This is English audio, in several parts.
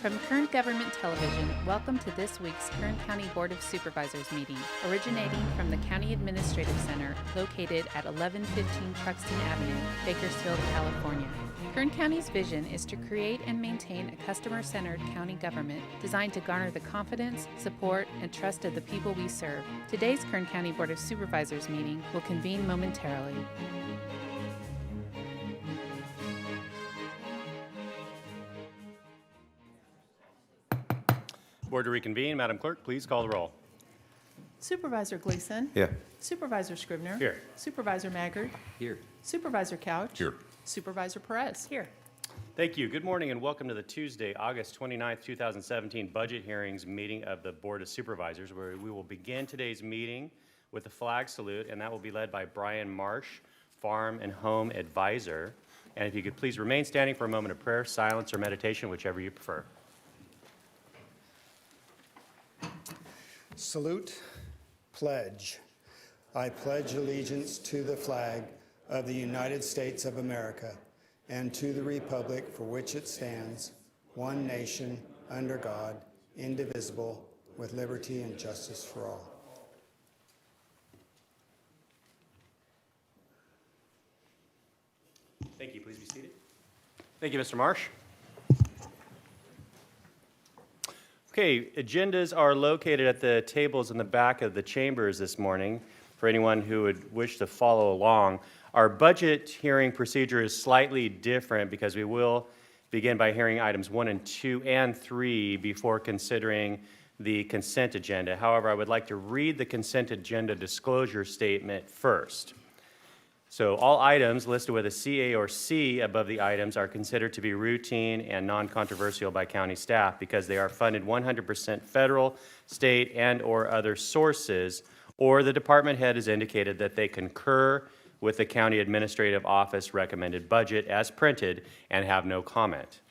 From Kern Government Television, welcome to this week's Kern County Board of Supervisors meeting, originating from the County Administrative Center located at 1115 Truxtun Avenue, Bakersfield, California. Kern County's vision is to create and maintain a customer-centered county government designed to garner the confidence, support, and trust of the people we serve. Today's Kern County Board of Supervisors meeting will convene momentarily. Board to reconvene. Madam Clerk, please call the roll. Supervisor Gleason. Here. Supervisor Scribner. Here. Supervisor Maggard. Here. Supervisor Couch. Here. Supervisor Perez. Here. Thank you. Good morning and welcome to the Tuesday, August 29th, 2017 budget hearings meeting of the Board of Supervisors, where we will begin today's meeting with a flag salute, and that will be led by Brian Marsh, Farm and Home Advisor. And if you could please remain standing for a moment of prayer, silence, or meditation, whichever you prefer. Salute, pledge. I pledge allegiance to the flag of the United States of America and to the republic for which it stands, one nation, under God, indivisible, with liberty and justice for all. Thank you. Please be seated. Thank you, Mr. Marsh. Okay, agendas are located at the tables in the back of the chambers this morning for anyone who would wish to follow along. Our budget hearing procedure is slightly different because we will begin by hearing items 1 and 2 and 3 before considering the consent agenda. However, I would like to read the consent agenda disclosure statement first. So all items listed with a CA or C above the items are considered to be routine and non-controversial by county staff because they are funded 100% federal, state, and or other sources, or the department head has indicated that they concur with the county administrative office recommended budget as printed and have no comment.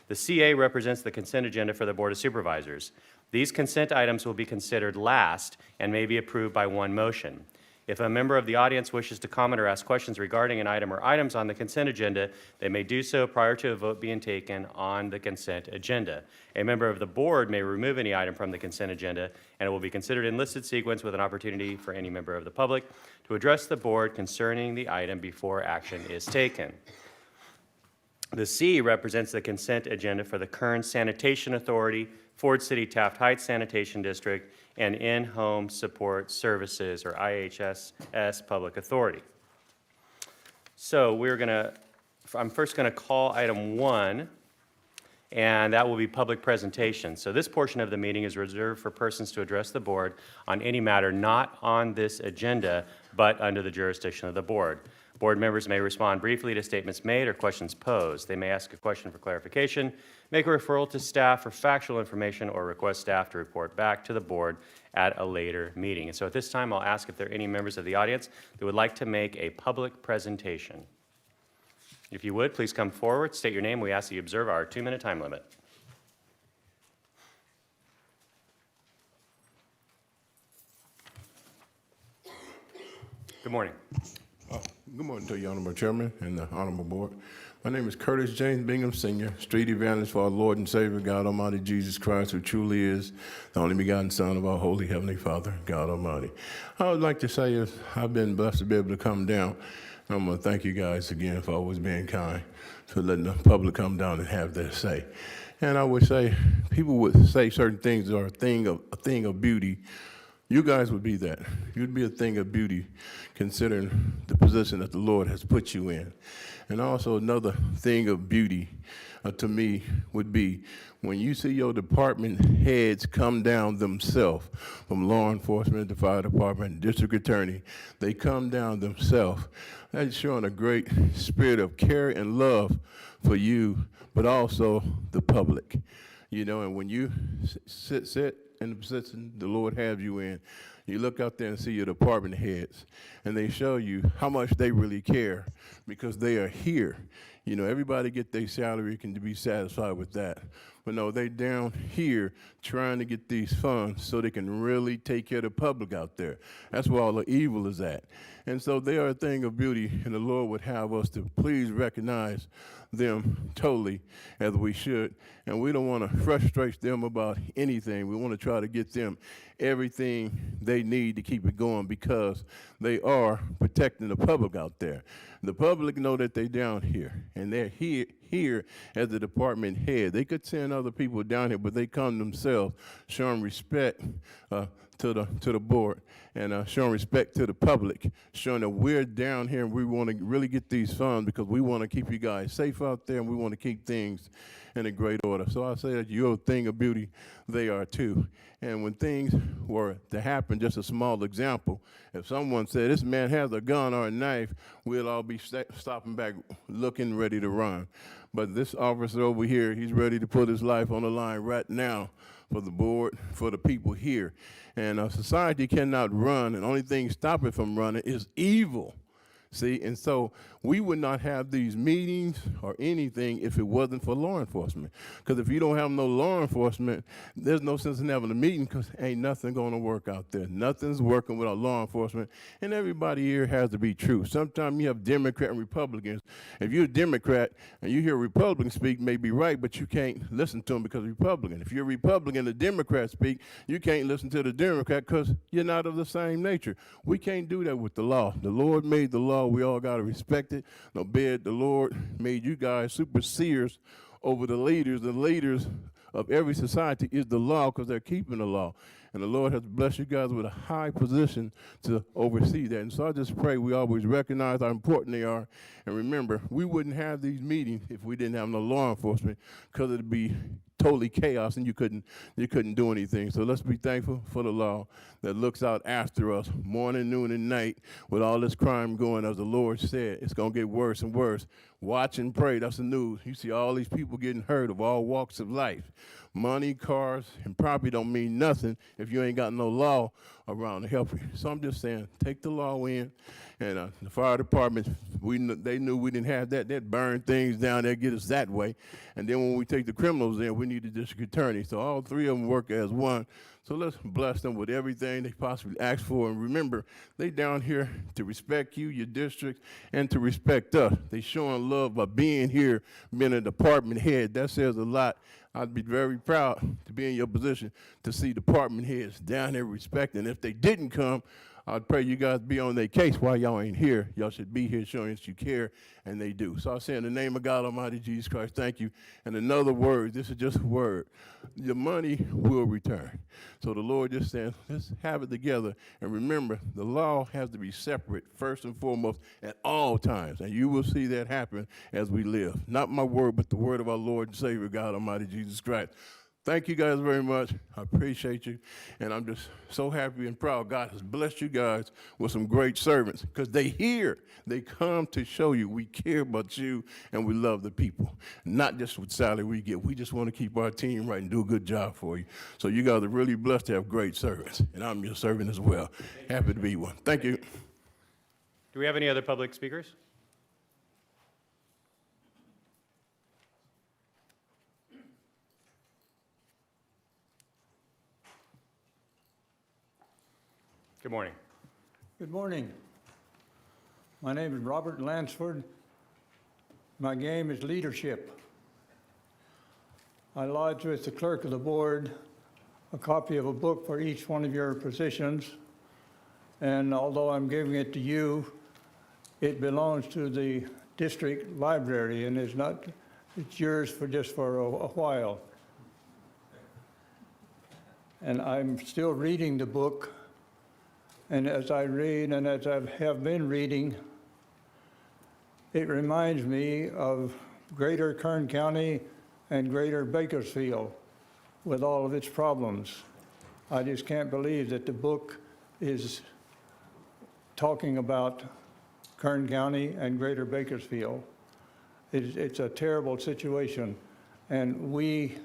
The CA represents the consent agenda for the Board of Supervisors. These consent items will be considered last and may be approved by one motion. If a member of the audience wishes to comment or ask questions regarding an item or items on the consent agenda, they may do so prior to a vote being taken on the consent agenda. A member of the board may remove any item from the consent agenda, and it will be considered in listed sequence with an opportunity for any member of the public to address the board concerning the item before action is taken. The C represents the consent agenda for the Kern Sanitation Authority, Ford CITY-TAFT Heights Sanitation District, and In-Home Support Services, or IHSS Public Authority. So I'm first going to call item 1, and that will be public presentation. So this portion of the meeting is reserved for persons to address the board on any matter not on this agenda, but under the jurisdiction of the board. Board members may respond briefly to statements made or questions posed. They may ask a question for clarification, make a referral to staff for factual information, or request staff to report back to the board at a later meeting. And so at this time, I'll ask if there are any members of the audience that would like to make a public presentation. If you would, please come forward, state your name. We ask that you observe our 2-minute time limit. Good morning. Good morning to you, Honorable Chairman and the Honorable Board. My name is Curtis James Bingham, Sr., Street Evangelist for our Lord and Savior, God Almighty, Jesus Christ, who truly is the only begotten Son of our Holy Heavenly Father, God Almighty. I would like to say is I've been blessed to be able to come down. I'm going to thank you guys again for always being kind to letting the public come down and have their say. And I would say people would say certain things are a thing of beauty. You guys would be that. You'd be a thing of beauty considering the position that the Lord has put you in. And also another thing of beauty to me would be when you see your department heads come down themselves, from law enforcement, the fire department, district attorney, they come down themselves. That's showing a great spirit of care and love for you, but also the public. You know, and when you sit in the position the Lord has you in, you look out there and see your department heads, and they show you how much they really care because they are here. You know, everybody get their salary, can be satisfied with that. But no, they down here trying to get these funds so they can really take care of the public out there. That's where all the evil is at. And so they are a thing of beauty, and the Lord would have us to please recognize them totally as we should. And we don't want to frustrate them about anything. We want to try to get them everything they need to keep it going because they are protecting the public out there. The public know that they're down here, and they're here as the department head. They could send other people down here, but they come themselves, showing respect to the board and showing respect to the public, showing that we're down here and we want to really get these funds because we want to keep you guys safe out there and we want to keep things in a great order. So I say that you're a thing of beauty, they are too. And when things were to happen, just a small example, if someone said this man has a gun or a knife, we'll all be stopping back looking ready to run. But this officer over here, he's ready to put his life on the line right now for the board, for the people here. And society cannot run, and the only thing stopping it from running is evil. See, and so we would not have these meetings or anything if it wasn't for law enforcement. Because if you don't have no law enforcement, there's no sense in having a meeting because ain't nothing going to work out there. Nothing's working without law enforcement, and everybody here has to be true. Sometimes you have Democrat and Republicans. If you're a Democrat and you hear a Republican speak, may be right, but you can't listen to them because Republican. If you're a Republican and a Democrat speak, you can't listen to the Democrat because you're not of the same nature. We can't do that with the law. The Lord made the law. We all got to respect it. No bed, the Lord made you guys superseers over the leaders. The leaders of every society is the law because they're keeping the law. And the Lord has blessed you guys with a high position to oversee that. And so I just pray we always recognize how important they are. And remember, we wouldn't have these meetings if we didn't have no law enforcement because it'd be totally chaos and you couldn't do anything. So let's be thankful for the law that looks out after us morning, noon, and night with all this crime going. As the Lord said, it's going to get worse and worse. Watch and pray. That's the news. You see all these people getting hurt of all walks of life. Money, cars, and property don't mean nothing if you ain't got no law around to help you. So I'm just saying, take the law in. And the fire department, they knew we didn't have that. They'd burn things down. They'd get us that way. And then when we take the criminals in, we need the district attorney. So all three of them work as one. So let's bless them with everything they possibly ask for. And remember, they down here to respect you, your district, and to respect us. They showing love by being here, being a department head. That says a lot. I'd be very proud to be in your position to see department heads down here respecting. If they didn't come, I'd pray you guys be on their case while y'all ain't here. Y'all should be here showing that you care, and they do. So I say in the name of God Almighty, Jesus Christ, thank you. And another word, this is just a word. Your money will return. So the Lord just saying, let's have it together. And remember, the law has to be separate first and foremost at all times. And you will see that happen as we live. Not my word, but the word of our Lord and Savior, God Almighty, Jesus Christ. Thank you guys very much. I appreciate you. And I'm just so happy and proud. God has blessed you guys with some great servants because they here. They come to show you we care about you and we love the people. Not just with salary we get. We just want to keep our team right and do a good job for you. So you guys are really blessed to have great servants. And I'm your servant as well. Happy to be one. Thank you. Do we have any other public speakers? Good morning. Good morning. My name is Robert Lansford. My game is leadership. I lodged with the clerk of the board a copy of a book for each one of your positions. And although I'm giving it to you, it belongs to the district library and it's yours for just for a while. And I'm still reading the book. And as I read, and as I have been reading, it reminds me of greater Kern County and greater Bakersfield with all of its problems. I just can't believe that the book is talking about Kern County and greater Bakersfield. It's a terrible situation. And we,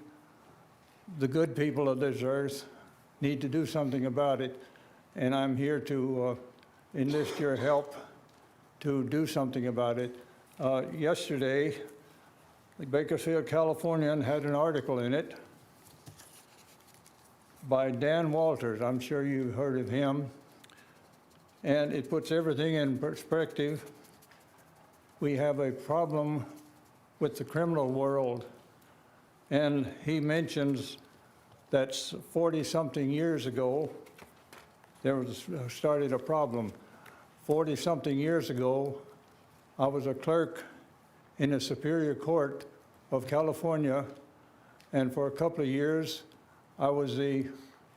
the good people of this earth, need to do something about it. and I'm here to enlist your help to do something about it. Yesterday, the Bakersfield Californian had an article in it by Dan Walters. I'm sure you've heard of him. And it puts everything in perspective. We have a problem with the criminal world. And he mentions that 40-something years ago, there was started a problem. 40-something years ago, I was a clerk in the Superior Court of California, and for a couple of years, I was the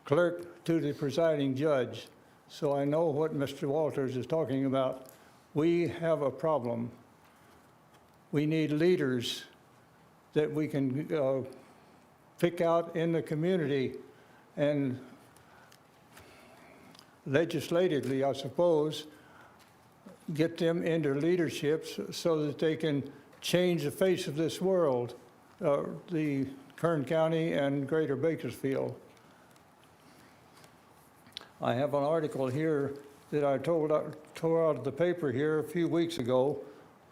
clerk to the presiding judge. So I know what Mr. Walters is talking about. We have a problem. We need leaders that we can pick out in the community and legislatively, I suppose, get them into leaderships so that they can change the face of this world, the Kern County and Greater Bakersfield. I have an article here that I tore out of the paper here a few weeks ago.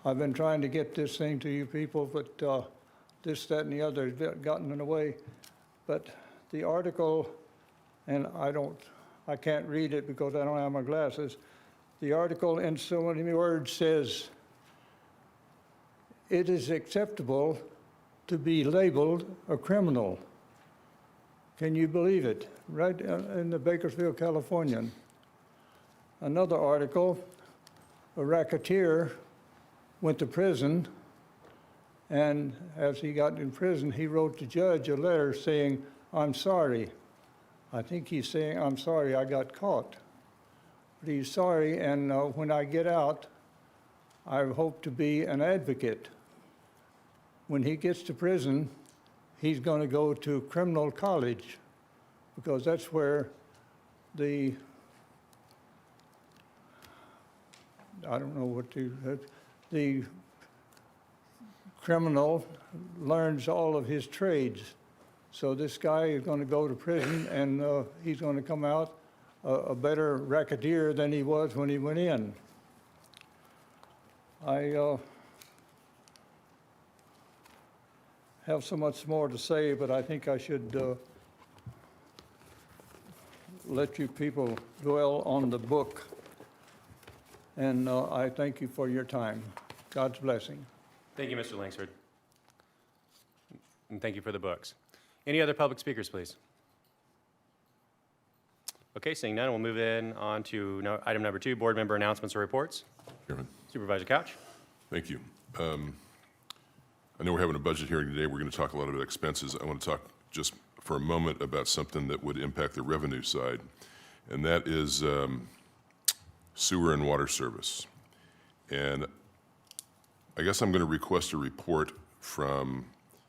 I've been trying to get this thing to you people, but this, that, and the other has gotten in the way. But the article, and I can't read it because I don't have my glasses. The article in so many words says, it is acceptable to be labeled a criminal. Can you believe it? Right in the Bakersfield Californian. Another article, a racketeer went to prison, and as he got in prison, he wrote the judge a letter saying, I'm sorry. I think he's saying, I'm sorry I got caught. But he's sorry, and when I get out, I hope to be an advocate. When he gets to prison, he's going to go to criminal college, because that's where the, I don't know what the criminal learns all of his trades. So this guy is going to go to prison, and he's going to come out a better racketeer than he was when he went in. I have so much more to say, but I think I should let you people dwell on the book. And I thank you for your time. God's blessing. Thank you, Mr. Langsford. And thank you for the books. Any other public speakers, please? Okay, seeing none, we'll move on to item number 2, board member announcements or reports. Chairman, Supervisor Couch. thank you. I know we're having a budget hearing today. We're going to talk a lot about expenses. I want to talk just for a moment about something that would impact the revenue side, and that is sewer and water service. And I guess I'm going to request a report from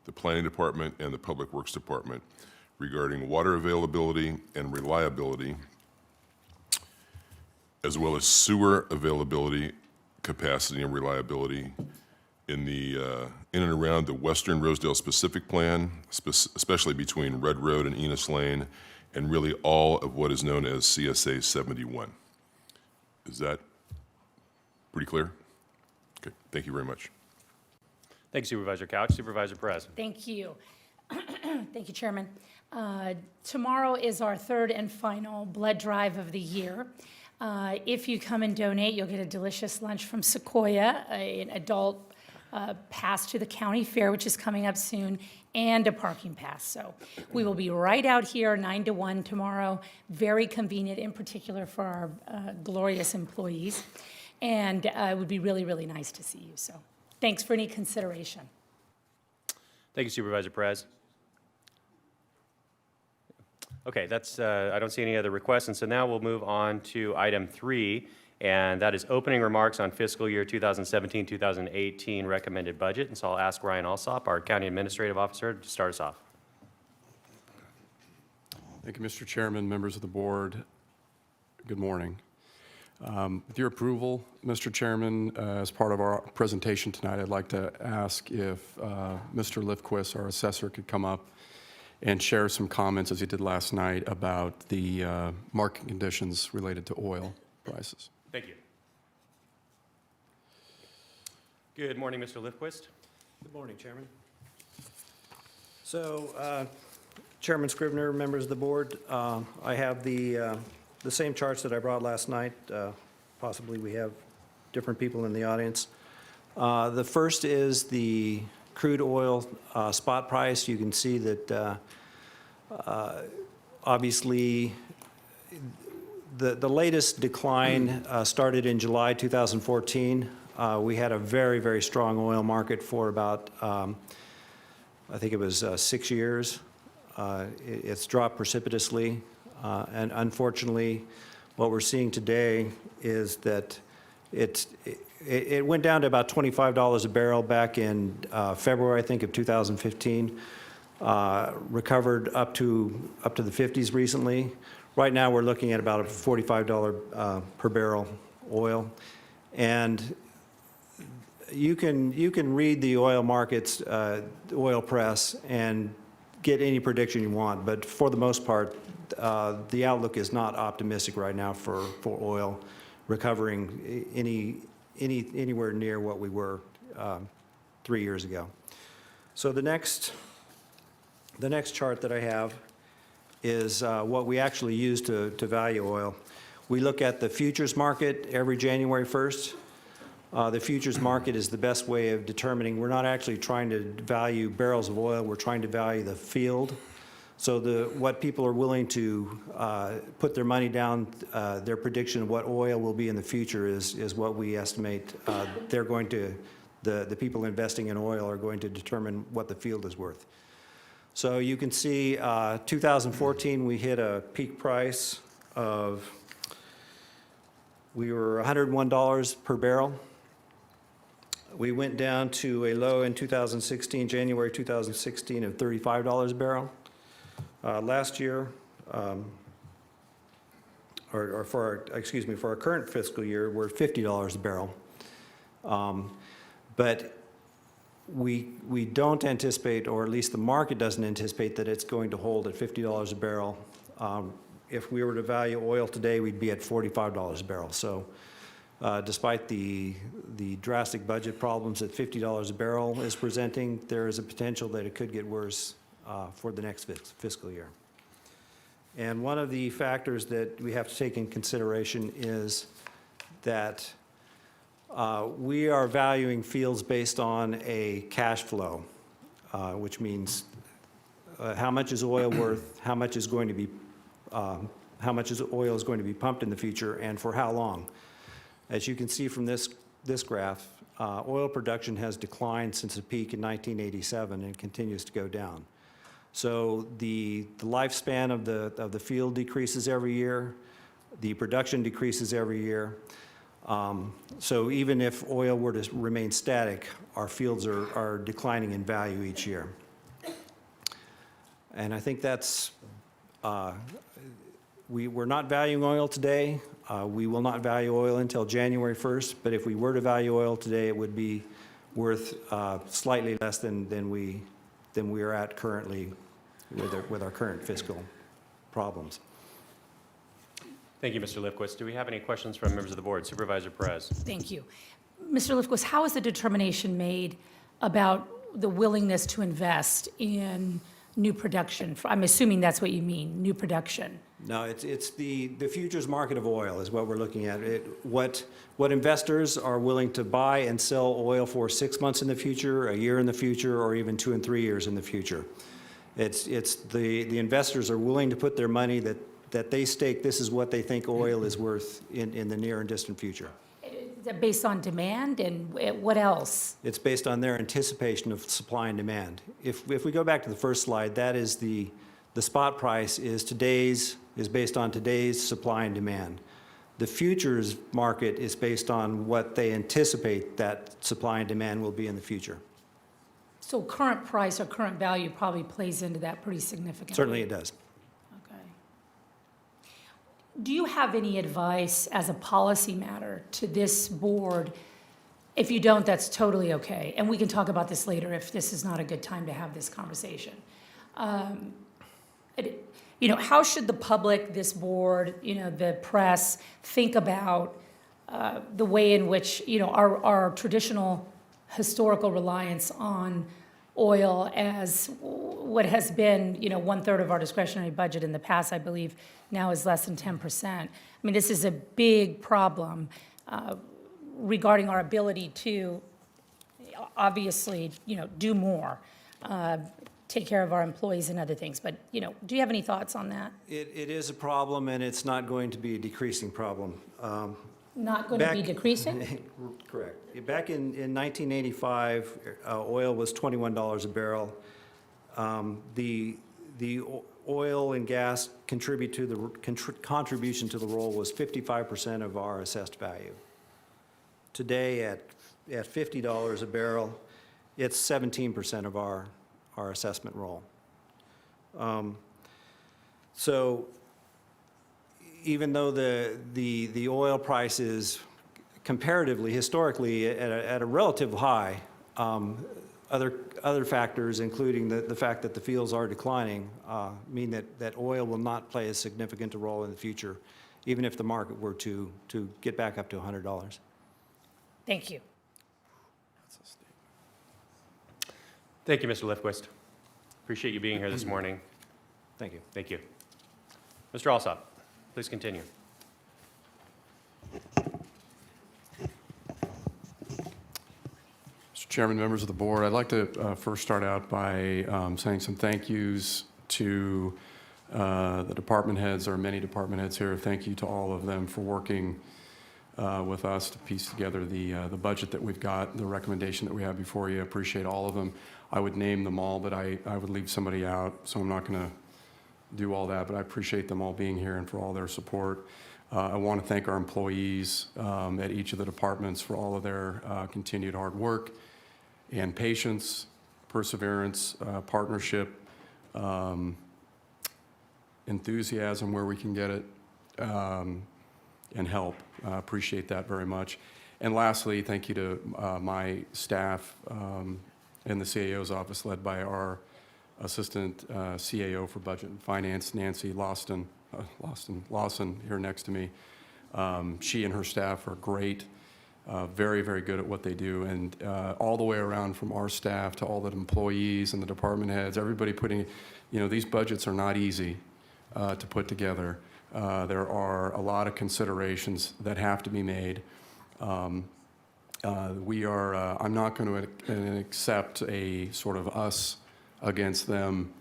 the Planning Department and the Public Works Department regarding water availability and reliability, as well as sewer availability, capacity, and reliability in and around the Western Rosedale Specific Plan, especially between Red Road and Enos Lane, and really all of what is known as CSA 71. Is that pretty clear? Okay, thank you very much. Thank you, Supervisor Couch. Supervisor Perez. Thank you. Thank you, Chairman. Tomorrow is our third and final blood drive of the year. If you come and donate, you'll get a delicious lunch from Sequoia, an adult pass to the county fair, which is coming up soon, and a parking pass. So we will be right out here 9 to 1 tomorrow. Very convenient, in particular for our glorious employees. And it would be really, really nice to see you. So thanks for any consideration. Thank you, Supervisor Perez. Okay, that's, I don't see any other requests, and so now we'll move on to item 3, and that is opening remarks on fiscal year 2017-2018 recommended budget. And so I'll ask Ryan Alsop, our County Administrative Officer, to start us off. Thank you, Mr. Chairman, members of the board. Good morning. With your approval, Mr. Chairman, as part of our presentation tonight, I'd like to ask if Mr. Lifquist, our assessor, could come up and share some comments, as he did last night, about the market conditions related to oil prices. Thank you. Good morning, Mr. Lifquist. Good morning, Chairman. So, Chairman Scrivener, members of the board, I have the same charts that I brought last night. Possibly we have different people in the audience. The first is the crude oil spot price. You can see that obviously the latest decline started in July 2014. We had a very, very strong oil market for about, I think it was 6 years. It's dropped precipitously, and unfortunately, what we're seeing today is that it went down to about $25 a barrel back in February, I think, of 2015. Recovered up to the 50s recently. Right now, we're looking at about a $45 per barrel oil, and you can read the oil markets, oil press, and get any prediction you want, but for the most part, the outlook is not optimistic right now for oil recovering anywhere near what we were 3 years ago. So the next chart that I have is what we actually use to value oil. We look at the futures market every January 1st. The futures market is the best way of determining. We're not actually trying to value barrels of oil, we're trying to value the field. So what people are willing to put their money down, their prediction of what oil will be in the future is what we estimate they're going to, the people investing in oil are going to determine what the field is worth. So you can see 2014 we hit a peak price of, we were $101 per barrel. We went down to a low in 2016, January 2016, of $35 a barrel. Last year, for our current fiscal year, we're $50 a barrel. But we don't anticipate, or at least the market doesn't anticipate, that it's going to hold at $50 a barrel. If we were to value oil today, we'd be at $45 a barrel. So despite the drastic budget problems that $50 a barrel is presenting, there is a potential that it could get worse for the next fiscal year. And one of the factors that we have to take in consideration is that we are valuing fields based on a cash flow, which means how much is oil worth, how much is oil is going to be pumped in the future, and for how long. As you can see from this graph, oil production has declined since the peak in 1987 and continues to go down. So the lifespan of the field decreases every year, the production decreases every year. So even if oil were to remain static, our fields are declining in value each year. And I think that's, we're not valuing oil today. We will not value oil until January 1st, but if we were to value oil today, it would be worth slightly less than we are at currently with our current fiscal problems. Thank you, Mr. Lifquist. Do we have any questions from members of the board? Supervisor Perez. Thank you. Mr. Lifquist, how is the determination made about the willingness to invest in new production? I'm assuming that's what you mean, new production. No, it's the futures market of oil is what we're looking at. What investors are willing to buy and sell oil for 6 months in the future, a year in the future, or even 2 and 3 years in the future. It's the investors are willing to put their money that they stake, this is what they think oil is worth in the near and distant future. Is that based on demand, and what else? It's based on their anticipation of supply and demand. If we go back to the first slide, that is the spot price is based on today's supply and demand. The futures market is based on what they anticipate that supply and demand will be in the future. So current price or current value probably plays into that pretty significantly. Certainly it does. Okay. Do you have any advice as a policy matter to this board? If you don't, that's totally okay. And we can talk about this later if this is not a good time to have this conversation. you know, how should the public, this board, you know, the press, think about the way in which, you know, our traditional historical reliance on oil as what has been, you know, 1/3 of our discretionary budget in the past, I believe, now is less than 10%. I mean, this is a big problem regarding our ability to obviously, you know, do more, take care of our employees and other things. But, you know, do you have any thoughts on that? It is a problem, and it's not going to be a decreasing problem. Not going to be Back- decreasing? Correct. Back in 1985, oil was $21 a barrel. The oil and gas contribution to the roll was 55% of our assessed value. Today, at $50 a barrel, it's 17% of our assessment roll. So even though the oil price is comparatively, historically, at a relative high, other factors, including the fact that the fields are declining, mean that oil will not play a significant role in the future, even if the market were to get back up to $100. Thank you. Thank you, Mr. Lifquist. Appreciate you being here this morning. Thank you. Thank you. Mr. Alsop, please continue. Mr. Chairman, members of the board, I'd like to first start out by saying some thank yous to the department heads. There are many department heads here. Thank you to all of them for working with us to piece together the budget that we've got, the recommendation that we have before you. I appreciate all of them. I would name them all, but I would leave somebody out, so I'm not going to do all that, but I appreciate them all being here and for all their support. I want to thank our employees at each of the departments for all of their continued hard work and patience, perseverance, partnership, enthusiasm where we can get it, and help. I appreciate that very much. And lastly, thank you to my staff in the CAO's office, led by our Assistant CAO for Budget and Finance, Nancy Lawson, here next to me. She and her staff are great, very, very good at what they do. And all the way around, from our staff to all the employees and the department heads, everybody putting, you know, these budgets are not easy to put together. There are a lot of considerations that have to be made. I'm not going to accept a sort of us against them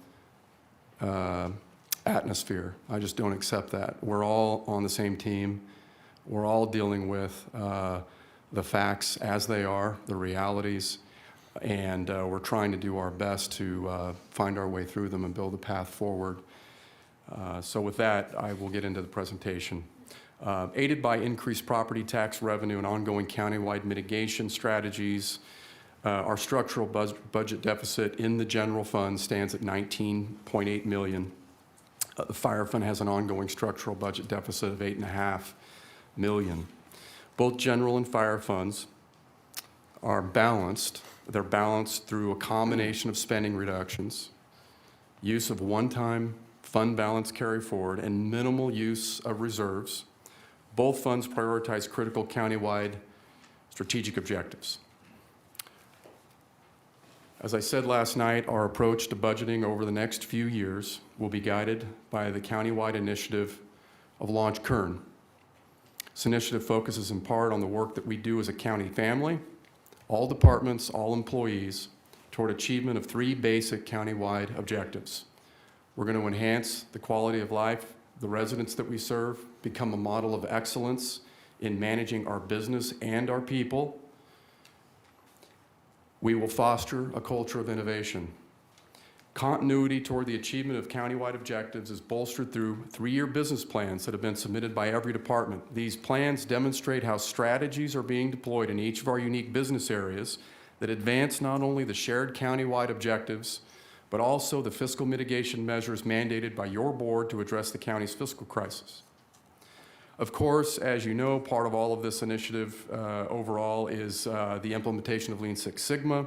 atmosphere. I just don't accept that. We're all on the same team. We're all dealing with the facts as they are, the realities, and we're trying to do our best to find our way through them and build a path forward. So with that, I will get into the presentation. Aided by increased property tax revenue and ongoing countywide mitigation strategies, our structural budget deficit in the general fund stands at $19.8 million. The fire fund has an ongoing structural budget deficit of $8.5 million. Both general and fire funds are balanced. They're balanced through a combination of spending reductions, use of one-time fund balance carry forward, and minimal use of reserves. Both funds prioritize critical countywide strategic objectives. As I said last night, our approach to budgeting over the next few years will be guided by the countywide initiative of Launch Kern. This initiative focuses in part on the work that we do as a county family, all departments, all employees, toward achievement of 3 basic countywide objectives. We're going to enhance the quality of life, the residents that we serve, become a model of excellence in managing our business and our people. We will foster a culture of innovation. Continuity toward the achievement of countywide objectives is bolstered through 3-year business plans that have been submitted by every department. These plans demonstrate how strategies are being deployed in each of our unique business areas that advance not only the shared countywide objectives, but also the fiscal mitigation measures mandated by your board to address the county's fiscal crisis. Of course, as you know, part of all of this initiative overall is the implementation of Lean Six Sigma.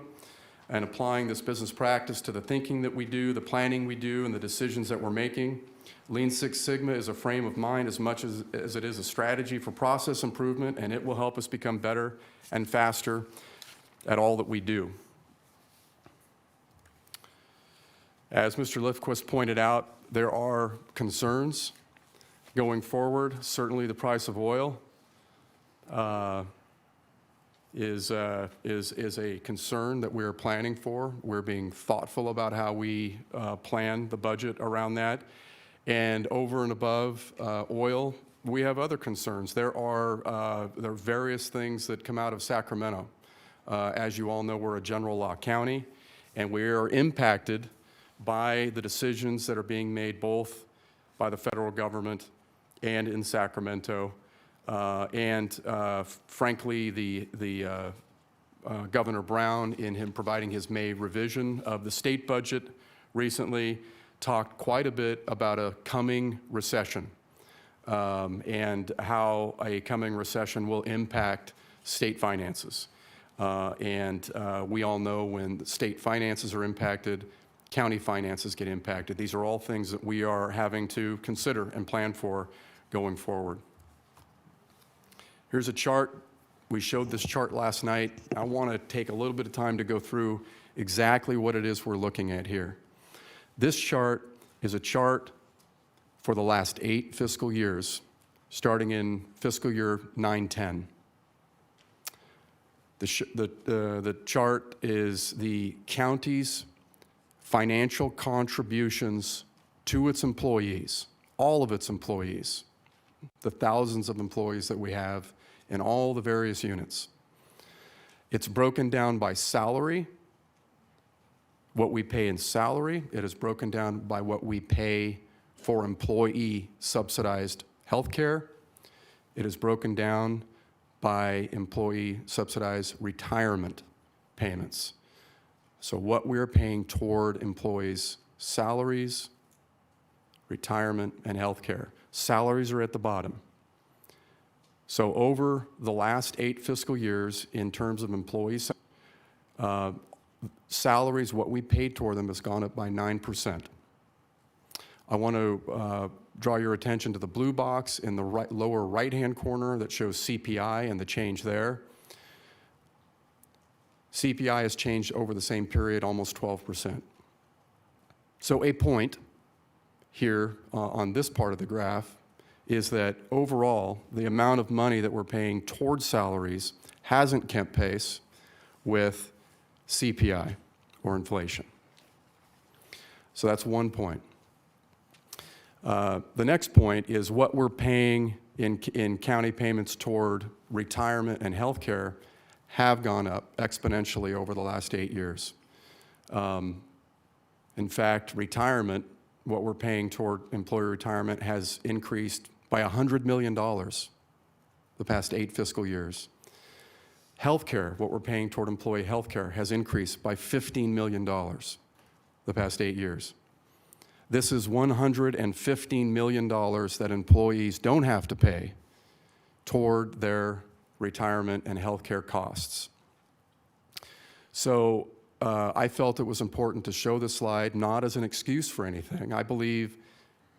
and applying this business practice to the thinking that we do, the planning we do, and the decisions that we're making. Lean Six Sigma is a frame of mind as much as it is a strategy for process improvement, and it will help us become better and faster at all that we do. As Mr. Lifquist pointed out, there are concerns going forward. Certainly the price of oil is a concern that we're planning for. We're being thoughtful about how we plan the budget around that. And over and above oil, we have other concerns. There are various things that come out of Sacramento. As you all know, we're a general law county, and we are impacted by the decisions that are being made both by the federal government and in Sacramento. Frankly, the Governor Brown, in him providing his May revision of the state budget recently, talked quite a bit about a coming recession and how a coming recession will impact state finances. We all know when state finances are impacted, county finances get impacted. These are all things that we are having to consider and plan for going forward. Here's a chart. We showed this chart last night. I want to take a little bit of time to go through exactly what it is we're looking at here. This chart is a chart for the last 8 fiscal years, starting in fiscal year 9-10. The chart is the county's financial contributions to its employees, all of its employees, the thousands of employees that we have in all the various units. It's broken down by salary, what we pay in salary. It is broken down by what we pay for employee subsidized health care. It is broken down by employee subsidized retirement payments. So what we're paying toward employees' salaries, retirement, and health care. Salaries are at the bottom. So over the last 8 fiscal years, in terms of employees, salaries, what we paid toward them has gone up by 9%. I want to draw your attention to the blue box in the lower right-hand corner that shows CPI and the change there. CPI has changed over the same period almost 12%. So a point here on this part of the graph is that overall, the amount of money that we're paying towards salaries hasn't kept pace with CPI or inflation. So that's one point. The next point is what we're paying in county payments toward retirement and health care have gone up exponentially over the last 8 years. In fact, retirement, what we're paying toward employee retirement has increased by $100 million the past 8 fiscal years. Healthcare, what we're paying toward employee healthcare has increased by $15 million the past 8 years. This is $115 million that employees don't have to pay toward their retirement and healthcare costs. So I felt it was important to show this slide, not as an excuse for anything. I believe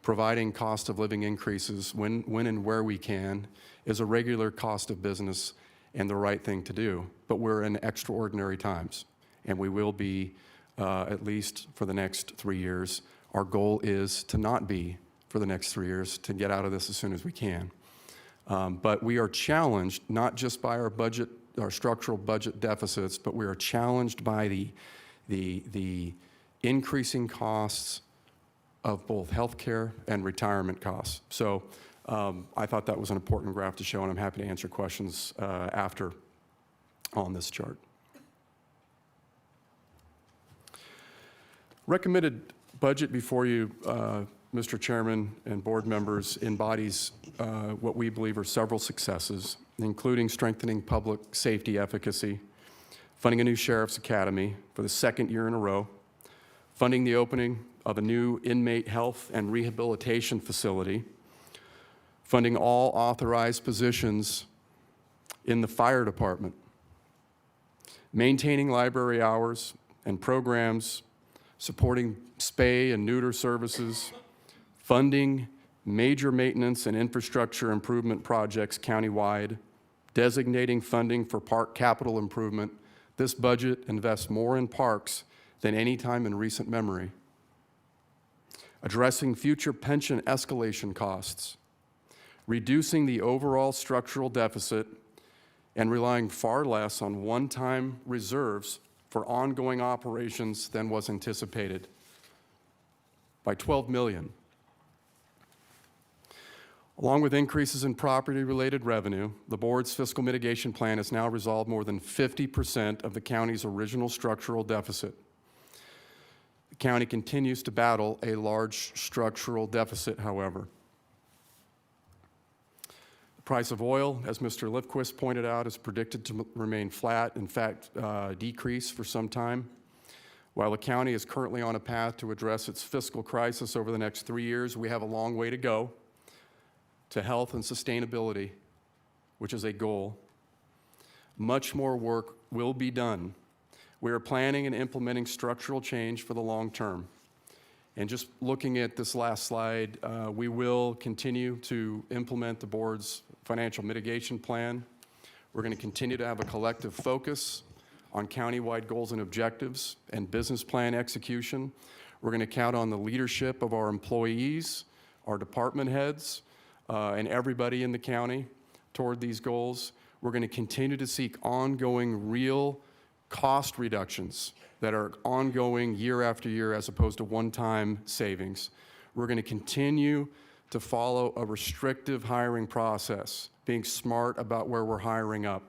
providing cost of living increases when and where we can is a regular cost of business and the right thing to do. But we're in extraordinary times, and we will be at least for the next 3 years. Our goal is to not be for the next 3 years, to get out of this as soon as we can. But we are challenged not just by our budget, our structural budget deficits, but we are challenged by the increasing costs of both healthcare and retirement costs. So I thought that was an important graph to show, and I'm happy to answer questions after on this chart. Recommended budget before you, Mr. Chairman and board members, embodies what we believe are several successes, including strengthening public safety efficacy, funding a new sheriff's academy for the 2nd year in a row, funding the opening of a new inmate health and rehabilitation facility, funding all authorized positions in the fire department, maintaining library hours, and programs, supporting spay and neuter services, funding major maintenance and infrastructure improvement projects countywide, designating funding for park capital improvement. This budget invests more in parks than any time in recent memory. Addressing future pension escalation costs, reducing the overall structural deficit, and relying far less on one-time reserves for ongoing operations than was anticipated by $12 million. Along with increases in property-related revenue, the board's fiscal mitigation plan has now resolved more than 50% of the county's original structural deficit. The county continues to battle a large structural deficit, however. The price of oil, as Mr. Lifquist pointed out, is predicted to remain flat, in fact, decrease for some time. While the county is currently on a path to address its fiscal crisis over the next 3 years, we have a long way to go to health and sustainability, which is a goal. Much more work will be done. We are planning and implementing structural change for the long term. And just looking at this last slide, we will continue to implement the board's financial mitigation plan. We're going to continue to have a collective focus on countywide goals and objectives and business plan execution. We're going to count on the leadership of our employees, our department heads, and everybody in the county toward these goals. We're going to continue to seek ongoing real cost reductions that are ongoing year after year as opposed to one-time savings. We're going to continue to follow a restrictive hiring process, being smart about where we're hiring up.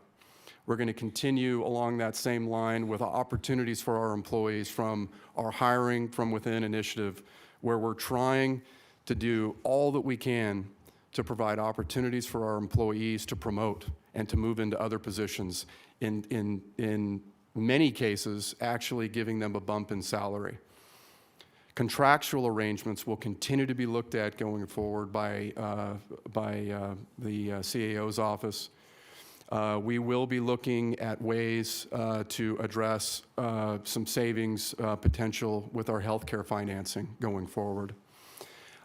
We're going to continue along that same line with opportunities for our employees from our hiring from within initiative, where we're trying to do all that we can to provide opportunities for our employees to promote and to move into other positions, in many cases actually giving them a bump in salary. Contractual arrangements will continue to be looked at going forward by the CAO's office. We will be looking at ways to address some savings potential with our healthcare financing going forward.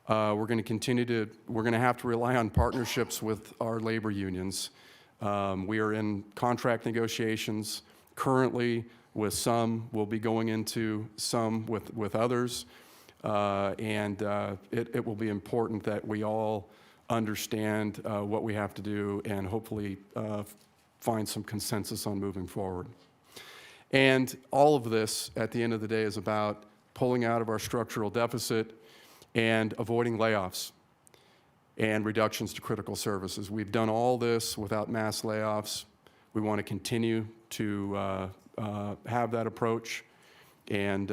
We're going to have to rely on partnerships with our labor unions. We are in contract negotiations currently with some. We'll be going into some with others. It will be important that we all understand what we have to do and hopefully find some consensus on moving forward. And all of this, at the end of the day, is about pulling out of our structural deficit and avoiding layoffs and reductions to critical services. We've done all this without mass layoffs. We want to continue to have that approach. And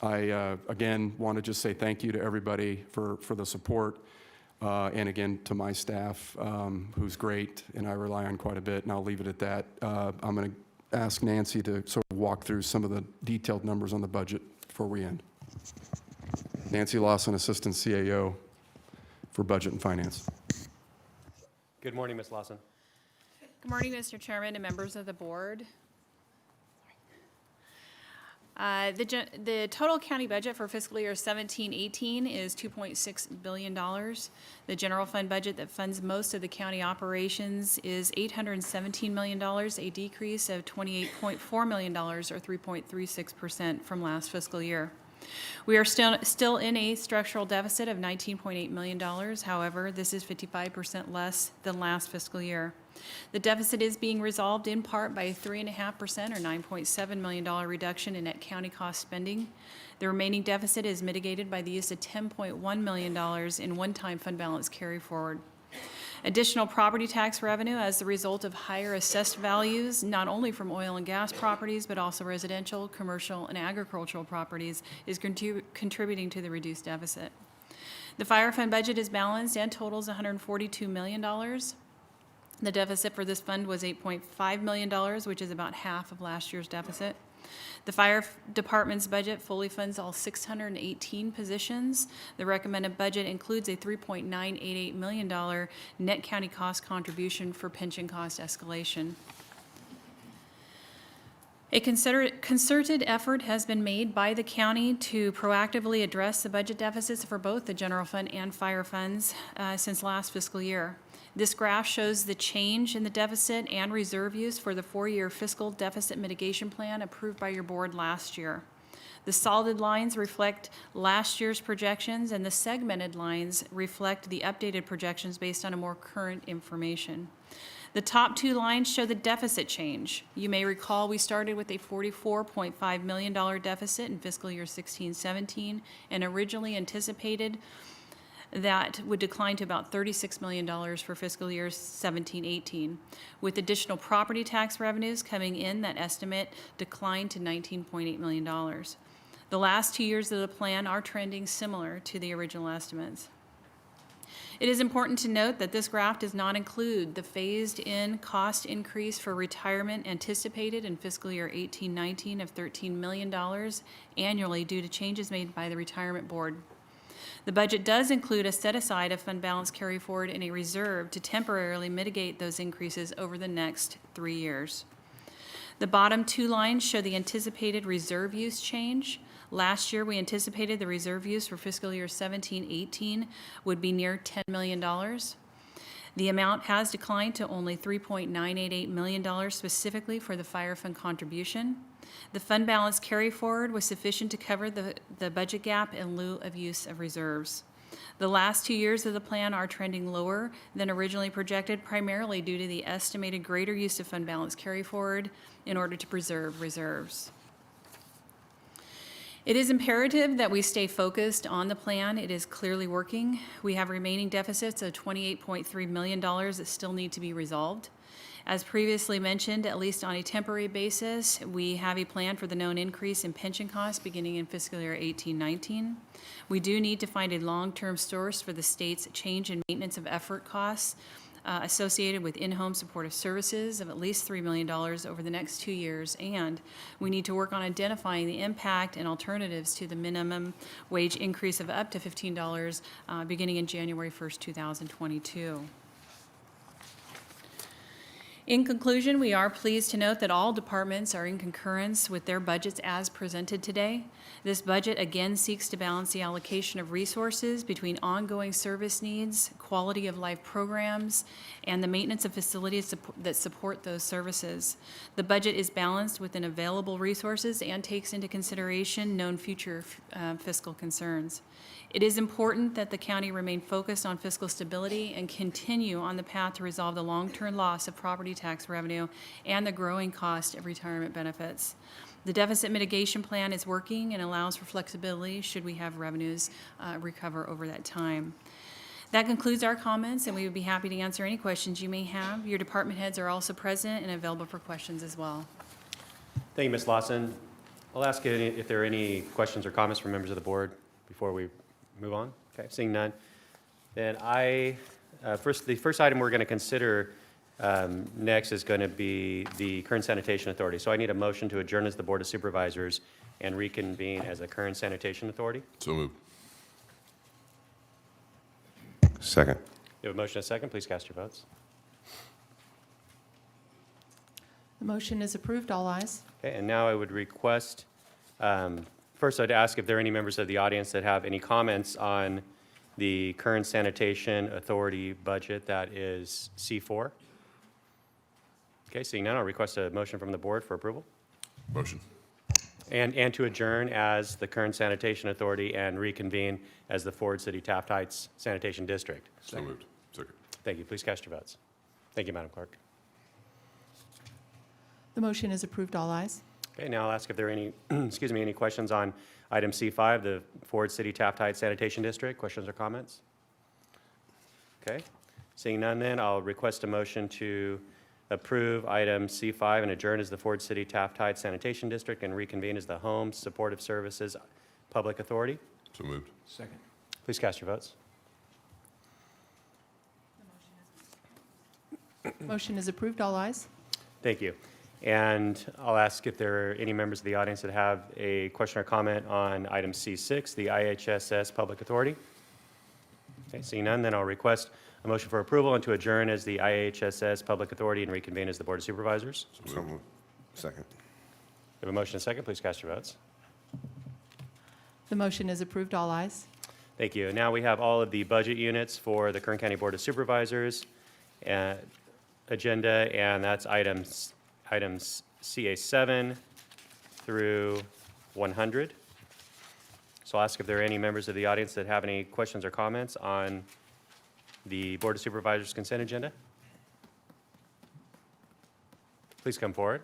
I, again, want to just say thank you to everybody for the support. And again, to my staff, who's great, and I rely on quite a bit, and I'll leave it at that. I'm going to ask Nancy to sort of walk through some of the detailed numbers on the budget before we end. Nancy Lawson, Assistant CAO for Budget and Finance. Good morning, Ms. Lawson. Good morning, Mr. Chairman and members of the board. The total county budget for fiscal year 17-18 is $2.6 billion. The general fund budget that funds most of the county operations is $817 million, a decrease of $28.4 million, or 3.36% from last fiscal year. We are still in a structural deficit of $19.8 million. However, this is 55% less than last fiscal year. The deficit is being resolved in part by a 3.5% or $9.7 million reduction in net county cost spending. The remaining deficit is mitigated by the use of $10.1 million in one-time fund balance carry forward. Additional property tax revenue as the result of higher assessed values, not only from oil and gas properties, but also residential, commercial, and agricultural properties, is contributing to the reduced deficit. The fire fund budget is balanced and totals $142 million. The deficit for this fund was $8.5 million, which is about half of last year's deficit. The fire department's budget fully funds all 618 positions. The recommended budget includes a $3.988 million net county cost contribution for pension cost escalation. A concerted effort has been made by the county to proactively address the budget deficits for both the general fund and fire funds since last fiscal year. This graph shows the change in the deficit and reserve use for the 4-year fiscal deficit mitigation plan approved by your board last year. The solid lines reflect last year's projections, and the segmented lines reflect the updated projections based on a more current information. The top 2 lines show the deficit change. You may recall we started with a $44.5 million deficit in fiscal year 16-17 and originally anticipated that would decline to about $36 million for fiscal year 17-18. With additional property tax revenues coming in, that estimate declined to $19.8 million. The last 2 years of the plan are trending similar to the original estimates. It is important to note that this graph does not include the phased-in cost increase for retirement anticipated in fiscal year 18-19 of $13 million annually due to changes made by the Retirement Board. The budget does include a set-aside of fund balance carry forward in a reserve to temporarily mitigate those increases over the next 3 years. The bottom 2 lines show the anticipated reserve use change. Last year, we anticipated the reserve use for fiscal year 17-18 would be near $10 million. The amount has declined to only $3.988 million specifically for the fire fund contribution. The fund balance carry forward was sufficient to cover the budget gap in lieu of use of reserves. The last 2 years of the plan are trending lower than originally projected, primarily due to the estimated greater use of fund balance carry forward in order to preserve reserves. It is imperative that we stay focused on the plan. It is clearly working. We have remaining deficits of $28.3 million that still need to be resolved. As previously mentioned, at least on a temporary basis, we have a plan for the known increase in pension costs beginning in fiscal year 18-19. We do need to find a long-term source for the state's change in maintenance of effort costs associated with in-home supportive services of at least $3 million over the next 2 years, and we need to work on identifying the impact and alternatives to the minimum wage increase of up to $15 beginning in January 1st, 2022. In conclusion, we are pleased to note that all departments are in concurrence with their budgets as presented today. This budget again seeks to balance the allocation of resources between ongoing service needs, quality of life programs, and the maintenance of facilities that support those services. The budget is balanced within available resources and takes into consideration known future fiscal concerns. It is important that the county remain focused on fiscal stability and continue on the path to resolve the long-term loss of property tax revenue and the growing cost of retirement benefits. The deficit mitigation plan is working and allows for flexibility should we have revenues recover over that time. That concludes our comments, and we would be happy to answer any questions you may have. Your department heads are also present and available for questions as well. Thank you, Ms. Lawson. I'll ask if there are any questions or comments from members of the board before we move on. Okay, seeing none. Then the first item we're going to consider next is going to be the Kern Sanitation Authority. So I need a motion to adjourn as the Board of Supervisors and reconvene as the Kern Sanitation Authority. So moved. Second. You have a motion and a second. Please cast your votes. The motion is approved. All ayes. Okay, and now I would request, first I'd ask if there are any members of the audience that have any comments on the Kern Sanitation Authority budget, that is C4. Okay, seeing none, I'll request a motion from the board for approval. Motion. And to adjourn as the Kern Sanitation Authority and reconvene as the Ford City Taft Heights Sanitation District. So moved. Second. Thank you. Please cast your votes. Thank you, Madam Clerk. The motion is approved. All ayes. Okay, now I'll ask if there are any, any questions on item C5, the Ford City Taft Heights Sanitation District. Questions or comments? Okay, seeing none then, I'll request a motion to approve item C5 and adjourn as the Ford City Taft Heights Sanitation District and reconvene as the Home Supportive Services Public Authority. So moved. Second. Please cast your votes. Motion is approved. All ayes. Thank you. And I'll ask if there are any members of the audience that have a question or comment on item C6, the IHSS Public Authority. Okay, seeing none, then I'll request a motion for approval and to adjourn as the IHSS Public Authority and reconvene as the Board of Supervisors. So moved. Second. We have a motion and a second. Please cast your votes. The motion is approved. All ayes. Thank you. Now we have all of the budget units for the Kern County Board of Supervisors agenda, and that's items CA7 through 100. So I'll ask if there are any members of the audience that have any questions or comments on the Board of Supervisors consent agenda. Please come forward.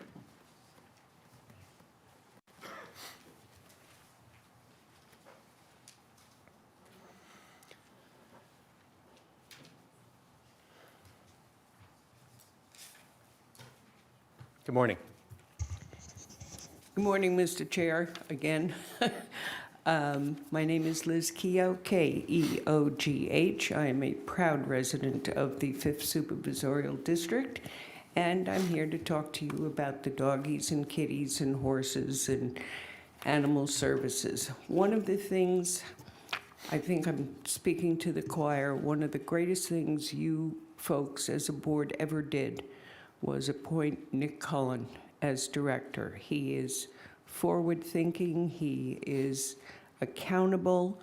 Good morning. Good morning, Mr. Chair, again. My name is Liz Keogh, K-E-O-G-H. I am a proud resident of the 5th Supervisorial District, and I'm here to talk to you about the doggies and kitties and horses and animal services. One of the things, I think I'm speaking to the choir, one of the greatest things you folks as a board ever did was appoint Nick Cullen as director. He is forward-thinking, he is accountable,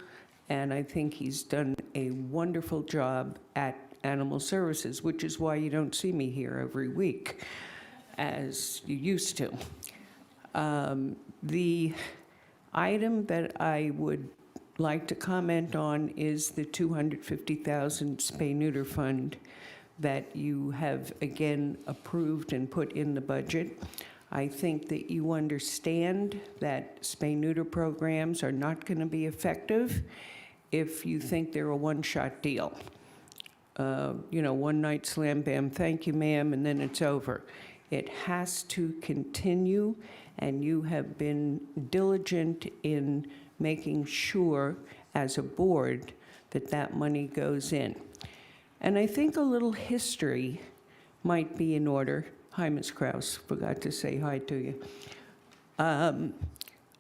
and I think he's done a wonderful job at Animal Services, which is why you don't see me here every week, as you used to. The item that I would like to comment on is the $250,000 spay-neuter fund that you have again approved and put in the budget. I think that you understand that spay-neuter programs are not going to be effective if you think they're a one-shot deal. One night slam, bam, thank you, ma'am, and then it's over. It has to continue, and you have been diligent in making sure as a board that that money goes in. And I think a little history might be in order. Hi, Ms. Kraus, forgot to say hi to you.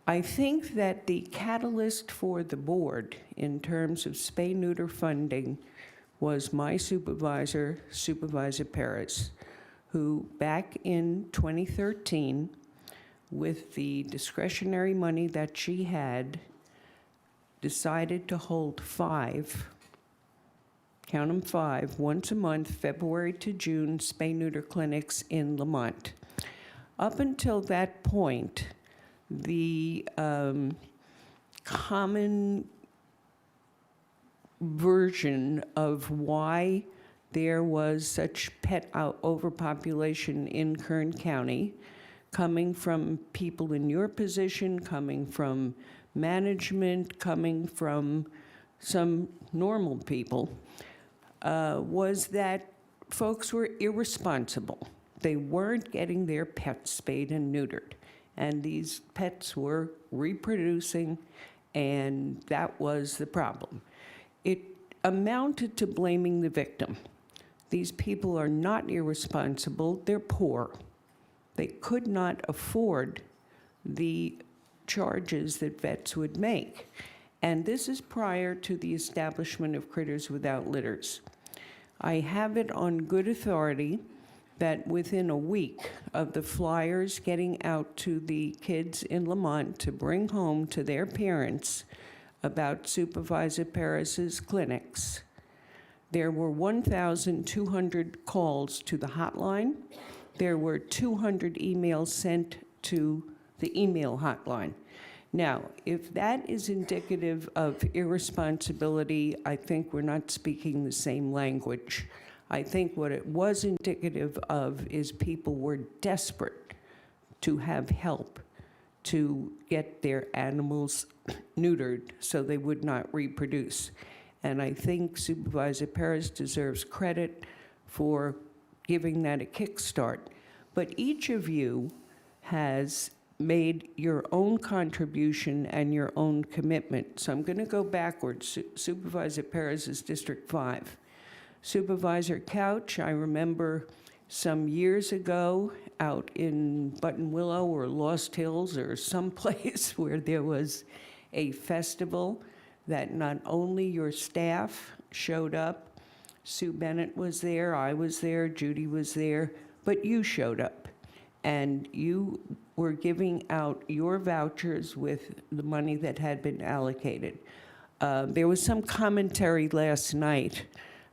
I think that the catalyst for the board in terms of spay-neuter funding was my supervisor, Supervisor Perez, who back in 2013, with the discretionary money that she had, decided to hold 5, count them 5, once a month, February to June, spay-neuter clinics in Lamont. Up until that point, the common version of why there was such pet overpopulation in Kern County, coming from people in your position, coming from management, coming from some normal people, was that folks were irresponsible. They weren't getting their pets spayed and neutered, and these pets were reproducing, and that was the problem. It amounted to blaming the victim. These people are not irresponsible, they're poor. They could not afford the charges that vets would make. And this is prior to the establishment of Critters Without Litters. I have it on good authority that within a week of the flyers getting out to the kids in Lamont to bring home to their parents about Supervisor Perez's clinics, there were 1,200 calls to the hotline. There were 200 emails sent to the email hotline. Now, if that is indicative of irresponsibility, I think we're not speaking the same language. I think what it was indicative of is people were desperate to have help to get their animals neutered so they would not reproduce. And I think Supervisor Perez deserves credit for giving that a kickstart. But each of you has made your own contribution and your own commitment. So I'm going to go backwards. Supervisor Perez is District 5. Supervisor Couch, I remember some years ago out in Buttonwillow or Lost Hills or someplace where there was a festival that not only your staff showed up, Sue Bennett was there, I was there, Judy was there, but you showed up. and you were giving out your vouchers with the money that had been allocated. There was some commentary last night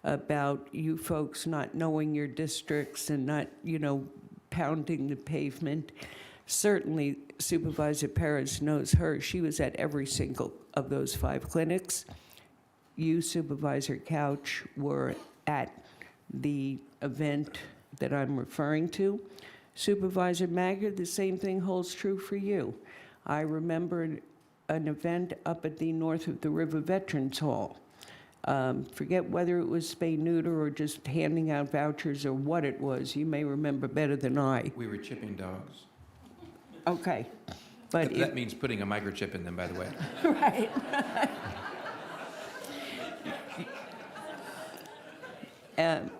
about you folks not knowing your districts and not, pounding the pavement. Certainly, Supervisor Perez knows her. She was at every single of those 5 clinics. You, Supervisor Couch, were at the event that I'm referring to. Supervisor Maggard, the same thing holds true for you. I remember an event up at the North of the River Veterans Hall. Forget whether it was spay-neuter or just handing out vouchers or what it was. You may remember better than I. We were chipping dogs. Okay. But That means putting a microchip in them, by the way. right.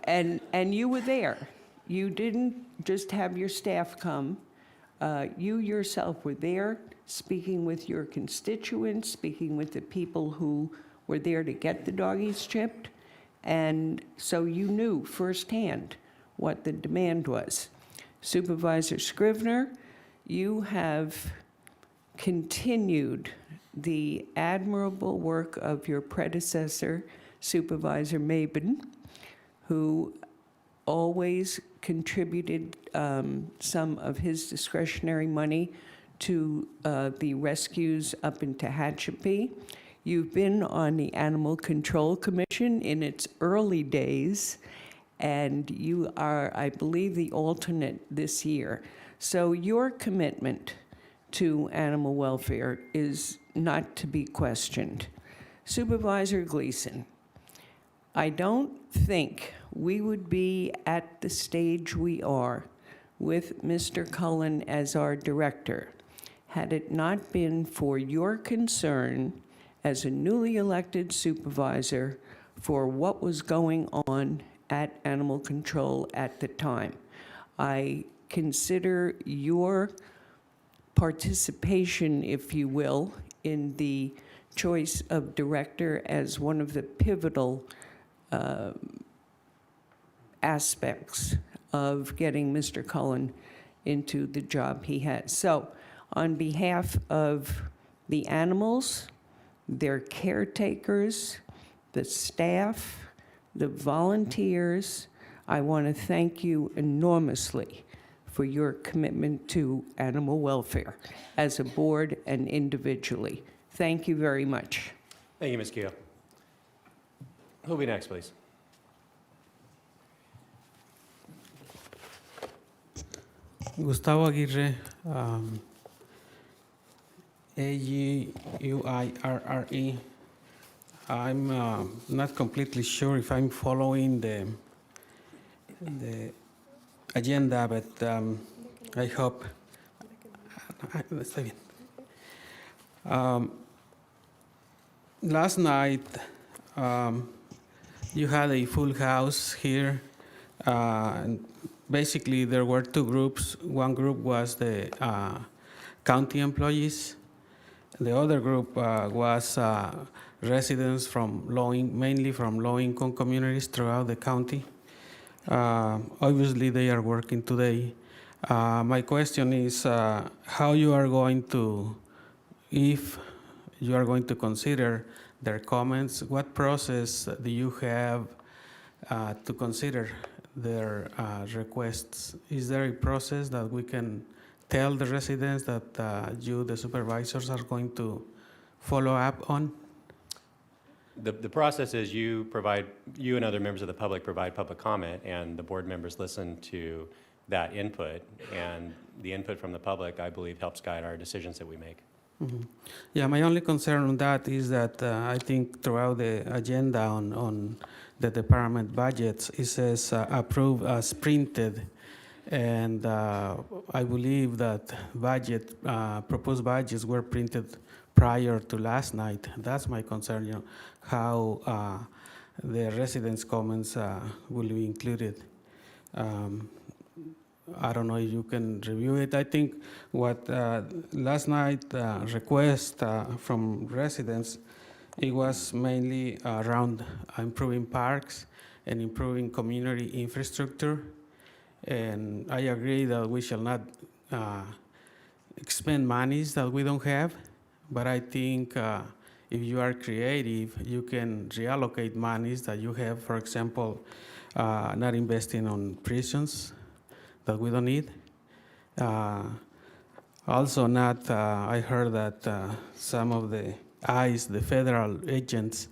And you were there. You didn't just have your staff come. You yourself were there, speaking with your constituents, speaking with the people who were there to get the doggies chipped. And so you knew firsthand what the demand was. Supervisor Scrivener, you have continued the admirable work of your predecessor, Supervisor Mabin, who always contributed some of his discretionary money to the rescues up in Tehachapi. You've been on the Animal Control Commission in its early days, and you are, I believe, the alternate this year. So your commitment to animal welfare is not to be questioned. Supervisor Gleason, I don't think we would be at the stage we are with Mr. Cullen as our director had it not been for your concern as a newly elected supervisor for what was going on at Animal Control at the time. I consider your participation, if you will, in the choice of director as one of the pivotal aspects of getting Mr. Cullen into the job he has. So, on behalf of the animals, their caretakers, the staff, the volunteers, I want to thank you enormously for your commitment to animal welfare as a board and individually. Thank you very much. Thank you, Ms. Keough. Who'll be next, please? Gustavo Aguirre, A-G-U-I-R-R-E. I'm not completely sure if I'm following the agenda, but I hope. Está bien. Last night, you had a full house here. And basically, there were 2 groups. One group was the county employees. The other group was residents from mainly from low-income communities throughout the county. Obviously, they are working today. My question is how you are going to, if you are going to consider their comments, what process do you have to consider their requests? Is there a process that we can tell the residents that you, the supervisors, are going to follow up on? The process is you and other members of the public provide public comment, and the board members listen to that input. And the input from the public, I believe, helps guide our decisions that we make. Mm-hmm. Yeah, my only concern on that is that I think throughout the agenda on the department budgets, it says approve as printed. And I believe that proposed budgets were printed prior to last night. That's my concern, how the residents' comments will be included. I don't know if you can review it. I think what last night request from residents, it was mainly around improving parks and improving community infrastructure. And I agree that we shall not expend monies that we don't have, but I think if you are creative, you can reallocate monies that you have, for example, not investing on prisons that we don't need. Also not, I heard that some of the ICE, the federal agents,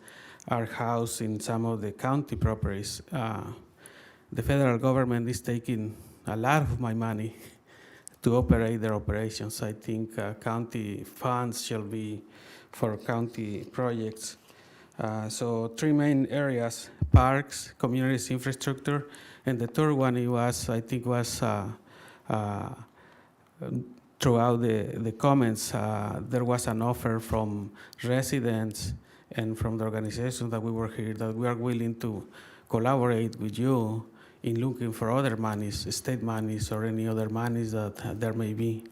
are housed in some of the county properties. The federal government is taking a lot of my money to operate their operations. I think county funds shall be for county projects. So 3 main areas: parks, communities, infrastructure, and the third one I think was throughout the comments, there was an offer from residents and from the organizations that we were here that we are willing to collaborate with you in looking for other monies, state monies or any other monies that there may be.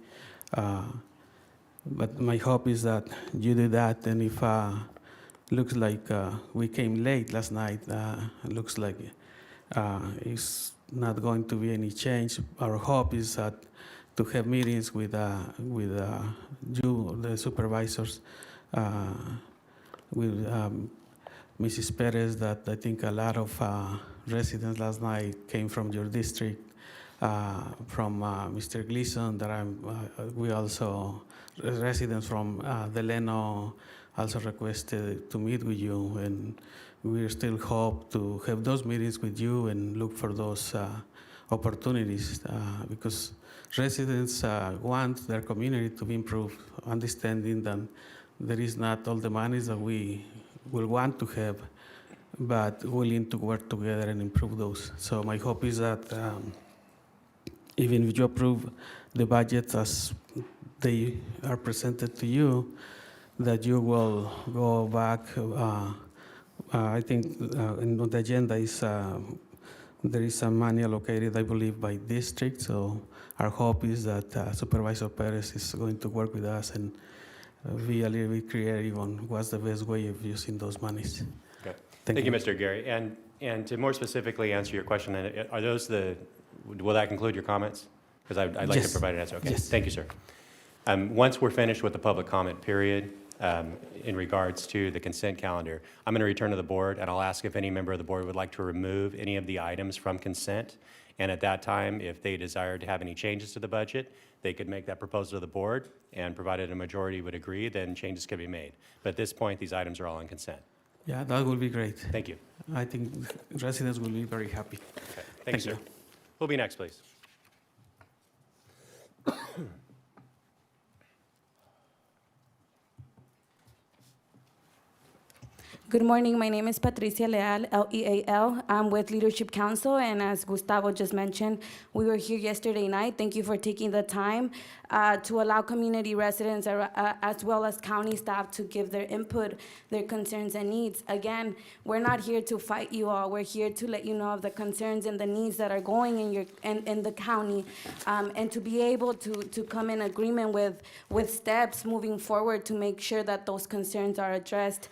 But my hope is that you do that, and if looks like we came late last night, looks like it's not going to be any change. Our hope is that to have meetings with you, the supervisors, with Mrs. Perez, that I think a lot of residents last night came from your district, from Mr. Gleason, that we also, residents from Delano also requested to meet with you, and we still hope to have those meetings with you and look for those opportunities because residents want their community to be improved, understanding that there is not all the monies that we will want to have, but willing to work together and improve those. So my hope is that even if you approve the budget as they are presented to you, that you will go back. I think on the agenda is there is some money allocated, I believe, by district. So our hope is that Supervisor Perez is going to work with us and be a little bit creative on what's the best way of using those monies. Okay. Thank you, Mr. Gary. And to more specifically answer your question, are those will that conclude your comments? Because I'd like to provide an answer. Okay. Yes. Thank you, sir. Once we're finished with the public comment period, in regards to the consent calendar, I'm going to return to the board, and I'll ask if any member of the board would like to remove any of the items from consent. And at that time, if they desire to have any changes to the budget, they could make that proposal to the board, and provided a majority would agree, then changes could be made. But at this point, these items are all on consent. Yeah, that would be great. Thank you. I think residents will be very happy. Okay. Thank you, sir. Who'll be next, please? Good morning. My name is Patricia Leal, L-E-A-L. I'm with Leadership Council, and as Gustavo just mentioned, we were here yesterday night. Thank you for taking the time to allow community residents as well as county staff to give their input, their concerns and needs. Again, we're not here to fight you all. We're here to let you know of the concerns and the needs that are going in the county, and to be able to come in agreement with steps moving forward to make sure that those concerns are addressed.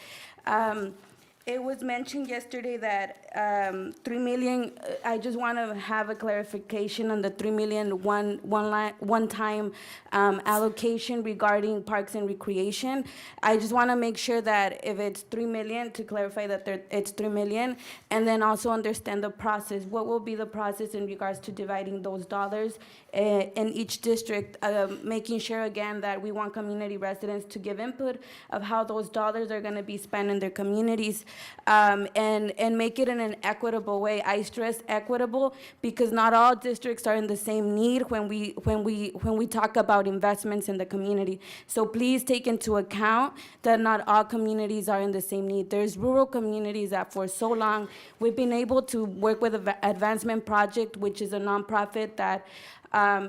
It was mentioned yesterday that 3 million, I just want to have a clarification on the 3 million one-time allocation regarding parks and recreation. I just want to make sure that if it's 3 million, to clarify that it's 3 million, and then also understand the process. What will be the process in regards to dividing those dollars in each district, making sure again that we want community residents to give input of how those dollars are going to be spent in their communities, and make it in an equitable way. I stress equitable because not all districts are in the same need when we talk about investments in the community. So please take into account that not all communities are in the same need. There's rural communities that for so long we've been able to work with the Advancement Project, which is a nonprofit that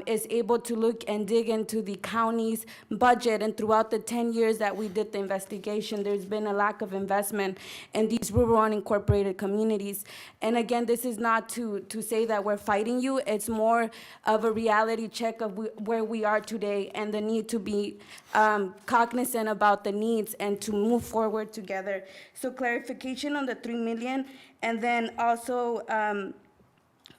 is able to look and dig into the county's budget. And throughout the 10 years that we did the investigation, there's been a lack of investment in these rural unincorporated communities. And again, this is not to say that we're fighting you. It's more of a reality check of where we are today and the need to be cognizant about the needs and to move forward together. So clarification on the 3 million, and then also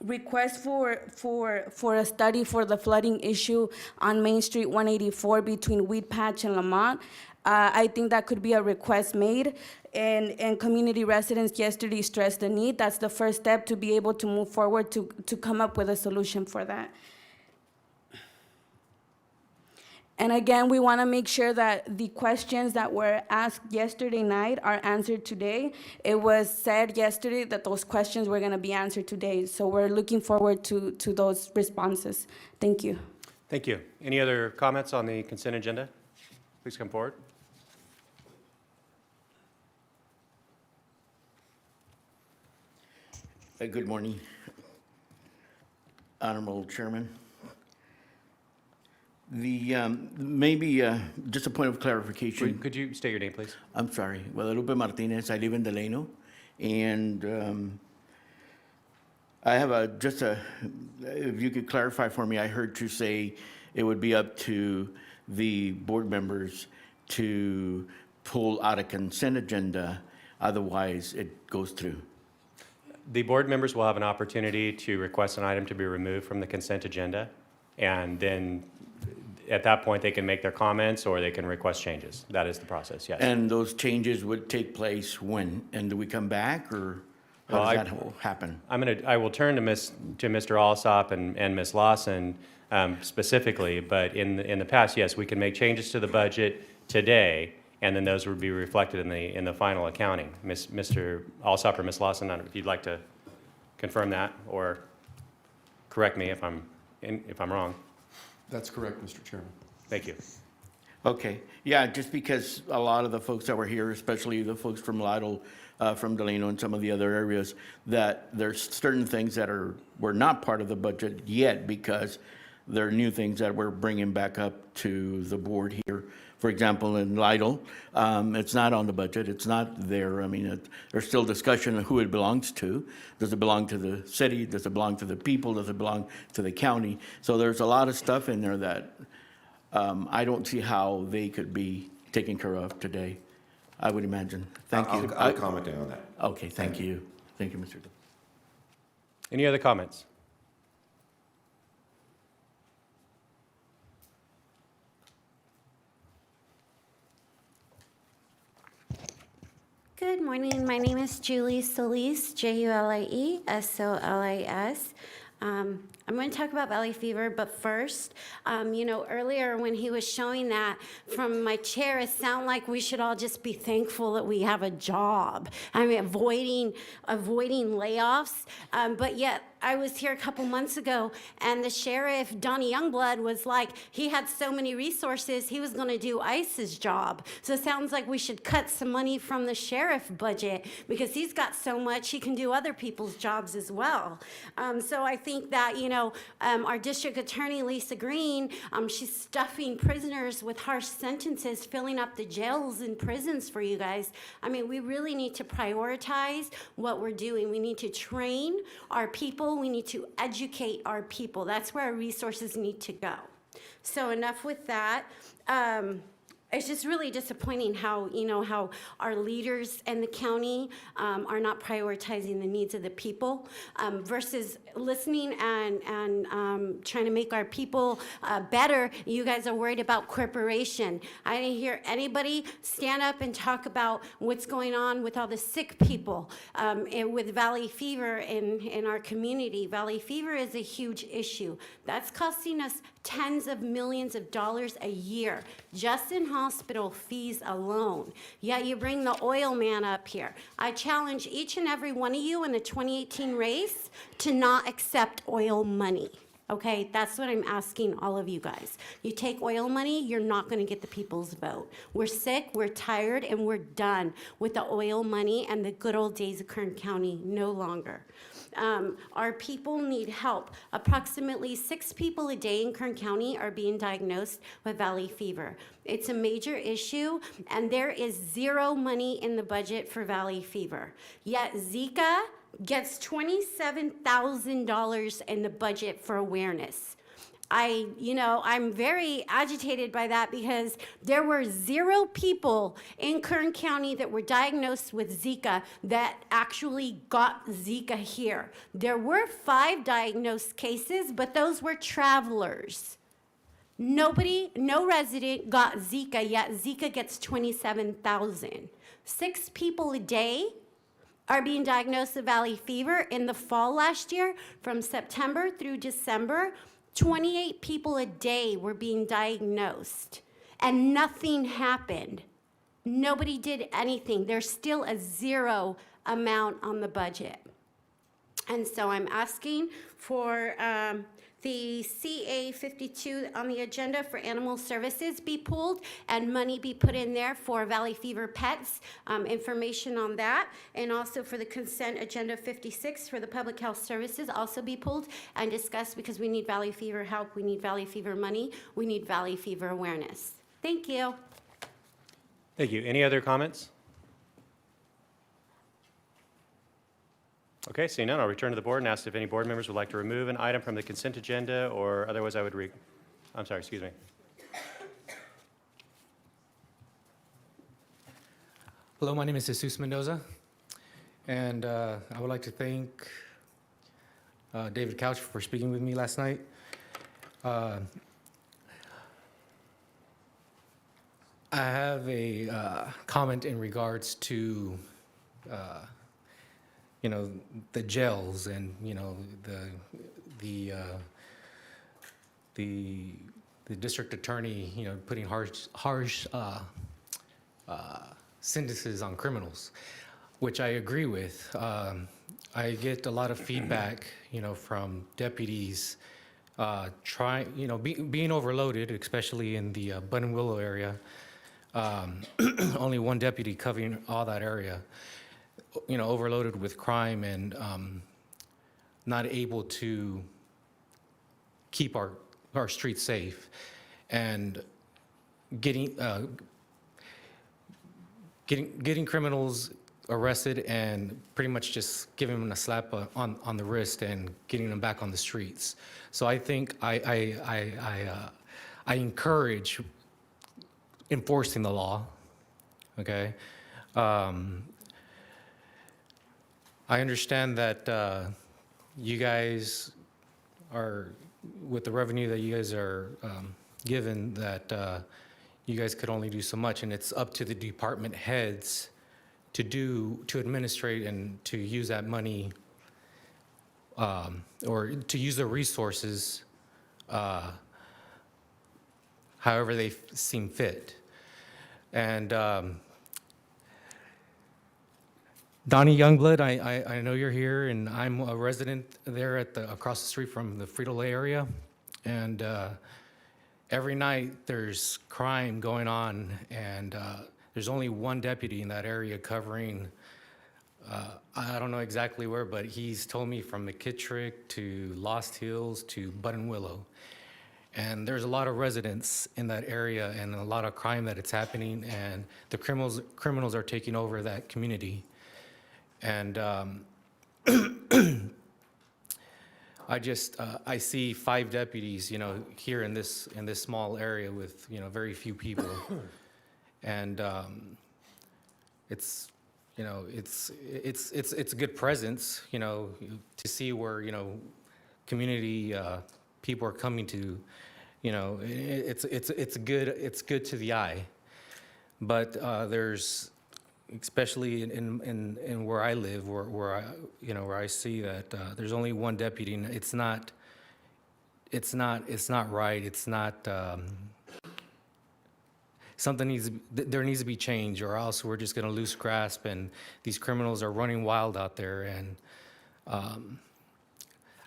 request for a study for the flooding issue on Main Street 184 between Weed Patch and Lamont. I think that could be a request made, and community residents yesterday stressed the need. That's the first step to be able to move forward to come up with a solution for that. And again, we want to make sure that the questions that were asked yesterday night are answered today. It was said yesterday that those questions were going to be answered today, so we're looking forward to those responses. Thank you. Thank you. Any other comments on the consent agenda? Please come forward. Good morning, Honorable Chairman. Maybe just a point of clarification. Could you state your name, please? I'm sorry, Guadalupe Martinez. I live in Delano, and I have if you could clarify for me, I heard you say it would be up to the board members to pull out a consent agenda, otherwise it goes through. The board members will have an opportunity to request an item to be removed from the consent agenda, and then at that point they can make their comments or they can request changes. That is the process, yes. And those changes would take place when? And do we come back, or how does that happen? I will turn to Mr. Alsop and Ms. Lawson specifically, but in the past, yes, we can make changes to the budget today, and then those would be reflected in the final accounting. Mr. Alsop or Ms. Lawson, I don't know if you'd like to confirm that or correct me if I'm wrong. That's correct, Mr. Chairman. Thank you. Okay, yeah, just because a lot of the folks that were here, especially the folks from Lytle, from Delano and some of the other areas, that there's certain things that were not part of the budget yet because there are new things that we're bringing back up to the board here. For example, in Lytle, it's not on the budget. It's not there. I mean, there's still discussion of who it belongs to. Does it belong to the city? Does it belong to the people? Does it belong to the county? So there's a lot of stuff in there that I don't see how they could be taken care of today, I would imagine. Thank you. I'll comment on that. Okay, thank you. Thank you, Mr. Any other comments? Good morning. My name is Julie Solis, Julie Solis. I'm going to talk about valley fever, but first, earlier when he was showing that from my chair, it sounded like we should all just be thankful that we have a job. I mean, avoiding layoffs, but yet I was here a couple months ago, and the sheriff, Donnie Youngblood, was like, he had so many resources, he was going to do ICE's job. So it sounds like we should cut some money from the sheriff budget because he's got so much, he can do other people's jobs as well. So I think that, our district attorney, Lisa Green, she's stuffing prisoners with harsh sentences, filling up the jails and prisons for you guys. I mean, we really need to prioritize what we're doing. We need to train our people. We need to educate our people. That's where our resources need to go. So enough with that. It's just really disappointing how, how our leaders in the county are not prioritizing the needs of the people versus listening and trying to make our people better. You guys are worried about corporation. I didn't hear anybody stand up and talk about what's going on with all the sick people and with valley fever in our community. Valley fever is a huge issue. That's costing us tens of millions of dollars a year just in hospital fees alone. Yet you bring the oil man up here. I challenge each and every one of you in the 2018 race to not accept oil money. Okay, that's what I'm asking all of you guys. You take oil money, you're not going to get the people's vote. We're sick, we're tired, and we're done with the oil money and the good old days of Kern County no longer. Our people need help. Approximately 6 people a day in Kern County are being diagnosed with valley fever. It's a major issue, and there is zero money in the budget for valley fever. Yet Zika gets $27,000 in the budget for awareness. I'm very agitated by that because there were 0 people in Kern County that were diagnosed with Zika that actually got Zika here. There were 5 diagnosed cases, but those were travelers. Nobody, no resident got Zika, yet Zika gets 27,000. 6 people a day are being diagnosed with valley fever. In the fall last year, from September through December, 28 people a day were being diagnosed, and nothing happened. Nobody did anything. There's still a 0 amount on the budget. And so I'm asking for the CA 52 on the agenda for animal services be pulled and money be put in there for valley fever pets, information on that. And also for the consent agenda 56 for the public health services also be pulled and discussed, because we need valley fever help, we need valley fever money, we need valley fever awareness. Thank you. Thank you. Any other comments? Okay, seeing none, I'll return to the board and ask if any board members would like to remove an item from the consent agenda, or otherwise I would I'm sorry, excuse me. Hello, my name is Jesus Mendoza, and I would like to thank David Couch for speaking with me last night. I have a comment in regards to the jails and, the district attorney, putting harsh sentences on criminals, which I agree with. I get a lot of feedback, from deputies being overloaded, especially in the Buttonwillow area. Only one deputy covering all that area. Overloaded with crime and not able to keep our streets safe, and getting criminals arrested and pretty much just giving them a slap on the wrist and getting them back on the streets. So I think I encourage enforcing the law. Okay. I understand that you guys are, with the revenue that you guys are given, that you guys could only do so much, and it's up to the department heads to administrate and to use that money, or to use the resources however they seem fit. And Donnie Youngblood, I know you're here, and I'm a resident there across the street from the Frito-Lay area, and every night there's crime going on, and there's only one deputy in that area covering, I don't know exactly where, but he's told me from McKittrick to Lost Hills to Buttonwillow. And there's a lot of residents in that area and a lot of crime that it's happening, and the criminals are taking over that community. And I see 5 deputies, here in this small area with, very few people. And it's a good presence, to see where, community people are coming to, it's good to the eye. But there's, especially in where I live, where I see that there's only one deputy, and it's not right. It's not there needs to be change, or else we're just going to lose grasp, and these criminals are running wild out there. And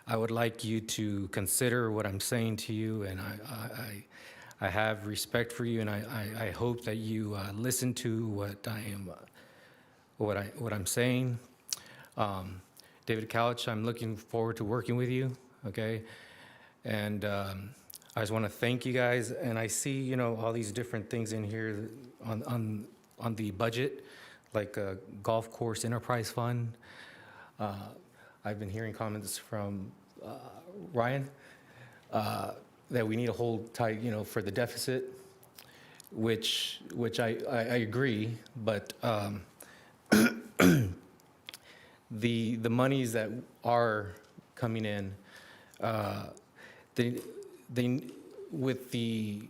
I would like you to consider what I'm saying to you, and I have respect for you, and I hope that you listen to what I'm saying. David Couch, I'm looking forward to working with you. Okay, and I just want to thank you guys. And I see all these different things in here on the budget, like a golf course enterprise fund. I've been hearing comments from Ryan. that we need to hold tight, for the deficit, which I agree, but the monies that are coming in, they with the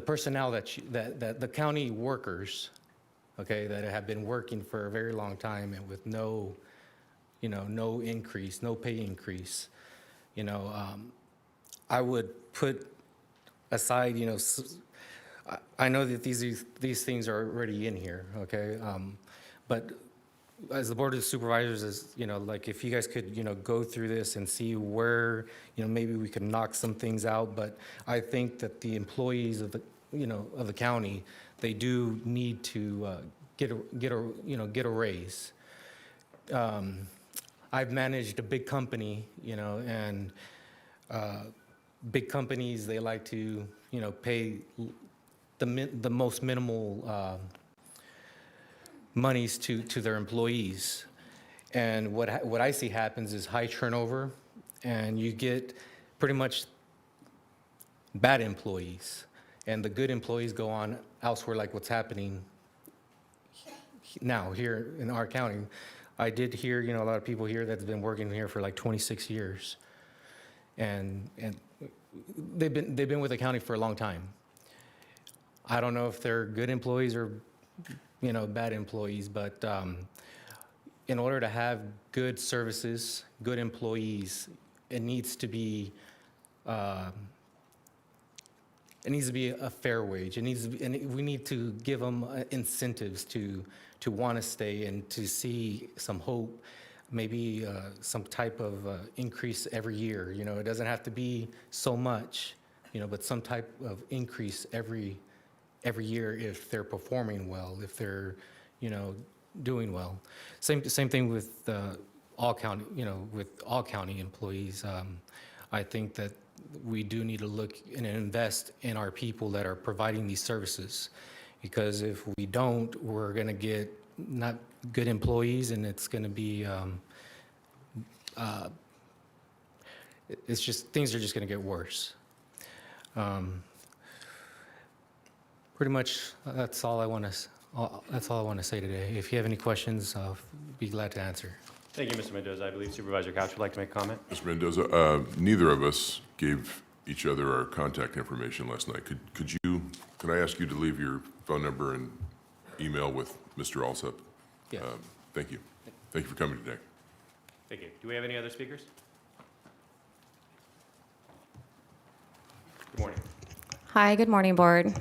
personnel that the county workers, okay, that have been working for a very long time and with no increase, no pay increase, I would put aside, I know that these things are already in here, okay, but as the Board of Supervisors, like if you guys could, go through this and see where, maybe we could knock some things out, but I think that the employees of the, of the county, they do need to get a raise. I've managed a big company, and big companies, they like to, pay the most minimal monies to their employees. And what I see happens is high turnover, and you get pretty much bad employees, and the good employees go on elsewhere, like what's happening now here in our county. I did hear, a lot of people here that's been working here for like 26 years, and they've been with the county for a long time. I don't know if they're good employees or bad employees, but in order to have good services, good employees, it needs to be a fair wage. It needs to be, and we need to give them incentives to want to stay and to see some hope, maybe some type of increase every year. It doesn't have to be so much, but some type of increase every year if they're performing well, if they're, doing well. Same thing with all county, with all county employees. I think that we do need to look and invest in our people that are providing these services, because if we don't, we're going to get not good employees, and it's going to be, it's just, things are just going to get worse. Pretty much, that's all I want to say today. If you have any questions, I'll be glad to answer. Thank you, Mr. Mendoza. I believe Supervisor Couch would like to make a comment. Mr. Mendoza, neither of us gave each other our contact information last night. Could I ask you to leave your phone number and email with Mr. Alsup? Yeah. Thank you. Thank you for coming today. Thank you. Do we have any other speakers? Good morning. Hi, good morning, Board.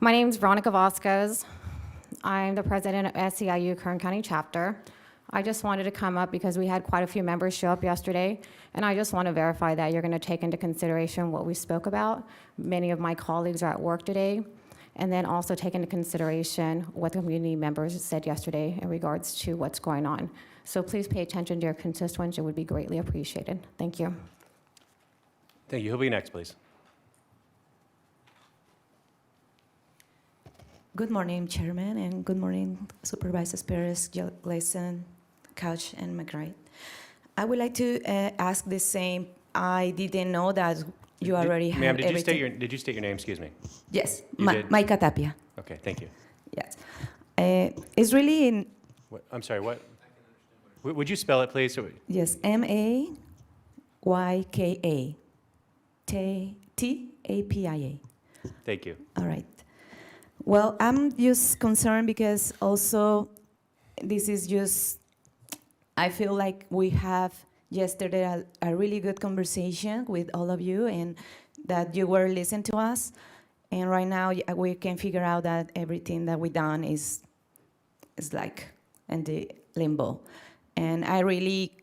My name is Veronica Vasquez. I'm the president of SEIU Kern County Chapter. I just wanted to come up because we had quite a few members show up yesterday, and I just want to verify that you're going to take into consideration what we spoke about. Many of my colleagues are at work today, and then also take into consideration what the community members said yesterday in regards to what's going on. So please pay attention to your constituents. It would be greatly appreciated. Thank you. Thank you. Who'll be next, please? Good morning, Chairman, and good morning, Supervisors Perez, Gleason, Couch, and McBride. I would like to ask the same. I didn't know that you already had everything. everything. Did you state your name? Excuse me. Yes, You did? Maika Tapia. Okay, thank you. Yes. It's really in, I'm sorry, what? Would you spell it, please? yes, M-A-Y-K-A, T-A-P-I-A. Thank you. All right. Well, I'm just concerned because also this is just, I feel like we have yesterday a really good conversation with all of you, and that you were listening to us. And right now we can figure out that everything that we done is like in the limbo. And I really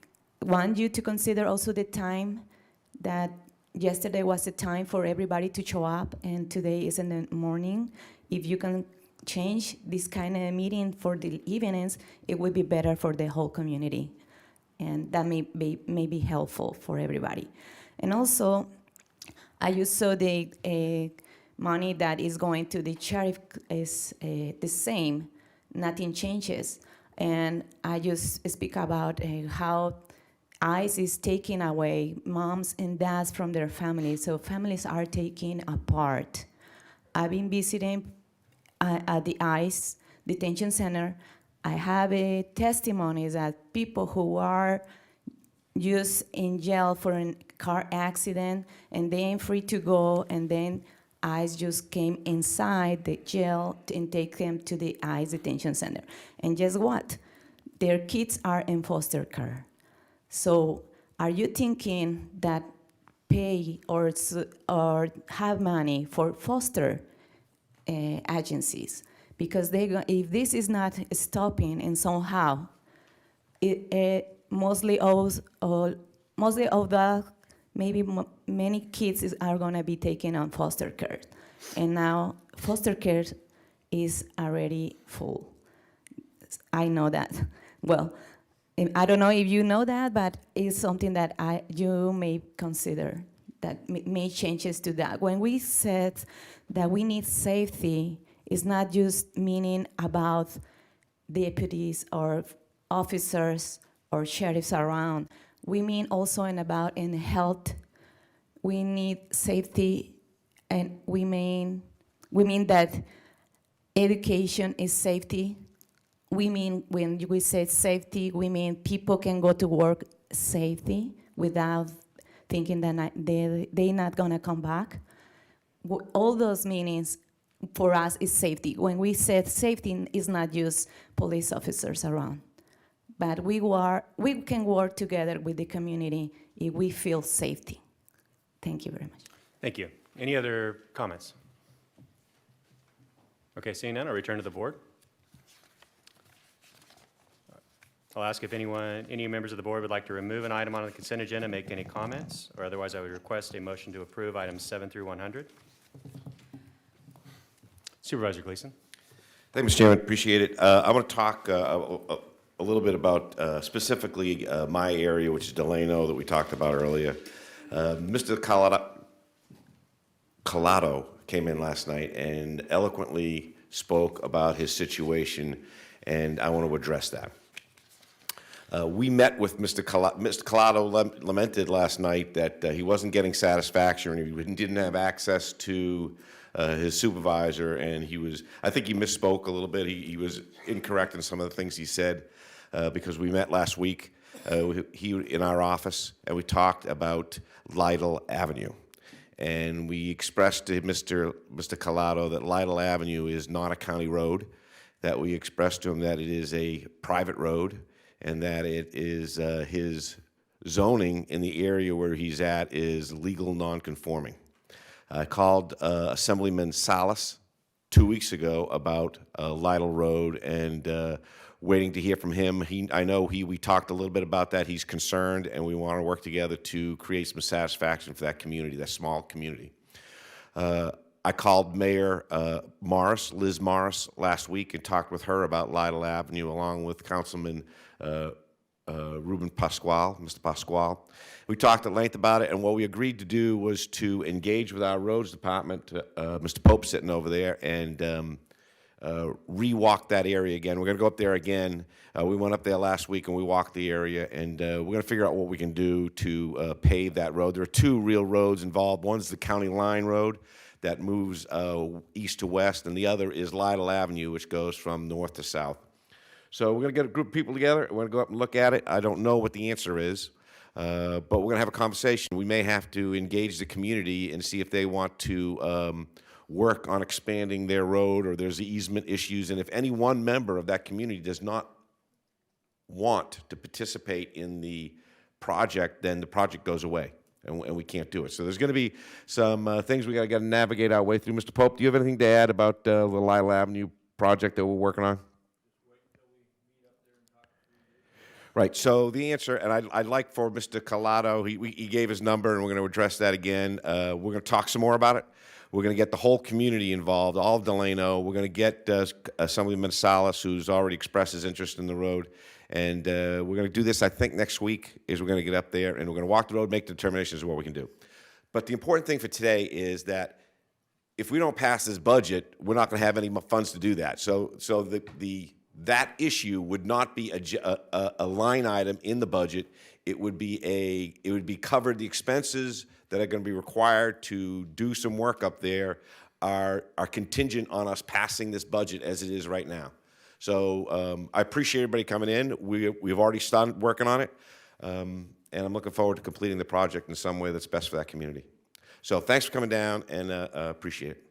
want you to consider also the time that yesterday was the time for everybody to show up, and today is in the morning. If you can change this kind of meeting for the evenings, it would be better for the whole community. And that may be helpful for everybody. And also, I just saw the money that is going to the sheriff is the same, nothing changes. And I just speak about how ICE is taking away moms and dads from their families, so families are taken apart. I've been visiting at the ICE detention center. I have a testimony that people who are just in jail for a car accident and they ain't free to go, and then ICE just came inside the jail and take them to the ICE detention center. And guess what? Their kids are in foster care. So are you thinking that pay or have money for foster agencies? Because if this is not stopping and somehow, mostly of the, maybe many kids are gonna be taken on foster care. And now foster care is already full. I know that. Well, I don't know if you know that, but it's something that you may consider that may changes to that. When we said that we need safety, it's not just meaning about deputies or officers or sheriffs around. We mean also in health. We need safety, and we mean that education is safety. We mean, when we say safety, we mean people can go to work safely without thinking that they're not gonna come back. All those meanings for us is safety. When we said safety, it's not just police officers around, but we can work together with the community if we feel safety. Thank you very much. Thank you. Any other comments? Okay, seeing none, I'll return to the board. I'll ask if any members of the board would like to remove an item on the consent agenda, make any comments, or otherwise I would request a motion to approve items 7 through 100. Supervisor Gleason. Thank you, Mr. Chairman. Appreciate it. I want to talk a little bit about specifically my area, which is Delano, that we talked about earlier. Mr. Collado came in last night and eloquently spoke about his situation, and I want to address that. We met with Mr. Collado. Mr. Collado lamented last night that he wasn't getting satisfaction, and he didn't have access to his supervisor, and I think he misspoke a little bit. He was incorrect in some of the things he said, because we met last week in our office, and we talked about Lytle Avenue. And we expressed to Mr. Collado that Lytle Avenue is not a county road, that we expressed to him that it is a private road, and that it is his zoning in the area where he's at is legal nonconforming. I called Assemblyman Salas 2 weeks ago about Lytle Road, and waiting to hear from him. We talked a little bit about that. He's concerned, and we want to work together to create some satisfaction for that community, that small community. I called Mayor Liz Morris, last week and talked with her about Lytle Avenue, along with Councilman Ruben Pasquale, Mr. Pasquale. We talked at length about it, and what we agreed to do was to engage with our roads department, Mr. Pope sitting over there, and re-walk that area again. We're going to go up there again. We went up there last week and we walked the area, and we're going to figure out what we can do to pave that road. There are two real roads involved. One's the County Line Road that moves east to west, and the other is Lytle Avenue, which goes from north to south. So we're going to get a group of people together. We're going to go up and look at it. I don't know what the answer is, but we're going to have a conversation. We may have to engage the community and see if they want to work on expanding their road, or there's easement issues. And if any one member of that community does not want to participate in the project, then the project goes away, and we can't do it. So there's going to be some things we got to navigate our way through. Mr. Pope, do you have anything to add about the Lytle Avenue project that we're working on? Right, so the answer, and I'd like for Mr. Collado, he gave his number, and we're going to address that again. We're going to talk some more about it. We're going to get the whole community involved, all of Delano. We're going to get Assemblyman Salas, who's already expressed his interest in the road. And we're going to do this, I think, next week, is we're going to get up there, and we're going to walk the road, make determinations of what we can do. But the important thing for today is that if we don't pass this budget, we're not going to have any funds to do that. So that issue would not be a line item in the budget. it would be covered, the expenses that are going to be required to do some work up there are contingent on us passing this budget as it is right now. So I appreciate everybody coming in. We've already started working on it, and I'm looking forward to completing the project in some way that's best for that community. So thanks for coming down, and appreciate it.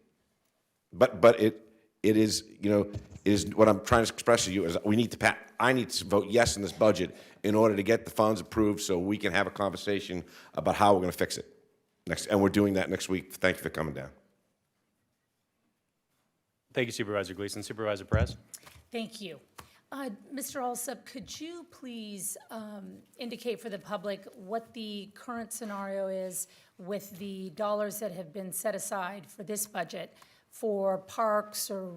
But it is, you know, is what I'm trying to express to you is I need to vote yes in this budget in order to get the funds approved so we can have a conversation about how we're going to fix it next, and we're doing that next week. Thank you for coming down. Thank you, Supervisor Gleason. Supervisor Perez? Thank you. Mr. Alsop, could you please indicate for the public what the current scenario is with the dollars that have been set aside for this budget for parks or,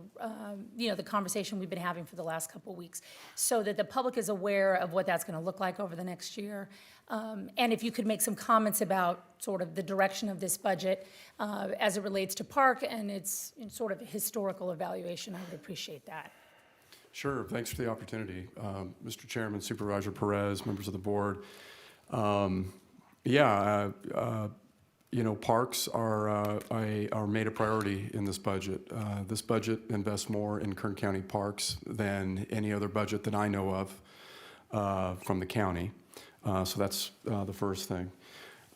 you know, the conversation we've been having for the last couple of weeks, so that the public is aware of what that's going to look like over the next year? And if you could make some comments about sort of the direction of this budget as it relates to park and its sort of historical evaluation, I would appreciate that. Sure, thanks for the opportunity. Mr. Chairman, Supervisor Perez, members of the board. You know, parks are made a priority in this budget. This budget invests more in Kern County parks than any other budget that I know of from the county. So that's the first thing.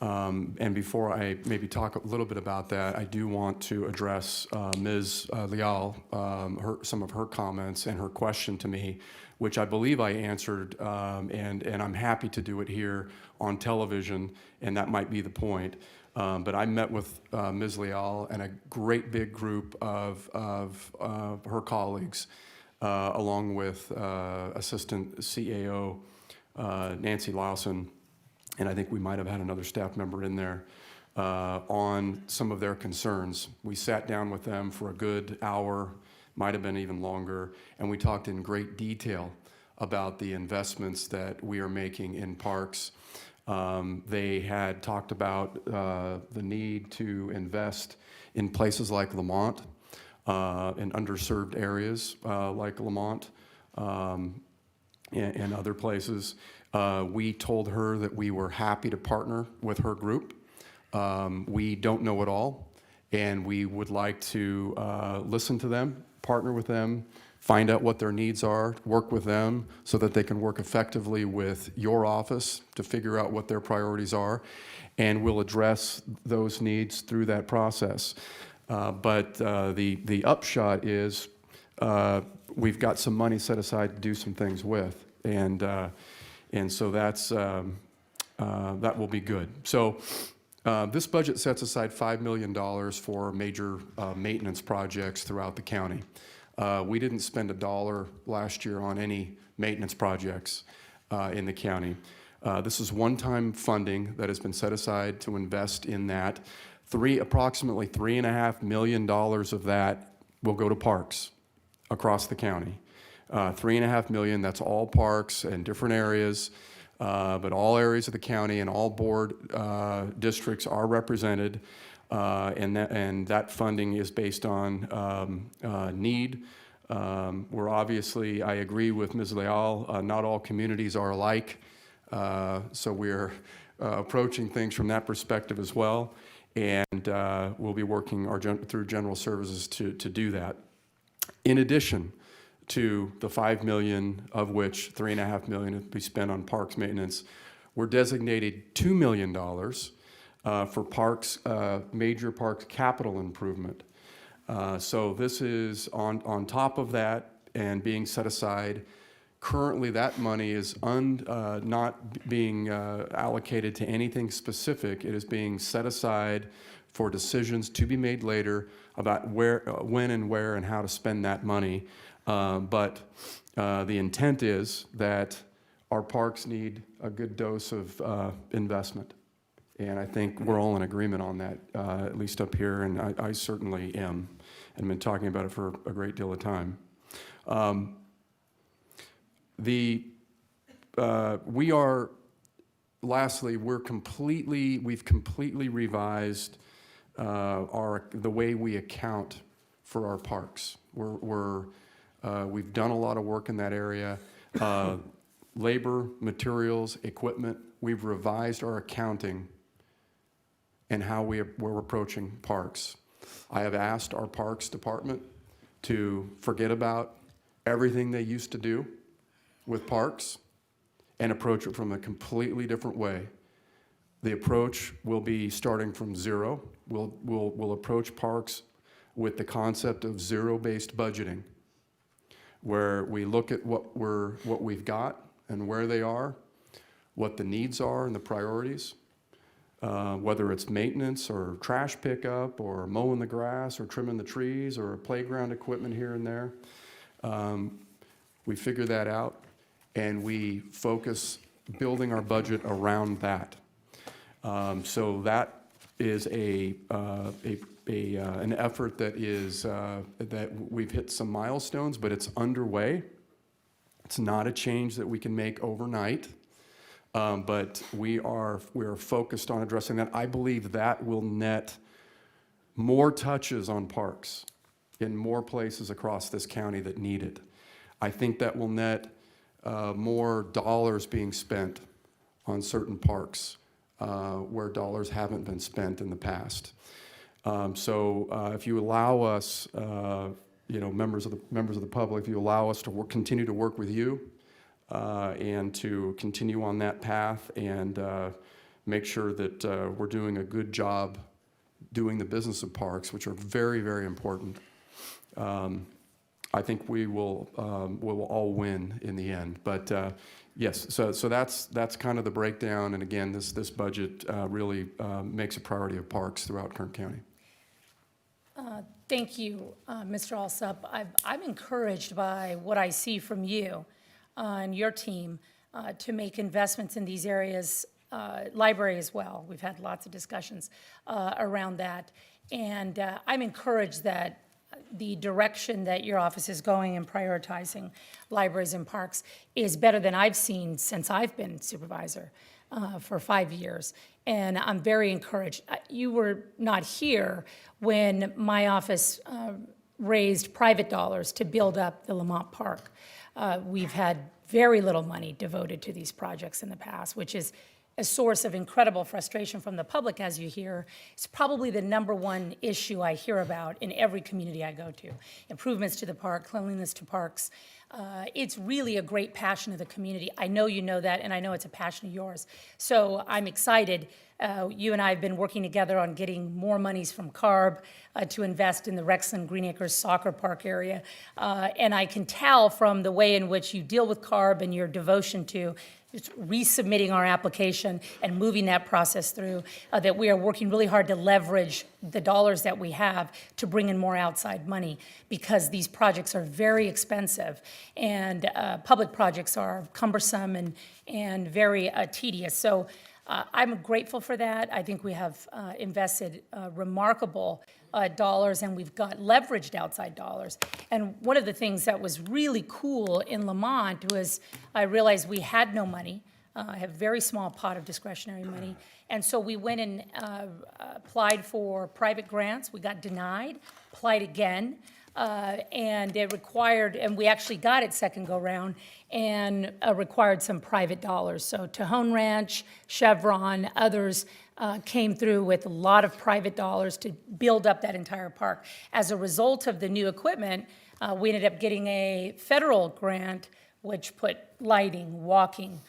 And before I maybe talk a little bit about that, I do want to address Ms. Leal, some of her comments and her question to me, which I believe I answered, and I'm happy to do it here on television, and that might be the point. But I met with Ms. Leal and a great big group of her colleagues, along with Assistant CAO Nancy Lawson, and I think we might have had another staff member in there, on some of their concerns. We sat down with them for a good hour, might have been even longer, and we talked in great detail about the investments that we are making in parks. They had talked about the need to invest in places like Lamont, in underserved areas like Lamont, and other places. We told her that we were happy to partner with her group. We don't know it all, and we would like to listen to them, partner with them, find out what their needs are, work with them so that they can work effectively with your office to figure out what their priorities are, and we'll address those needs through that process. But the upshot is we've got some money set aside to do some things with, and so that's that will be good. So this budget sets aside $5 million for major maintenance projects throughout the county. We didn't spend a dollar last year on any maintenance projects in the county. This is one-time funding that has been set aside to invest in that. Approximately $3.5 million of that will go to parks across the county. $3.5 million, that's all parks and different areas, but all areas of the county and all board districts are represented. And that funding is based on need. We're obviously, I agree with Ms. Leal, not all communities are alike, so we're approaching things from that perspective as well, and we'll be working through General Services to do that. In addition to the $5 million, of which $3.5 million will be spent on parks maintenance, we're designated $2 million for parks, major parks capital improvement. So this is on top of that and being set aside. Currently, that money is not being allocated to anything specific. It is being set aside for decisions to be made later about when and where and how to spend that money. But the intent is that our parks need a good dose of investment. And I think we're all in agreement on that, at least up here, and I certainly am, and been talking about it for a great deal of time. Lastly, we've completely revised the way we account for our parks. We've done a lot of work in that area. labor, materials, equipment. We've revised our accounting and how we're approaching parks. I have asked our Parks Department to forget about everything they used to do with parks and approach it from a completely different way. The approach will be starting from zero. We'll approach parks with the concept of zero-based budgeting, where we look at what we've got and where they are, what the needs are and the priorities, whether it's maintenance or trash pickup or mowing the grass or trimming the trees or playground equipment here and there. We figure that out and we focus building our budget around that. So that is an effort that is that we've hit some milestones, but it's underway. It's not a change that we can make overnight, but we are focused on addressing that. I believe that will net more touches on parks in more places across this county that need it. I think that will net more dollars being spent on certain parks where dollars haven't been spent in the past. So if you allow us, members of the public, if you allow us to continue to work with you and to continue on that path and make sure that we're doing a good job doing the business of parks, which are very, very important, I think we will all win in the end. But yes, so that's kind of the breakdown. And again, this budget really makes a priority of parks throughout Kern County. Thank you, Mr. Alsup. I'm encouraged by what I see from you and your team to make investments in these areas, library as well. We've had lots of discussions around that. And I'm encouraged that the direction that your office is going in prioritizing libraries and parks is better than I've seen since I've been supervisor for 5 years. And I'm very encouraged. You were not here when my office raised private dollars to build up the Lamont Park. We've had very little money devoted to these projects in the past, which is a source of incredible frustration from the public, as you hear. It's probably the #1 issue I hear about in every community I go to. Improvements to the park, cleanliness to parks. It's really a great passion of the community. I know you know that, and I know it's a passion of yours. So I'm excited. You and I have been working together on getting more monies from CARB to invest in the Rexland Green Acres Soccer Park area. And I can tell from the way in which you deal with CARB and your devotion to just resubmitting our application and moving that process through, that we are working really hard to leverage the dollars that we have to bring in more outside money, because these projects are very expensive and public projects are cumbersome and very tedious. So I'm grateful for that. I think we have invested remarkable dollars, and we've got leveraged outside dollars. And one of the things that was really cool in Lamont was I realized we had no money. I have a very small pot of discretionary money. And so we went and applied for private grants. We got denied, applied again. And it required, and we actually got it second go round, and required some private dollars. So Tejon Ranch, Chevron, others came through with a lot of private dollars to build up that entire park. As a result of the new equipment, we ended up getting a federal grant, which put lighting, walking,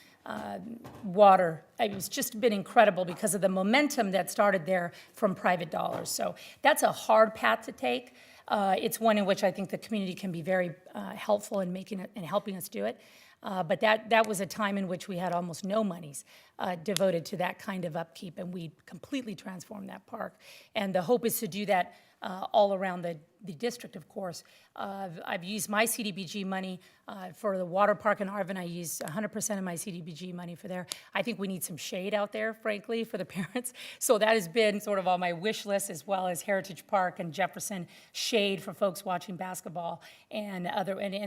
water. It's just been incredible because of the momentum that started there from private dollars. So that's a hard path to take. It's one in which I think the community can be very helpful in making it and helping us do it. But that was a time in which we had almost no monies devoted to that kind of upkeep, and we completely transformed that park. And the hope is to do that all around the district, of course. I've used my CDBG money for the water park in Arvin. I used 100% of my CDBG money for there. I think we need some shade out there, frankly, for the parents. So that has been sort of on my wish list, as well as Heritage Park and Jefferson, shade for folks watching basketball and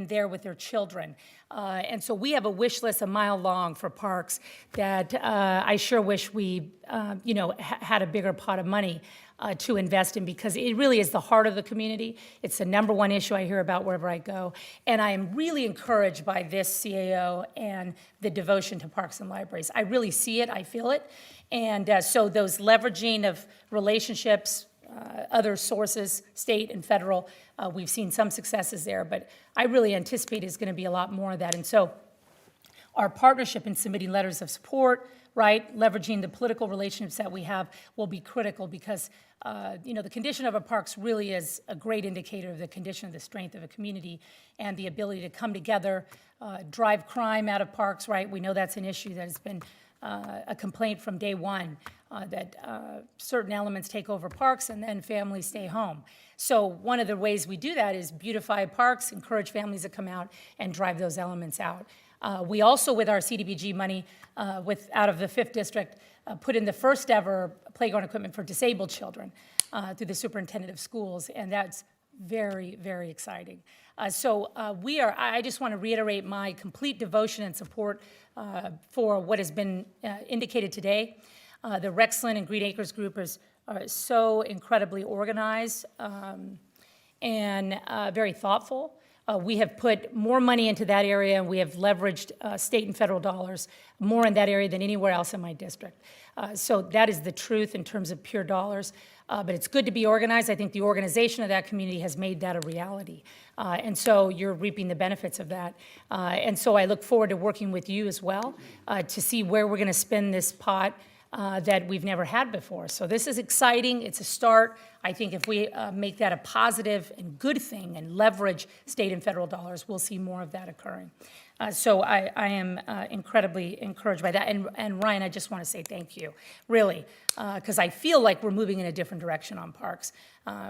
there with their children. And so we have a wish list a mile long for parks that I sure wish we, had a bigger pot of money to invest in, because it really is the heart of the community. It's the #1 issue I hear about wherever I go. And I am really encouraged by this CAO and the devotion to parks and libraries. I really see it, I feel it. And so those leveraging of relationships, other sources, state and federal, we've seen some successes there, but I really anticipate is going to be a lot more of that. And so our partnership in submitting letters of support, right, leveraging the political relationships that we have will be critical, because the condition of our parks really is a great indicator of the condition of the strength of a community and the ability to come together, drive crime out of parks, right? We know that's an issue that has been a complaint from day one, that certain elements take over parks and then families stay home. So one of the ways we do that is beautify parks, encourage families to come out and drive those elements out. We also, with our CDBG money, out of the 5th District, put in the first ever playground equipment for disabled children through the superintendent of schools, and that's very, very exciting. I just want to reiterate my complete devotion and support for what has been indicated today. The Rexland and Green Acres Group are so incredibly organized and very thoughtful. We have put more money into that area, and we have leveraged state and federal dollars more in that area than anywhere else in my district. So that is the truth in terms of pure dollars. But it's good to be organized. I think the organization of that community has made that a reality. And so you're reaping the benefits of that. And so I look forward to working with you as well to see where we're going to spend this pot that we've never had before. So this is exciting. It's a start. I think if we make that a positive and good thing and leverage state and federal dollars, we'll see more of that occurring. So I am incredibly encouraged by that. And Ryan, I just want to say thank you, really, because I feel like we're moving in a different direction on parks.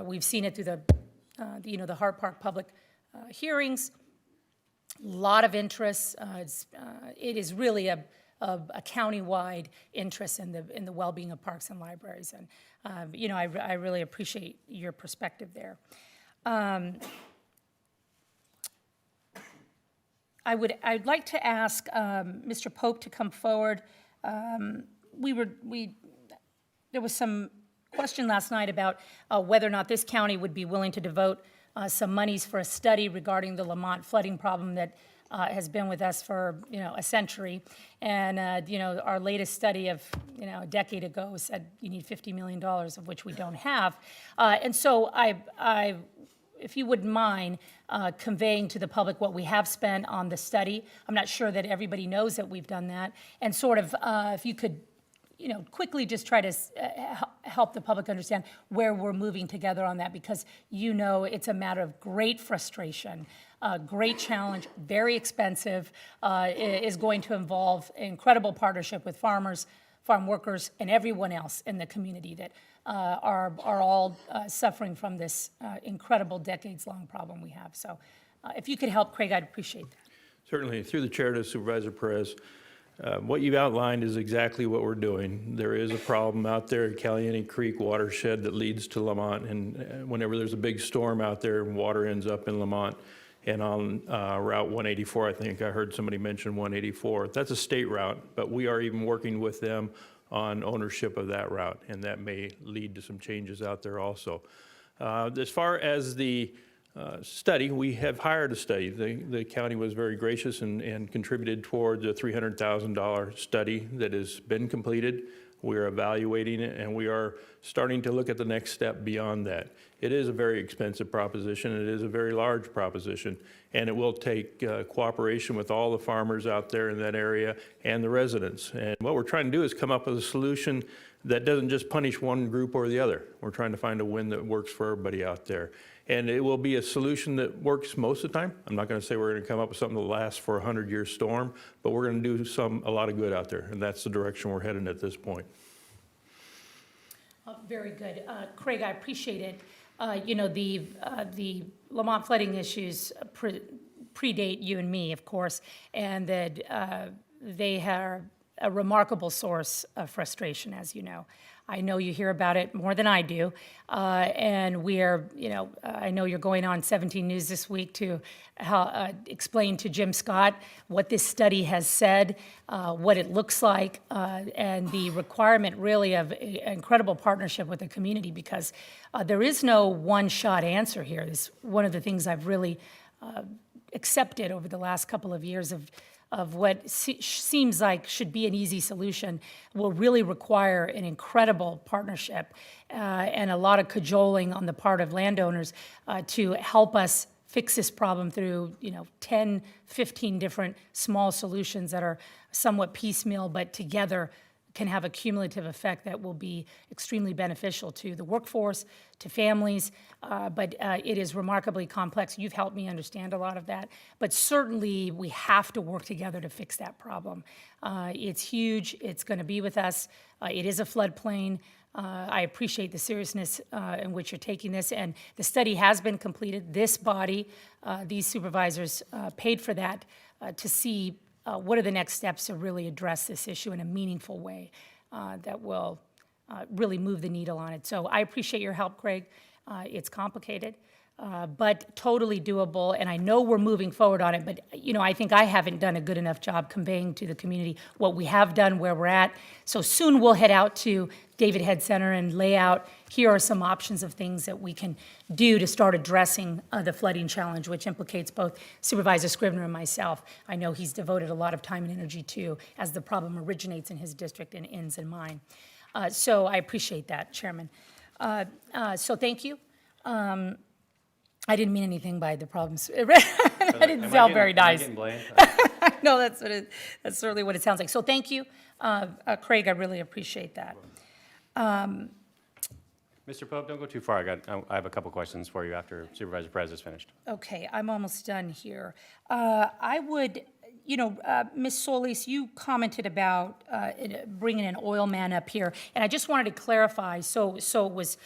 We've seen it through the Hart Park public hearings. A lot of interest. It is really a county-wide interest in the well-being of parks and libraries, and I really appreciate your perspective there. I'd like to ask Mr. Pope to come forward. There was some question last night about whether or not this county would be willing to devote some monies for a study regarding the Lamont flooding problem that has been with us for a century, and our latest study of a decade ago said you need $50 million, of which we don't have, and so I if you wouldn't mind conveying to the public what we have spent on the study. I'm not sure that everybody knows that we've done that, and sort of if you could quickly just try to help the public understand where we're moving together on that, because it's a matter of great frustration, great challenge, very expensive, is going to involve incredible partnership with farmers, farm workers, and everyone else in the community that are all suffering from this incredible decades-long problem we have. So if you could help, Craig, I'd appreciate that. Certainly. Through the chair to Supervisor Perez, what you've outlined is exactly what we're doing. There is a problem out there at Caliente Creek watershed that leads to Lamont, and whenever there's a big storm out there, water ends up in Lamont. And on Route 184, I think I heard somebody mention 184. That's a state route, but we are even working with them on ownership of that route, and that may lead to some changes out there also. As far as the study, we have hired a study. The county was very gracious and contributed towards a $300,000 study that has been completed. We are evaluating it, and we are starting to look at the next step beyond that. It is a very expensive proposition. It is a very large proposition, and it will take cooperation with all the farmers out there in that area and the residents. And what we're trying to do is come up with a solution that doesn't just punish one group or the other. We're trying to find a win that works for everybody out there. And it will be a solution that works most of the time. I'm not going to say we're going to come up with something that lasts for a 100-year storm, but we're going to do a lot of good out there, and that's the direction we're heading at this point. Very good. Craig, I appreciate it. The Lamont flooding issues predate you and me, of course, and that they are a remarkable source of frustration, as you know. I know you hear about it more than I do, and we are, I know you're going on 17 News this week to explain to Jim Scott what this study has said, what it looks like, and the requirement really of incredible partnership with the community, because there is no one-shot answer here. This is one of the things I've really accepted over the last couple of years of what seems like should be an easy solution will really require an incredible partnership and a lot of cajoling on the part of landowners to help us fix this problem through 10, 15 different small solutions that are somewhat piecemeal but together can have a cumulative effect that will be extremely beneficial to the workforce, to families, but it is remarkably complex. You've helped me understand a lot of that, but certainly we have to work together to fix that problem. It's huge. It's going to be with us. It is a floodplain. I appreciate the seriousness in which you're taking this, and the study has been completed. This body, these supervisors paid for that to see what are the next steps to really address this issue in a meaningful way that will really move the needle on it. So I appreciate your help, Craig. It's complicated, but totally doable, and I know we're moving forward on it, but I think I haven't done a good enough job conveying to the community what we have done, where we're at. So soon we'll head out to David Head Center and lay out, here are some options of things that we can do to start addressing the flooding challenge, which implicates both Supervisor Scrivener and myself. I know he's devoted a lot of time and energy to, as the problem originates in his district and ends in mine. So I appreciate that, Chairman. So thank you. I didn't mean anything by the problems. That didn't sound very nice. No, that's certainly what it sounds like. So thank you, Craig. I really appreciate that. Mr. Pope, don't go too far. I have a couple questions for you after Supervisor Perez is finished. Okay, I'm almost done here. I would, Ms. Solis, you commented about bringing an oil man up here, and I just wanted to clarify so it was,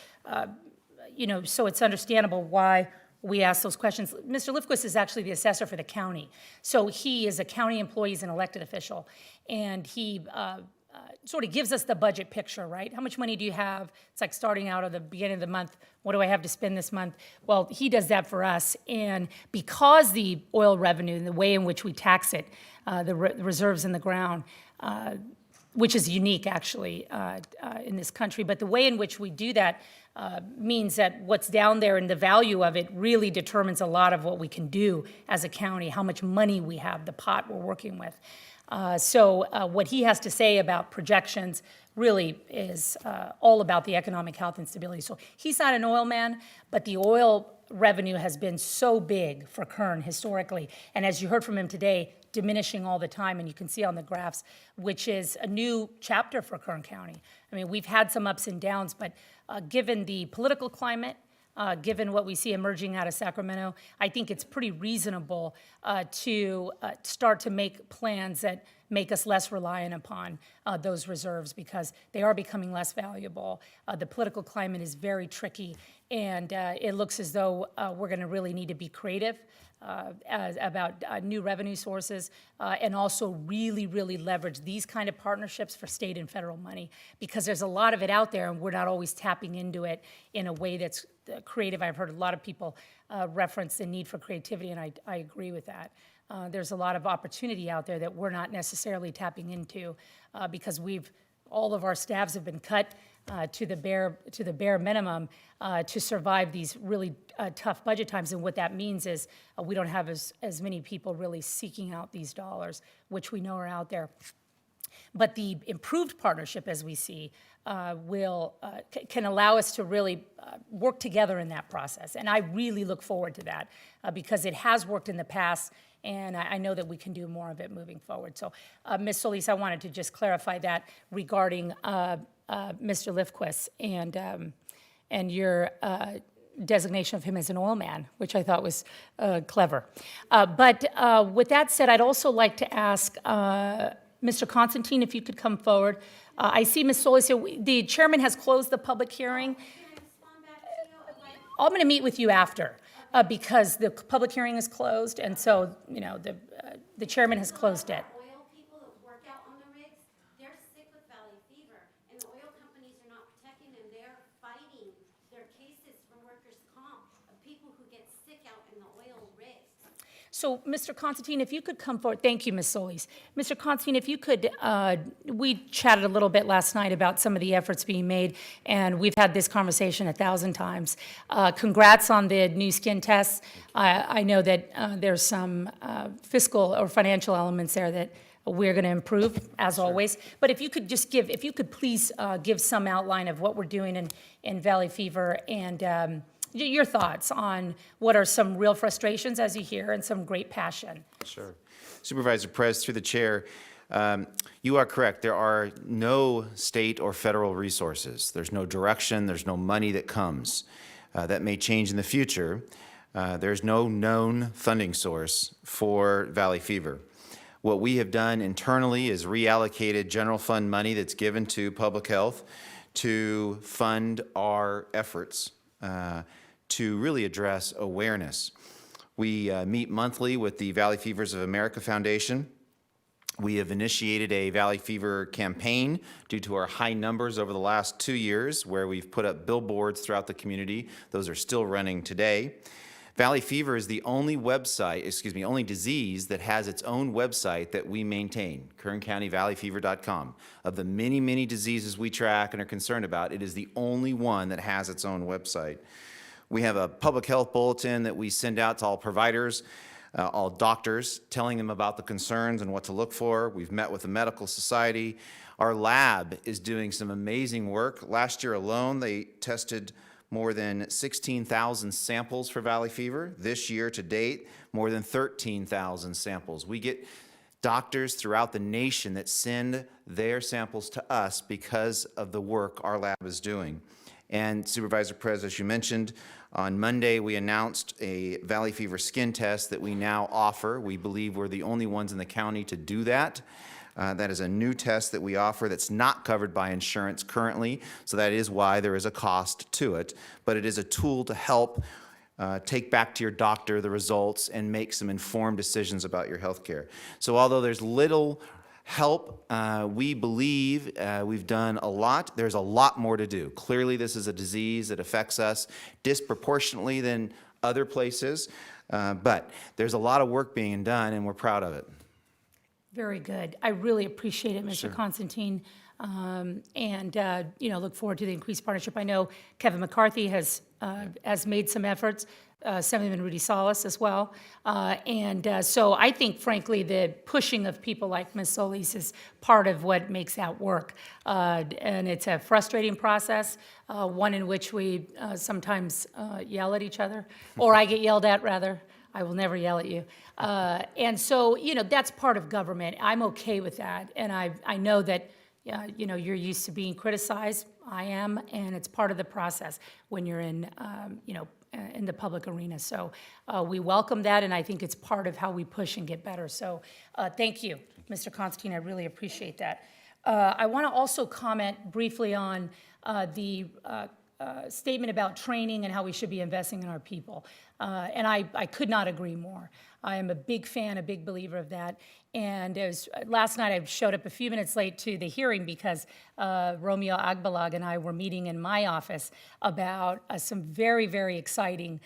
so it's understandable why we asked those questions. Mr. Lifquist is actually the assessor for the county, so he is a county employee, he's an elected official, and he sort of gives us the budget picture, right? How much money do you have? It's like starting out at the beginning of the month. What do I have to spend this month? Well, he does that for us. And because the oil revenue and the way in which we tax it, the reserves in the ground, which is unique actually in this country, but the way in which we do that means that what's down there and the value of it really determines a lot of what we can do as a county, how much money we have, the pot we're working with. So what he has to say about projections really is all about the economic health and stability. So he's not an oil man, but the oil revenue has been so big for Kern historically. And as you heard from him today, diminishing all the time, and you can see on the graphs, which is a new chapter for Kern County. I mean, we've had some ups and downs, but given the political climate, given what we see emerging out of Sacramento, I think it's pretty reasonable to start to make plans that make us less reliant upon those reserves, because they are becoming less valuable. The political climate is very tricky, and it looks as though we're going to really need to be creative about new revenue sources and also really, really leverage these kind of partnerships for state and federal money, because there's a lot of it out there and we're not always tapping into it in a way that's creative. I've heard a lot of people reference the need for creativity, and I agree with that. There's a lot of opportunity out there that we're not necessarily tapping into because all of our staffs have been cut to the bare minimum to survive these really tough budget times. And what that means is we don't have as many people really seeking out these dollars, which we know are out there. But the improved partnership, as we see, can allow us to really work together in that process. And I really look forward to that because it has worked in the past, and I know that we can do more of it moving forward. So, Ms. Solis, I wanted to just clarify that regarding Mr. Lifquist and your designation of him as an oil man, which I thought was clever. But with that said, I'd also like to ask Mr. Constantine, if you could come forward. I see Ms. Solis here. The chairman has closed the public hearing. I'm going to meet with you after because the public hearing is closed, and so the chairman has closed it. the oil rigs. So, Mr. Constantine, if you could come forward, thank you, Ms. Solis. Mr. Constantine, if you could, we chatted a little bit last night about some of the efforts being made, and we've had this conversation 1,000 times. Congrats on the new skin tests. I know that there's some fiscal or financial elements there that we're going to improve, as always. But if you could just give, if you could please give some outline of what we're doing in Valley Fever and your thoughts on what are some real frustrations, as you hear, and some great passion. Sure. Supervisor Perez, through the chair, you are correct. There are no state or federal resources. There's no direction. There's no money that comes. That may change in the future. There's no known funding source for Valley Fever. What we have done internally is reallocated general fund money that's given to public health to fund our efforts to really address awareness. We meet monthly with the Valley Fevers of America Foundation. We have initiated a Valley Fever campaign due to our high numbers over the last 2 years, where we've put up billboards throughout the community. Those are still running today. Valley Fever is the only only disease that has its own website that we maintain, KernCountyValleyFever.com. Of the many, many diseases we track and are concerned about, it is the only one that has its own website. We have a public health bulletin that we send out to all providers, all doctors, telling them about the concerns and what to look for. We've met with the medical society. Our lab is doing some amazing work. Last year alone, they tested more than 16,000 samples for Valley Fever. This year to date, more than 13,000 samples. We get doctors throughout the nation that send their samples to us because of the work our lab is doing. And Supervisor Perez, as you mentioned, on Monday we announced a Valley Fever skin test that we now offer. We believe we're the only ones in the county to do that. That is a new test that we offer that's not covered by insurance currently, so that is why there is a cost to it. But it is a tool to help take back to your doctor the results and make some informed decisions about your health care. So although there's little help, we believe we've done a lot. There's a lot more to do. Clearly, this is a disease that affects us disproportionately than other places, but there's a lot of work being done, and we're proud of it. Very good. I really appreciate it, Mr. Sure. Constantine, and look forward to the increased partnership. I know Kevin McCarthy has made some efforts, Assemblyman Rudy Salas as well, so I think, frankly, the pushing of people like Ms. Solis is part of what makes that work, and it's a frustrating process, one in which we sometimes yell at each other, or I get yelled at, rather. I will never yell at you. And so, that's part of government. I'm okay with that. And I know that, you're used to being criticized. I am, and it's part of the process when you're in the public arena. So we welcome that, and I think it's part of how we push and get better. So thank you, Mr. Constantine. I really appreciate that. I want to also comment briefly on the statement about training and how we should be investing in our people. And I could not agree more. I am a big fan, a big believer of that. And last night I showed up a few minutes late to the hearing because Romeo Agbalag and I were meeting in my office about some very, very exciting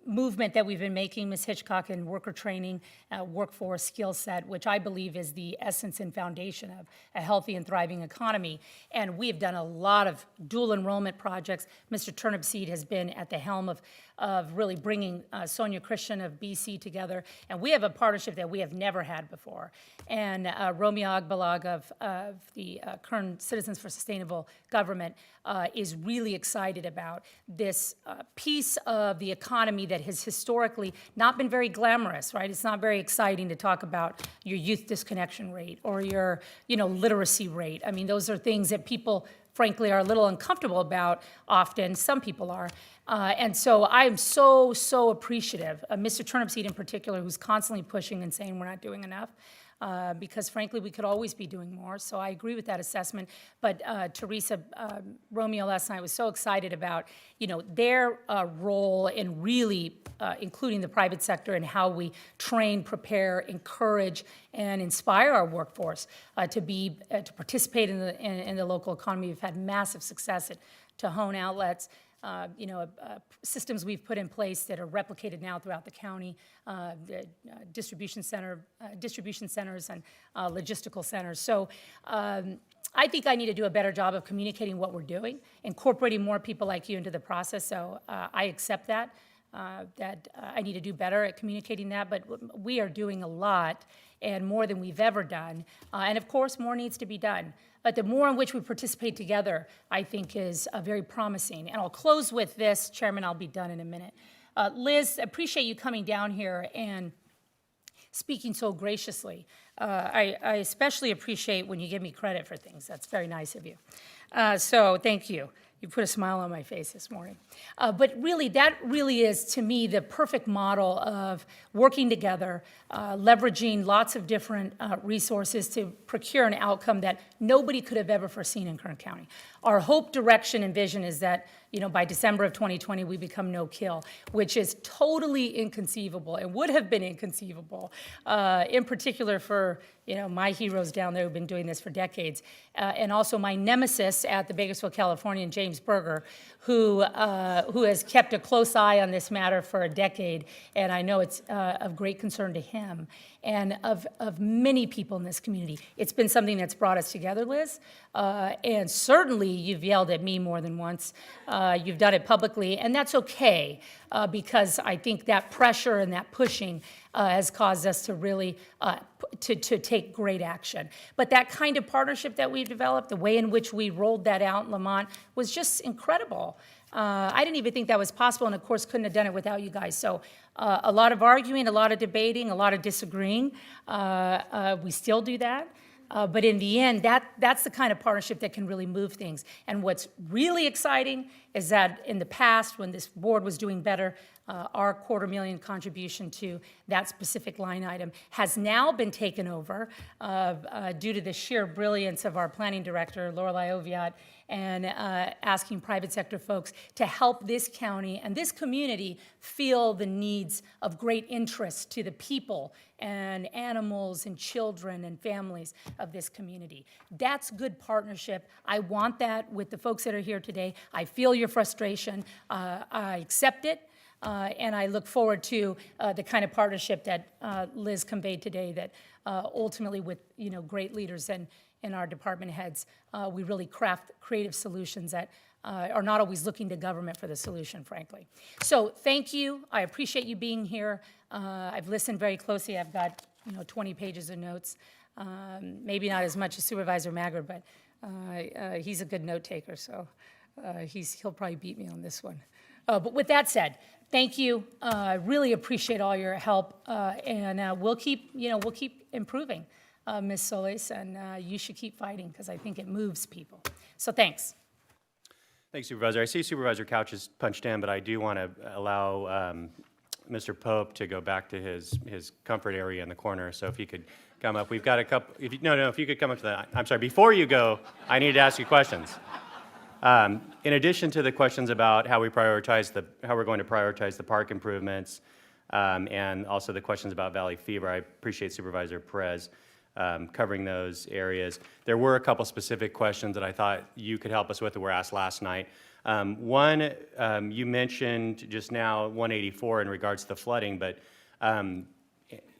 movement that we've been making, Ms. Hitchcock, in worker training, workforce skill set, which I believe is the essence and foundation of a healthy and thriving economy. And we have done a lot of dual enrollment projects. Mr. Turnipseed has been at the helm of really bringing Sonia Christian of BC together. And we have a partnership that we have never had before. And Romeo Agbalag of the Kern Citizens for Sustainable Government is really excited about this piece of the economy that has historically not been very glamorous, right? It's not very exciting to talk about your youth disconnection rate or your, literacy rate. I mean, those are things that people, frankly, are a little uncomfortable about often. Some people are. And so I'm so, so appreciative of Mr. Turnipseed in particular, who's constantly pushing and saying we're not doing enough. Because frankly, we could always be doing more. So I agree with that assessment. But Teresa, Romeo last night was so excited about, their role in really including the private sector and how we train, prepare, encourage, and inspire our workforce to participate in the local economy. We've had massive success at Tejon outlets. systems we've put in place that are replicated now throughout the county, the distribution centers and logistical centers. So I think I need to do a better job of communicating what we're doing, incorporating more people like you into the process. So I accept that. I need to do better at communicating that, but we are doing a lot and more than we've ever done. And of course, more needs to be done. But the more in which we participate together, I think is very promising. And I'll close with this, Chairman, I'll be done in a minute. Liz, appreciate you coming down here and speaking so graciously. I especially appreciate when you give me credit for things. That's very nice of you. So thank you. You put a smile on my face this morning. But really, that really is, to me, the perfect model of working together, leveraging lots of different resources to procure an outcome that nobody could have ever foreseen in Kern County. Our hope, direction, and vision is that, by December of 2020, we become no-kill, which is totally inconceivable and would have been inconceivable, in particular for, my heroes down there who've been doing this for decades, and also my nemesis at the Bakersfield, California, James Berger, who has kept a close eye on this matter for a decade, and I know it's of great concern to him and of many people in this community. It's been something that's brought us together, Liz, and certainly you've yelled at me more than once. You've done it publicly, and that's okay, because I think that pressure and that pushing has caused us to really to take great action. But that kind of partnership that we've developed, the way in which we rolled that out in Lamont was just incredible. I didn't even think that was possible, and of course couldn't have done it without you guys. So a lot of arguing, a lot of debating, a lot of disagreeing. We still do that. But in the end, that's the kind of partnership that can really move things. And what's really exciting is that in the past, when this board was doing better, our $250,000 contribution to that specific line item has now been taken over due to the sheer brilliance of our planning director, Lorelei Oviatt, and asking private sector folks to help this county and this community feel the needs of great interest to the people and animals and children and families of this community. That's good partnership. I want that with the folks that are here today. I feel your frustration. I accept it. And I look forward to the kind of partnership that Liz conveyed today, that ultimately with great leaders and our department heads, we really craft creative solutions that are not always looking to government for the solution, frankly. So thank you. I appreciate you being here. I've listened very closely. I've got 20 pages of notes. Maybe not as much as Supervisor Maggard, but he's a good note taker, so he'll probably beat me on this one. But with that said, thank you. Really appreciate all your help, and we'll keep improving, Ms. Solis, and you should keep fighting because I think it moves people. So thanks. Thanks, Supervisor. I see Supervisor Couch is punched in, but I do want to allow Mr. Pope to go back to his comfort area in the corner. So if he could come up, we've got a couple. If you could come up to the. I'm sorry. Before you go, I need to ask you questions. In addition to the questions about how we're going to prioritize the park improvements, and also the questions about Valley Fever, I appreciate Supervisor Perez covering those areas. There were a couple specific questions that I thought you could help us with that were asked last night. One, you mentioned just now 184 in regards to the flooding, but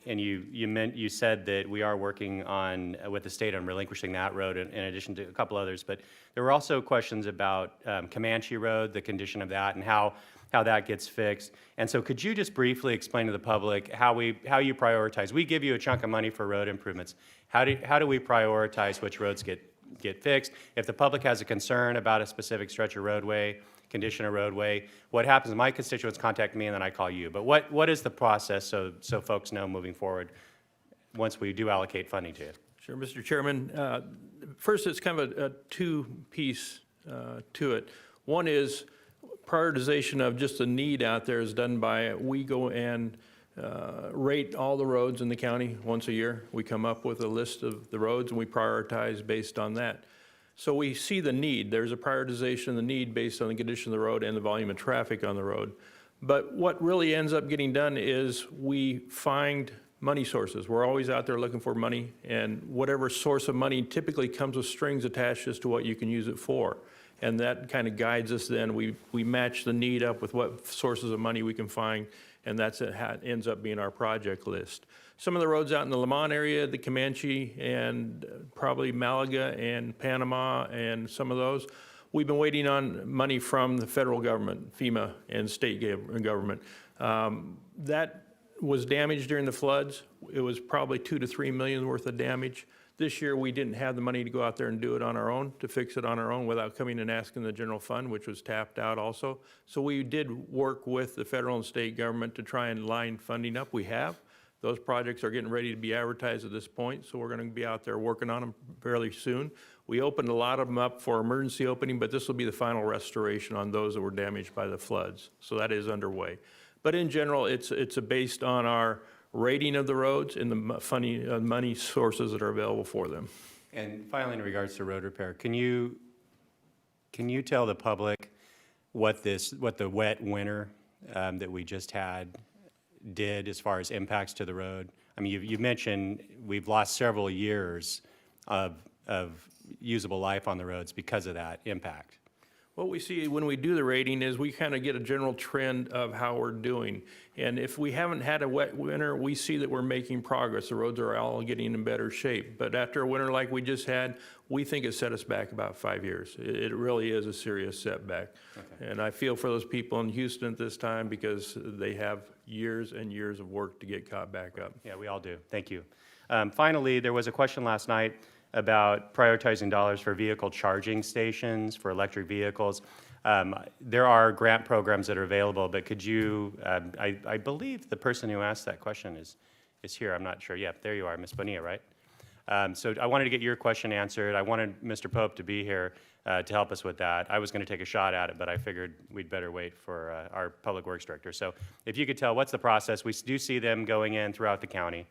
and you said that we are working on with the state on relinquishing that road in addition to a couple others. But there were also questions about Comanche Road, the condition of that, and how that gets fixed. And so, could you just briefly explain to the public how you prioritize? We give you a chunk of money for road improvements. How do we prioritize which roads get fixed? If the public has a concern about a specific stretch of roadway, condition of roadway, what happens? My constituents contact me and then I call you. But what is the process so folks know moving forward once we do allocate funding to it? Sure, Mr. Chairman. First, it's kind of a two-piece to it. One is prioritization of just the need out there is done by, we go and rate all the roads in the county once a year. We come up with a list of the roads and we prioritize based on that. So we see the need. There's a prioritization of the need based on the condition of the road and the volume of traffic on the road. But what really ends up getting done is we find money sources. We're always out there looking for money, and whatever source of money typically comes with strings attached as to what you can use it for. and that kind of guides us then. We match the need up with what sources of money we can find, and that's ends up being our project list. Some of the roads out in the Lamont area, the Comanche, and probably Malaga and Panama, and some of those, we've been waiting on money from the federal government, FEMA, and state government. That was damaged during the floods. It was probably $2 to $3 million worth of damage. This year, we didn't have the money to go out there and do it on our own, to fix it on our own without coming and asking the general fund, which was tapped out also. So we did work with the federal and state government to try and line funding up. We have. Those projects are getting ready to be advertised at this point, so we're going to be out there working on them fairly soon. We opened a lot of them up for emergency opening, but this will be the final restoration on those that were damaged by the floods. So that is underway. But in general, it's based on our rating of the roads and the money sources that are available for them. And finally, in regards to road repair, can you tell the public what the wet winter that we just had did as far as impacts to the road? I mean, you mentioned we've lost several years of usable life on the roads because of that impact. What we see when we do the rating is we kind of get a general trend of how we're doing. And if we haven't had a wet winter, we see that we're making progress. The roads are all getting in better shape. But after a winter like we just had, we think it set us back about 5 years. It really is a serious setback. Okay. And I feel for those people in Houston at this time because they have years and years of work to get caught back up. Yeah, we all do. Thank you. Finally, there was a question last night about prioritizing dollars for vehicle charging stations for electric vehicles. There are grant programs that are available, but could you, I believe the person who asked that question is here, I'm not sure. Yeah, there you are, Ms. Bonilla, right? So I wanted to get your question answered. I wanted Mr. Pope to be here to help us with that. I was going to take a shot at it, but I figured we'd better wait for our Public Works Director. So if you could tell, what's the process? We do see them going in throughout the county.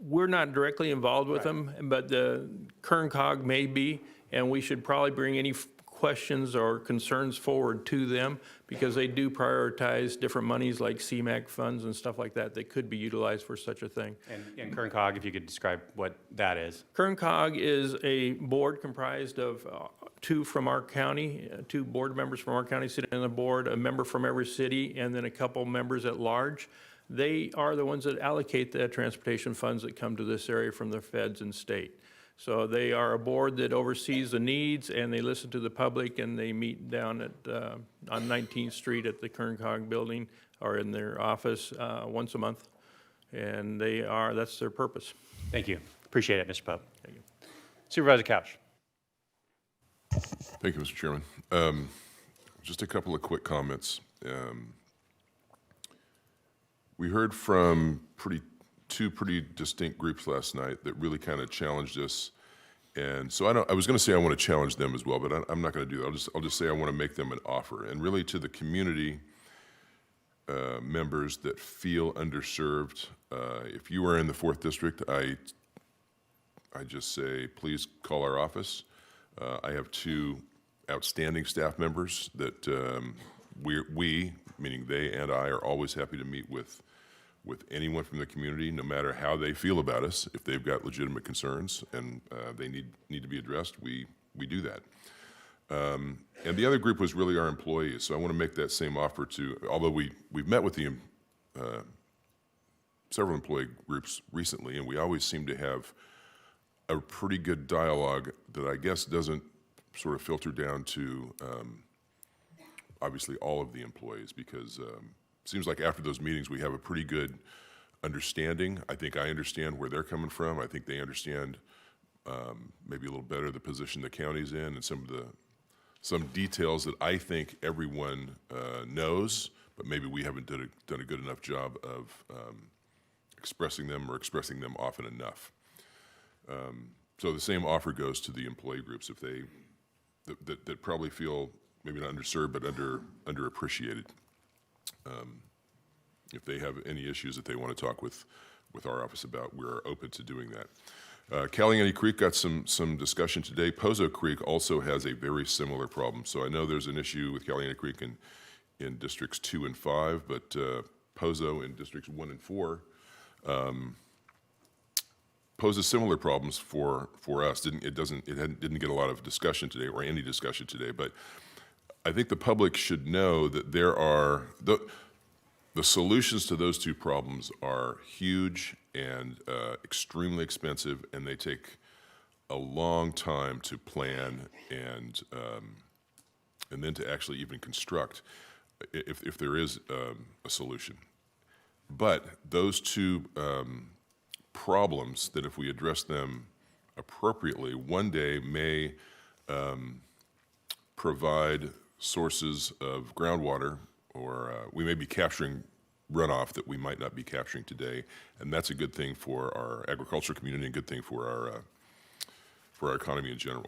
We're not directly involved with them, but the Kern COG may be, and we should probably bring any questions or concerns forward to them because they do prioritize different monies like CMAQ funds and stuff like that that could be utilized for such a thing. And Kern COG, if you could describe what that is. Kern COG is a board comprised of two from our county, two board members from our county sitting on the board, a member from every city, and then a couple members at large. They are the ones that allocate the transportation funds that come to this area from the feds and state. So they are a board that oversees the needs, and they listen to the public, and they meet down at on 19th Street at the Kern COG building or in their office once a month, and that's their purpose. Thank you. Appreciate it, Mr. Pope. Thank you. Supervisor Couch. Thank you, Mr. Chairman. Just a couple of quick comments. We heard from two pretty distinct groups last night that really kind of challenged us, and so I was going to say I want to challenge them as well, but I'm not going to do that. I'll just say I want to make them an offer, and really to the community members that feel underserved. If you are in the 4th District, I just say please call our office. I have two outstanding staff members that we, meaning they and I, are always happy to meet with anyone from the community, no matter how they feel about us. If they've got legitimate concerns and they need to be addressed, we do that. And the other group was really our employees. So I want to make that same offer to, although we've met with the several employee groups recently, and we always seem to have a pretty good dialogue that I guess doesn't sort of filter down to obviously all of the employees, because it seems like after those meetings we have a pretty good understanding. I think I understand where they're coming from. I think they understand maybe a little better the position the county's in and some details that I think everyone knows, but maybe we haven't done a good enough job of expressing them often enough. So the same offer goes to the employee groups if they that probably feel maybe not underserved but underappreciated. If they have any issues that they want to talk with our office about, we're open to doing that. Caliente Creek got some discussion today. Pozo Creek also has a very similar problem. So I know there's an issue with Caliente Creek in districts 2 and 5, but Pozo in districts 1 and 4 poses similar problems for us. Didn't get a lot of discussion today, or any discussion today, but I think the public should know that there are the solutions to those two problems are huge and extremely expensive, and they take a long time to plan and then to actually even construct, if there is a solution. But those two problems, that if we address them appropriately, one day may provide sources of groundwater, or we may be capturing runoff that we might not be capturing today, and that's a good thing for our agriculture community, and a good thing for our economy in general.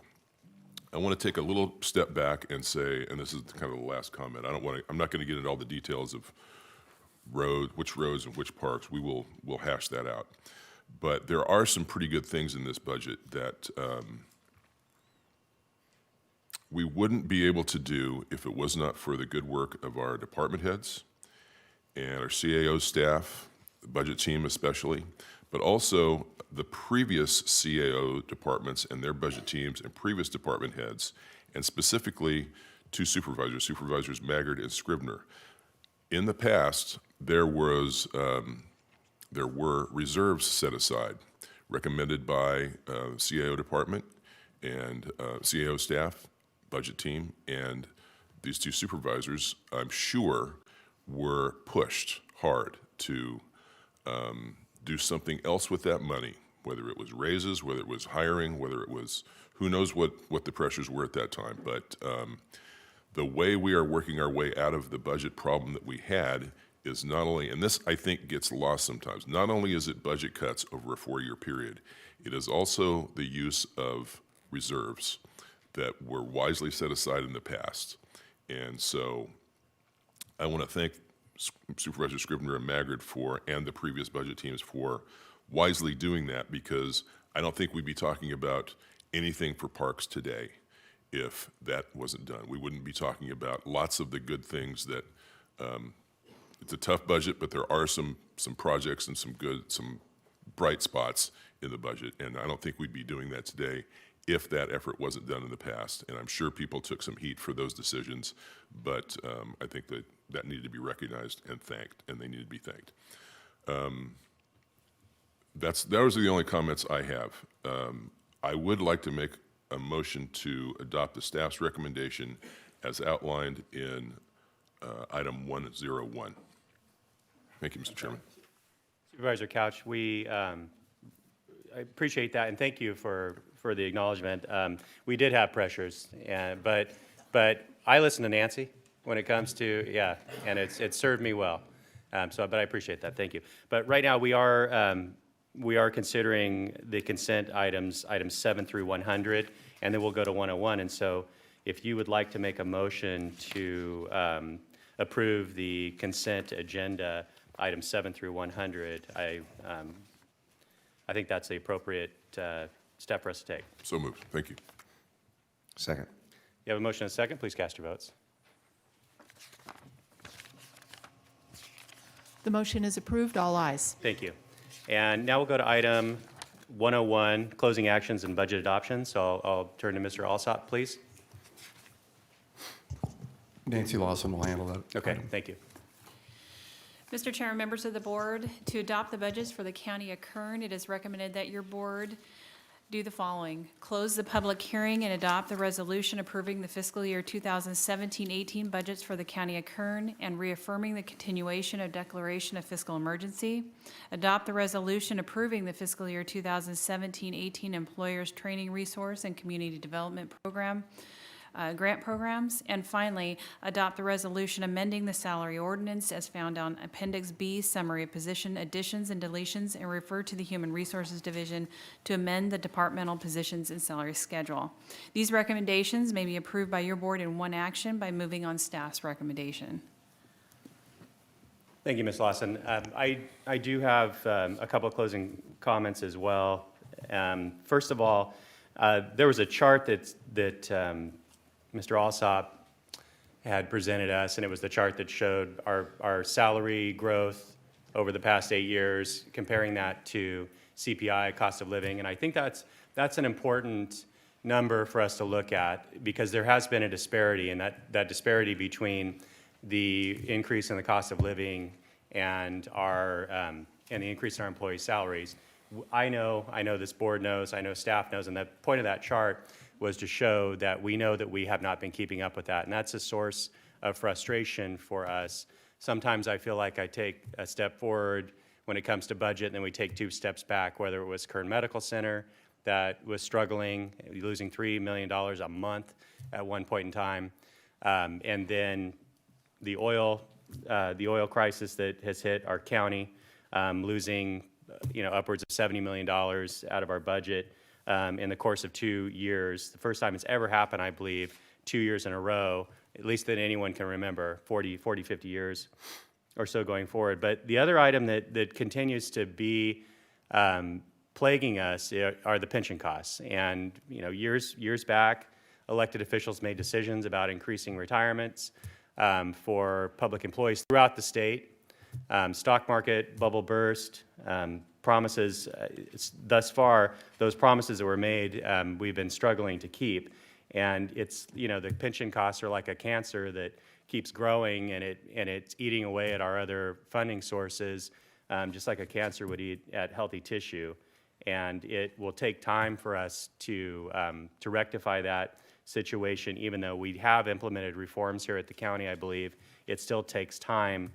I want to take a little step back and say, and this is kind of the last comment, I'm not going to get into all the details of which roads and which parks. We'll hash that out. But there are some pretty good things in this budget that we wouldn't be able to do if it was not for the good work of our department heads and our CAO staff, the budget team especially, but also the previous CAO departments and their budget teams and previous department heads, and specifically two supervisors, Supervisors Maggard and Scribner. In the past, there were reserves set aside, recommended by CAO department and CAO staff, budget team, and these two supervisors, I'm sure, were pushed hard to do something else with that money, whether it was raises, whether it was hiring, whether it was, who knows what the pressures were at that time. But the way we are working our way out of the budget problem that we had is not only, and this I think gets lost sometimes, not only is it budget cuts over a 4-year period, it is also the use of reserves that were wisely set aside in the past. And so I want to thank Supervisor Scribner and Maggard and the previous budget teams for wisely doing that, because I don't think we'd be talking about anything for parks today if that wasn't done. We wouldn't be talking about lots of the good things that, it's a tough budget, but there are some projects and some bright spots in the budget, and I don't think we'd be doing that today if that effort wasn't done in the past. And I'm sure people took some heat for those decisions, but I think that needed to be recognized and thanked, and they need to be thanked. Those are the only comments I have. I would like to make a motion to adopt the staff's recommendation as outlined in item 101. Thank you, Mr. Chairman. Supervisor Couch, I appreciate that, and thank you for the acknowledgement. We did have pressures, but I listen to Nancy when it comes to, and it served me well. But I appreciate that, thank you. But right now we are considering the consent items 7 through 100, and then we'll go to 101. And so if you would like to make a motion to approve the consent agenda, items 7 through 100, I think that's the appropriate step for us to take. So moved. Thank you. Second. You have a motion and a second. Please cast your votes. The motion is approved. All ayes. Thank you. And now we'll go to item 101, closing actions and budget adoption. So I'll turn to Mr. Alsop, please. Nancy Lawson will handle that. Okay, thank you. Mr. Chair, members of the board, to adopt the budgets for the County of Kern, it is recommended that your board do the following. Close the public hearing and adopt the resolution approving the fiscal year 2017-18 budgets for the County of Kern and reaffirming the continuation of declaration of fiscal emergency. Adopt the resolution approving the fiscal year 2017-18 Employers Training Resource and Community Development Program grant programs. And finally, adopt the resolution amending the salary ordinance as found on Appendix B, Summary of Position Additions and Deletions, and refer to the Human Resources Division to amend the departmental positions and salary schedule. These recommendations may be approved by your board in one action by moving on staff's recommendation. Thank you, Ms. Lawson. I do have a couple of closing comments as well. First of all, there was a chart that Mr. Alsop had presented us, and it was the chart that showed our salary growth over the past 8 years, comparing that to CPI, cost of living. And I think that's an important number for us to look at, because there has been a disparity, and that disparity between the increase in the cost of living and the increase in our employees' salaries. I know this board knows, I know staff knows, and the point of that chart was to show that we know that we have not been keeping up with that, and that's a source of frustration for us. Sometimes I feel like I take a step forward when it comes to budget, and then we take 2 steps back, whether it was Kern Medical Center that was struggling, losing $3 million a month at one point in time, and then the oil crisis that has hit our county, losing upwards of $70 million out of our budget in the course of 2 years. The first time it's ever happened, I believe, 2 years in a row, at least that anyone can remember, 40, 50 years or so going forward. But the other item that continues to be plaguing us are the pension costs. And years back, elected officials made decisions about increasing retirements for public employees throughout the state. Stock market bubble burst, promises, thus far, those promises that were made, we've been struggling to keep. And it's, the pension costs are like a cancer that keeps growing, and it's eating away at our other funding sources, just like a cancer would eat at healthy tissue. And it will take time for us to rectify that situation. Even though we have implemented reforms here at the county, I believe, it still takes time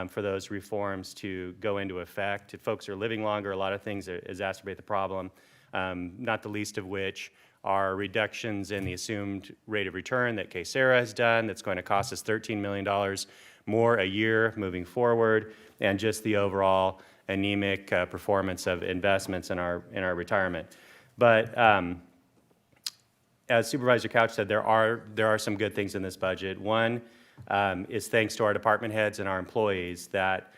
for those reforms to go into effect. If folks are living longer, a lot of things exacerbate the problem, not the least of which are reductions in the assumed rate of return that KSARA has done that's going to cost us $13 million more a year moving forward, and just the overall anemic performance of investments in our retirement. But as Supervisor Couch said, there are some good things in this budget. One is thanks to our department heads and our employees that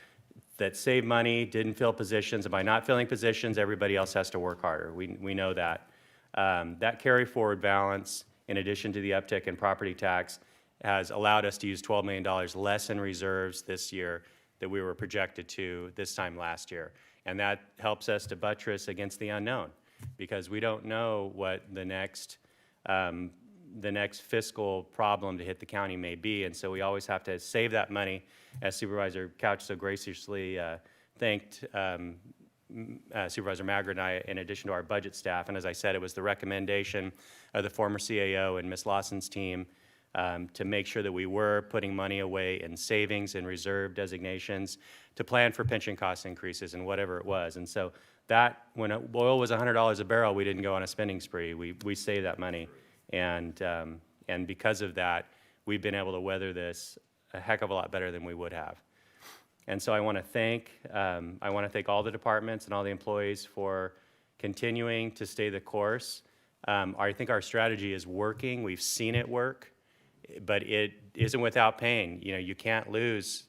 saved money, didn't fill positions, and by not filling positions, everybody else has to work harder. We know that. That carry forward balance, in addition to the uptick in property tax, has allowed us to use $12 million less in reserves this year that we were projected to this time last year. And that helps us to buttress against the unknown, because we don't know what the next fiscal problem to hit the county may be, and so we always have to save that money, as Supervisor Couch so graciously thanked Supervisor Magrid and I, in addition to our budget staff. And as I said, it was the recommendation of the former CAO and Ms. Lawson's team to make sure that we were putting money away in savings and reserve designations to plan for pension cost increases and whatever it was. And so that, when oil was $100 a barrel, we didn't go on a spending spree. We saved that money. And because of that, we've been able to weather this a heck of a lot better than we would have. And so I want to thank all the departments and all the employees for continuing to stay the course. I think our strategy is working. We've seen it work, but it isn't without pain. You can't lose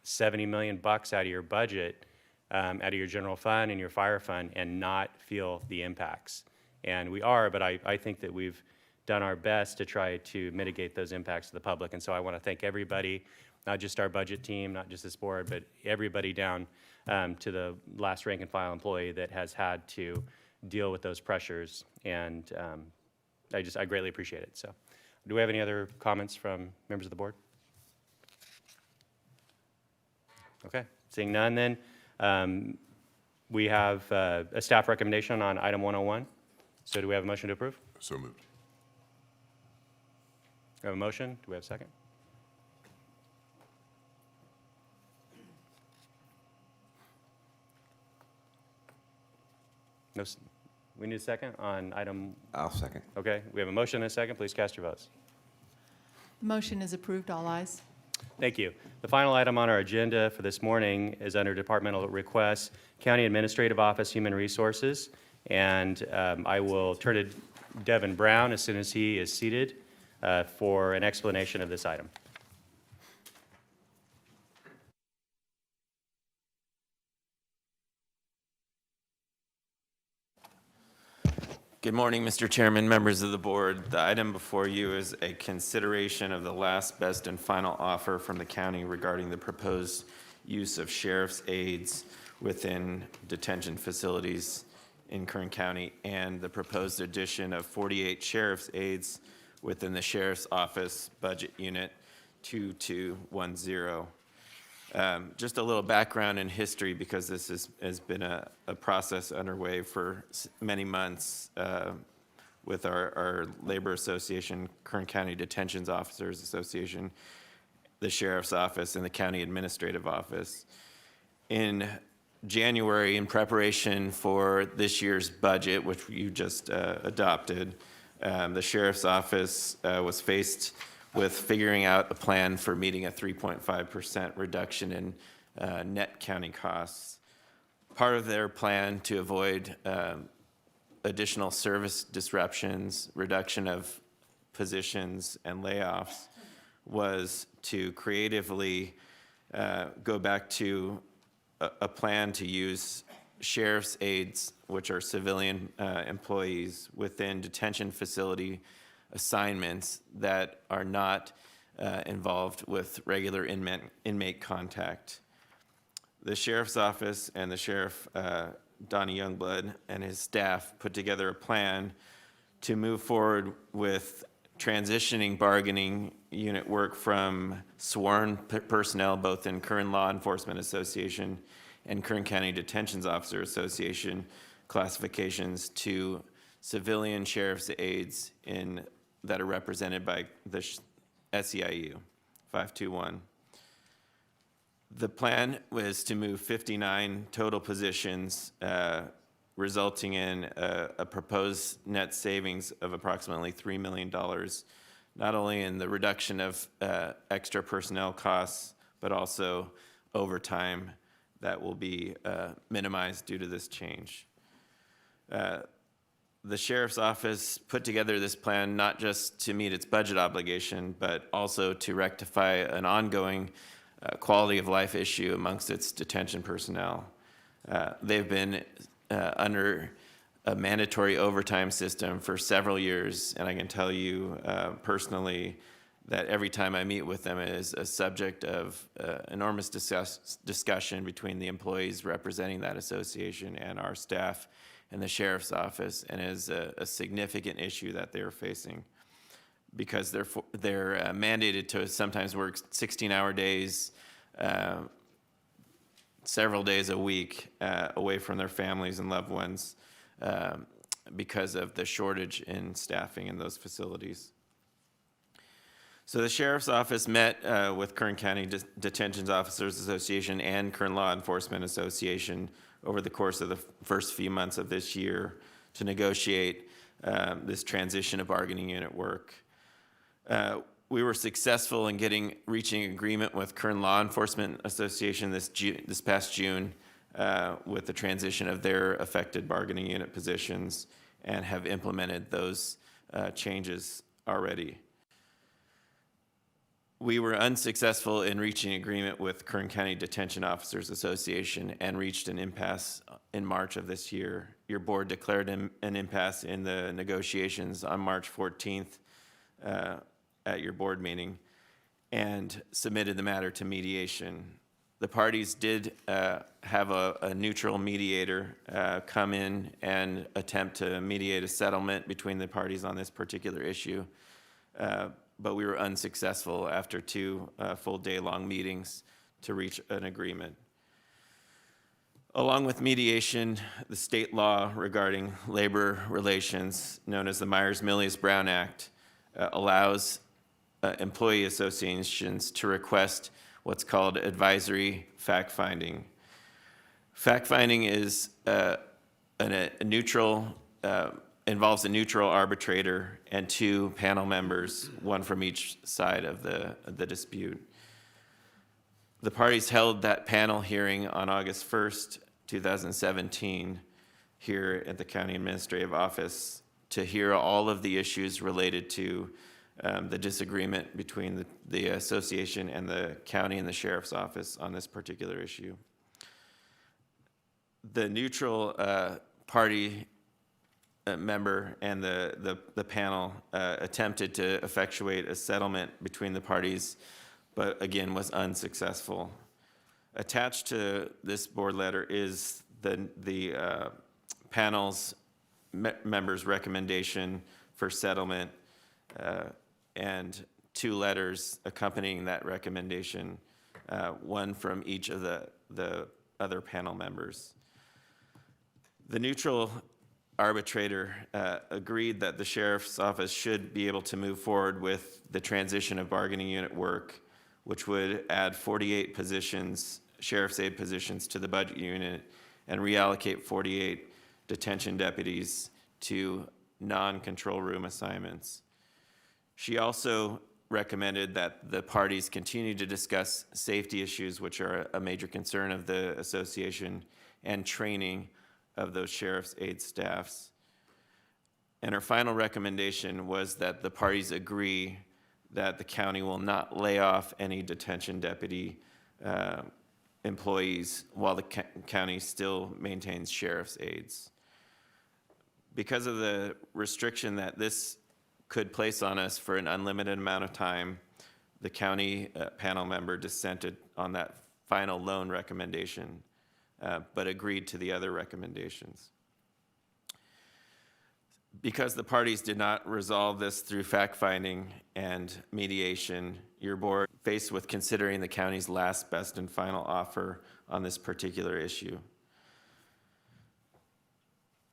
$70 million out of your budget, out of your general fund and your fire fund, and not feel the impacts. And we are, but I think that we've done our best to try to mitigate those impacts to the public. And so I want to thank everybody, not just our budget team, not just this board, but everybody down to the last rank and file employee that has had to deal with those pressures. And I greatly appreciate it. So do we have any other comments from members of the board? Okay, seeing none then. We have a staff recommendation on item 101. So do we have a motion to approve? So moved. We have a motion. Do we have a second? No, we need a second on item. I'll second. Okay, we have a motion and a second. Please cast your votes. The motion is approved. All ayes. Thank you. The final item on our agenda for this morning is under departmental requests, County Administrative Office, Human Resources. And I will turn to Devin Brown as soon as he is seated for an explanation of this item. Good morning, Mr. Chairman, members of the board. The item before you is a consideration of the last, best, and final offer from the county regarding the proposed use of sheriff's aides within detention facilities in Kern County, and the proposed addition of 48 sheriff's aides within the Sheriff's Office Budget Unit 2210. Just a little background and history, because this has been a process underway for many months with our labor association, Kern County Detention Officers Association, the Sheriff's Office, and the County Administrative Office. In January, in preparation for this year's budget, which you just adopted, the Sheriff's Office was faced with figuring out a plan for meeting a 3.5% reduction in net county costs. Part of their plan to avoid additional service disruptions, reduction of positions, and layoffs was to creatively go back to a plan to use sheriff's aides, which are civilian employees, within detention facility assignments that are not involved with regular inmate contact. The Sheriff's Office and the Sheriff, Donnie Youngblood, and his staff put together a plan to move forward with transitioning bargaining unit work from sworn personnel, both in Kern Law Enforcement Association and Kern County Detention Officer Association classifications, to civilian sheriff's aides that are represented by the SEIU 521. The plan was to move 59 total positions, resulting in a proposed net savings of approximately $3 million, not only in the reduction of extra personnel costs, but also overtime that will be minimized due to this change. The Sheriff's Office put together this plan not just to meet its budget obligation, but also to rectify an ongoing quality of life issue amongst its detention personnel. They've been under a mandatory overtime system for several years, and I can tell you personally that every time I meet with them, it is a subject of enormous discussion between the employees representing that association and our staff in the Sheriff's Office, and is a significant issue that they're facing, because they're mandated to sometimes work 16-hour days, several days a week, away from their families and loved ones, because of the shortage in staffing in those facilities. So the Sheriff's Office met with Kern County Detention Officers Association and Kern Law Enforcement Association over the course of the first few months of this year to negotiate this transition of bargaining unit work. We were successful in reaching agreement with Kern Law Enforcement Association this past June with the transition of their affected bargaining unit positions, and have implemented those changes already. We were unsuccessful in reaching agreement with Kern County Detention Officers Association and reached an impasse in March of this year. Your board declared an impasse in the negotiations on March 14th at your board meeting, and submitted the matter to mediation. The parties did have a neutral mediator come in and attempt to mediate a settlement between the parties on this particular issue. But we were unsuccessful after 2 full day-long meetings to reach an agreement. Along with mediation, the state law regarding labor relations, known as the Myers-Milius-Brown Act, allows employee associations to request what's called advisory fact-finding. Fact-finding is involves a neutral arbitrator and 2 panel members, one from each side of the dispute. The parties held that panel hearing on August 1st, 2017, here at the County Administrative Office to hear all of the issues related to the disagreement between the association and the county and the Sheriff's Office on this particular issue. The neutral party member and the panel attempted to effectuate a settlement between the parties, but again was unsuccessful. Attached to this board letter is the panel's members' recommendation for settlement and 2 letters accompanying that recommendation, one from each of the other panel members. The neutral arbitrator agreed that the sheriff's office should be able to move forward with the transition of bargaining unit work, which would add 48 positions, sheriff's aide positions, to the budget unit and reallocate 48 detention deputies to non-control room assignments. She also recommended that the parties continue to discuss safety issues, which are a major concern of the association, and training of those sheriff's aide staffs. And her final recommendation was that the parties agree that the county will not lay off any detention deputy employees while the county still maintains sheriff's aides. Because of the restriction that this could place on us for an unlimited amount of time, the county panel member dissented on that final loan recommendation, but agreed to the other recommendations. Because the parties did not resolve this through fact-finding and mediation, your board faced with considering the county's last, best, and final offer on this particular issue.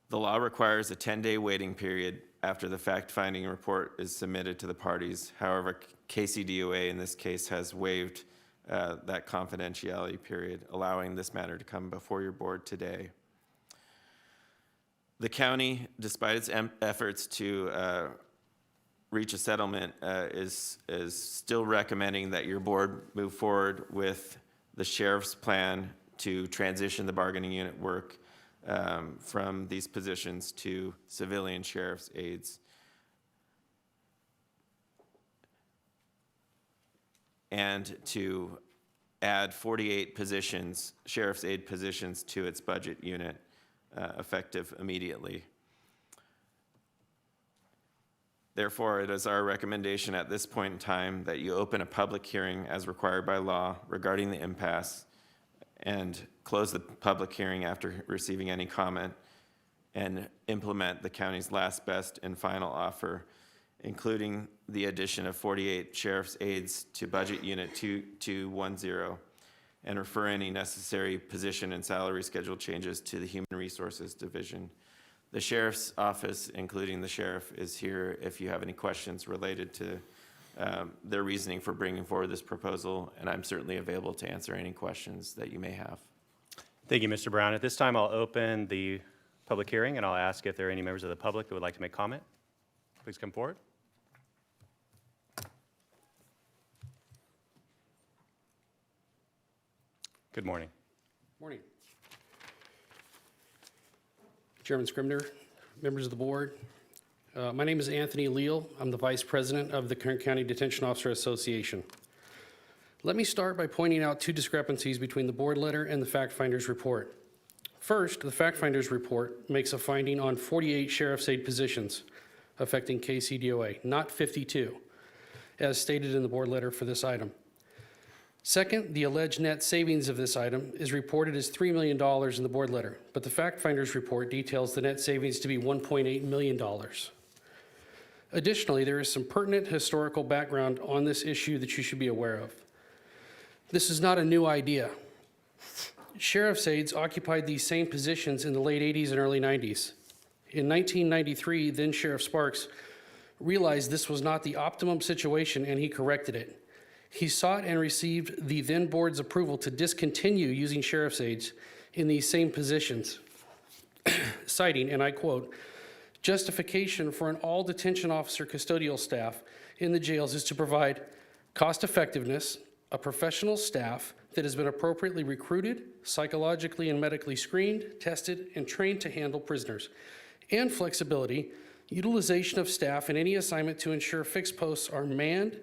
The law requires a 10-day waiting period after the fact-finding report is submitted to the parties. However, KCDOA in this case has waived that confidentiality period, allowing this matter to come before your board today. The county, despite its efforts to reach a settlement, is still recommending that your board move forward with the sheriff's plan to transition the bargaining unit work from these positions to civilian sheriff's aides. And to add 48 positions, sheriff's aide positions, to its budget unit, effective immediately. Therefore, it is our recommendation at this point in time that you open a public hearing as required by law regarding the impasse and close the public hearing after receiving any comment and implement the county's last, best, and final offer, including the addition of 48 sheriff's aides to budget unit 2210, and refer any necessary position and salary schedule changes to the Human Resources Division. The sheriff's office, including the sheriff, is here if you have any questions related to their reasoning for bringing forward this proposal, and I'm certainly available to answer any questions that you may have. Thank you, Mr. Brown. At this time, I'll open the public hearing, and I'll ask if there are any members of the public that would like to make comment. Please come forward. Good morning. Morning. Chairman Scribner, members of the board. My name is Anthony Leal. I'm the Vice President of the Kern County Detention Officer Association. Let me start by pointing out 2 discrepancies between the board letter and the fact finder's report. First, the fact finder's report makes a finding on 48 sheriff's aide positions affecting KCDOA, not 52, as stated in the board letter for this item. Second, the alleged net savings of this item is reported as $3 million in the board letter, but the fact finder's report details the net savings to be $1.8 million. Additionally, there is some pertinent historical background on this issue that you should be aware of. This is not a new idea. Sheriff's aides occupied these same positions in the late 80s and early 90s. In 1993, then Sheriff Sparks realized this was not the optimum situation, and he corrected it. He sought and received the then board's approval to discontinue using sheriff's aides in these same positions, citing, and I quote, "Justification for an all detention officer custodial staff in the jails is to provide cost effectiveness, a professional staff that has been appropriately recruited, psychologically and medically screened, tested, and trained to handle prisoners, and flexibility, utilization of staff in any assignment to ensure fixed posts are manned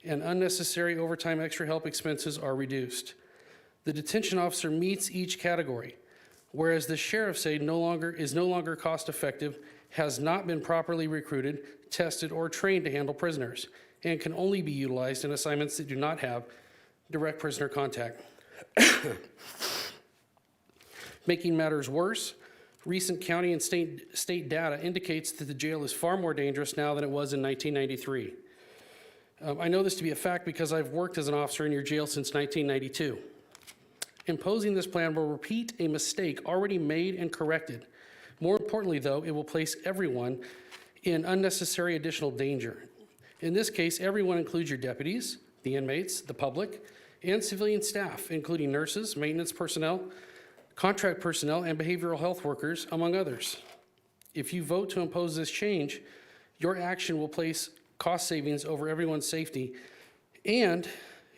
and unnecessary overtime extra help expenses are reduced. The detention officer meets each category, whereas the sheriff's aide is no longer cost effective, has not been properly recruited, tested, or trained to handle prisoners, and can only be utilized in assignments that do not have direct prisoner contact." Making matters worse, Recent county and state data indicates that the jail is far more dangerous now than it was in 1993. I know this to be a fact because I've worked as an officer in your jail since 1992. Imposing this plan will repeat a mistake already made and corrected. More importantly, though, it will place everyone in unnecessary additional danger. In this case, everyone includes your deputies, the inmates, the public, and civilian staff, including nurses, maintenance personnel, contract personnel, and behavioral health workers, among others. If you vote to impose this change, your action will place cost savings over everyone's safety, and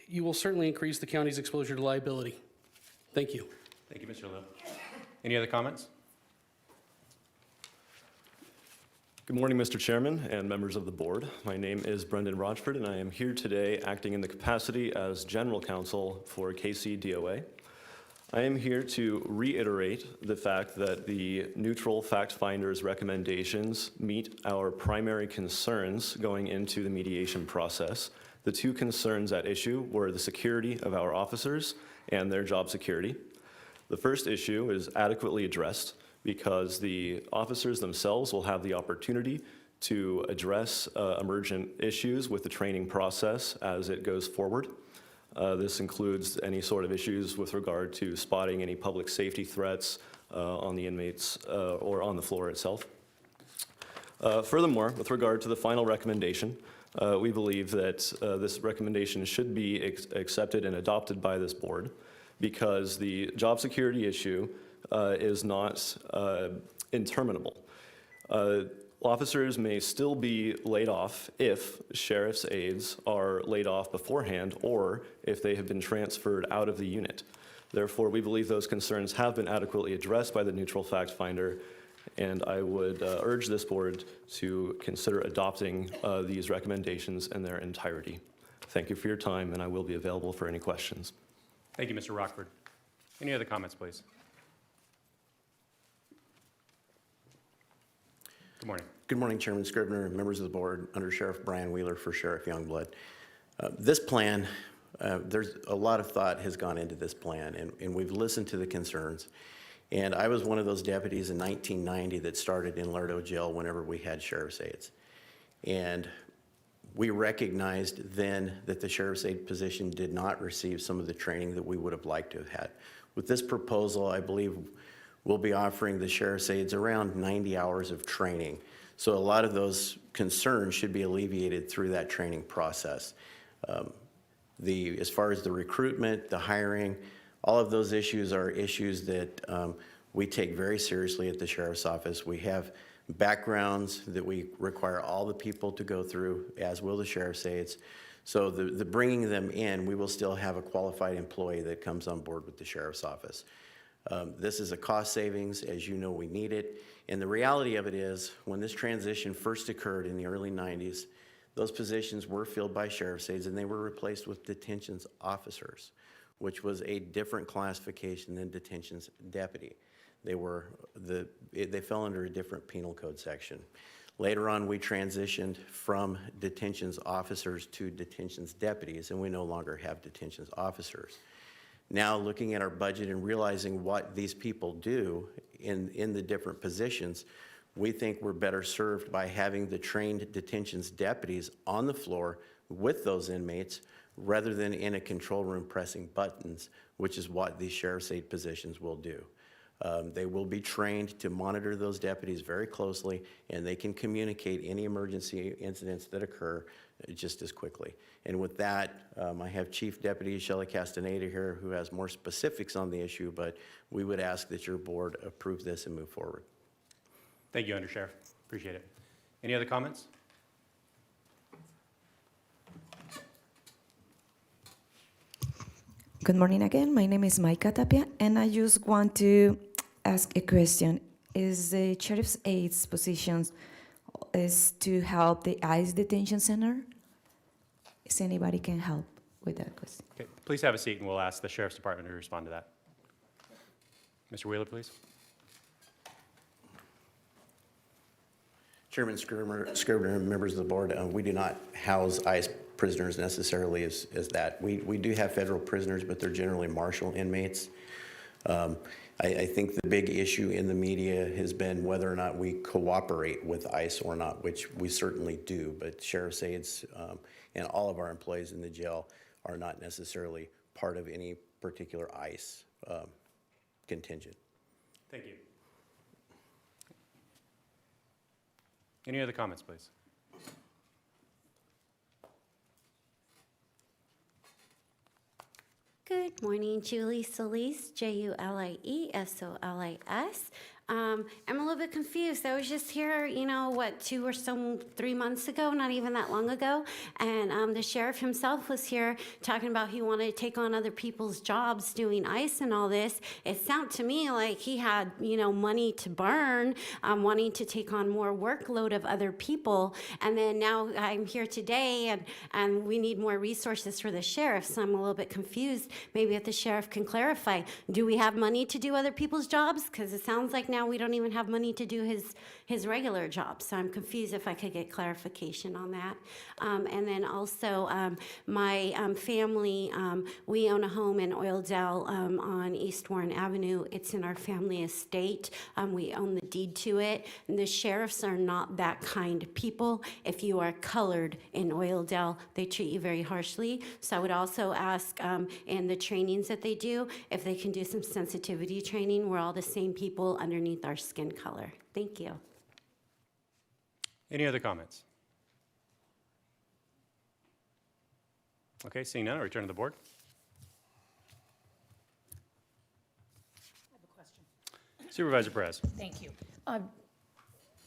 you will certainly increase the county's exposure to liability. Thank you. Thank you, Mr. Lill. Any other comments? Good morning, Mr. Chairman and members of the board. My name is Brendan Rochford, and I am here today acting in the capacity as General Counsel for KC-DOA. I am here to reiterate the fact that the neutral fact finder's recommendations meet our primary concerns going into the mediation process. The two concerns at issue were the security of our officers and their job security. The first issue is adequately addressed because the officers themselves will have the opportunity to address emergent issues with the training process as it goes forward. This includes any sort of issues with regard to spotting any public safety threats on the inmates or on the floor itself. Furthermore, with regard to the final recommendation, we believe that this recommendation should be accepted and adopted by this board because the job security issue is not interminable. Officers may still be laid off if sheriff's aides are laid off beforehand or if they have been transferred out of the unit. Therefore, we believe those concerns have been adequately addressed by the neutral fact finder, and I would urge this board to consider adopting these recommendations in their entirety. Thank you for your time, and I will be available for any questions. Thank you, Mr. Rockford. Any other comments, please? Good morning. Good morning, Chairman Scribner, members of the board, Under Sheriff Brian Wheeler for Sheriff Youngblood. This plan, there's a lot of thought has gone into this plan, and we've listened to the concerns. And I was one of those deputies in 1990 that started in Lardo Jail whenever we had sheriff's aides. And we recognized then that the sheriff's aide position did not receive some of the training that we would have liked to have had. With this proposal, I believe we'll be offering the sheriff's aides around 90 hours of training. So a lot of those concerns should be alleviated through that training process. As far as the recruitment, the hiring, all of those issues are issues that we take very seriously at the sheriff's office. We have backgrounds that we require all the people to go through, as will the sheriff's aides. So the bringing them in, we will still have a qualified employee that comes on board with the sheriff's office. This is a cost savings. As you know, we need it. And the reality of it is, when this transition first occurred in the early 90s, those positions were filled by sheriff's aides and they were replaced with detentions officers, which was a different classification than detentions deputy. They fell under a different penal code section. Later on, we transitioned from detentions officers to detentions deputies, and we no longer have detentions officers. Now, looking at our budget and realizing what these people do in the different positions, we think we're better served by having the trained detentions deputies on the floor with those inmates rather than in a control room pressing buttons, which is what these sheriff's aide positions will do. They will be trained to monitor those deputies very closely, and they can communicate any emergency incidents that occur just as quickly. And with that, I have Chief Deputy Shelley Castaneda here who has more specifics on the issue, but we would ask that your board approve this and move forward. Thank you, Under Sheriff. Appreciate it. Any other comments? Good morning again. My name is Maika Tapia, and I just want to ask a question. Is the sheriff's aide's position is to help the ICE detention center? Is anybody can help with that question? Okay, please have a seat and we'll ask the Sheriff's Department to respond to that. Mr. Wheeler, please. Chairman Scribner and members of the board, we do not house ICE prisoners necessarily as that. We do have federal prisoners, but they're generally marshal inmates. I think the big issue in the media has been whether or not we cooperate with ICE or not, which we certainly do, but sheriff's aides and all of our employees in the jail are not necessarily part of any particular ICE contingent. Thank you. Any other comments, please? Good morning, Julie Solis, Juliesolis. I'm a little bit confused. I was just here, 3 months ago, not even that long ago, and the sheriff himself was here talking about he wanted to take on other people's jobs doing ICE and all this. It sounded to me like he had, money to burn, wanting to take on more workload of other people, and then now I'm here today, and we need more resources for the sheriff, so I'm a little bit confused. Maybe if the sheriff can clarify, do we have money to do other people's jobs? Because it sounds like now we don't even have money to do his regular job. So I'm confused if I could get clarification on that. And then also my family, we own a home in Oildale on East Warren Avenue. It's in our family estate. We own the deed to it. And the sheriffs are not that kind of people. If you are colored in Oildale, they treat you very harshly. So I would also ask in the trainings that they do, if they can do some sensitivity training. We're all the same people underneath our skin color. Thank you. Any other comments? Okay, seeing none, I'll return to the board. I have a question. Supervisor Perez. Thank you.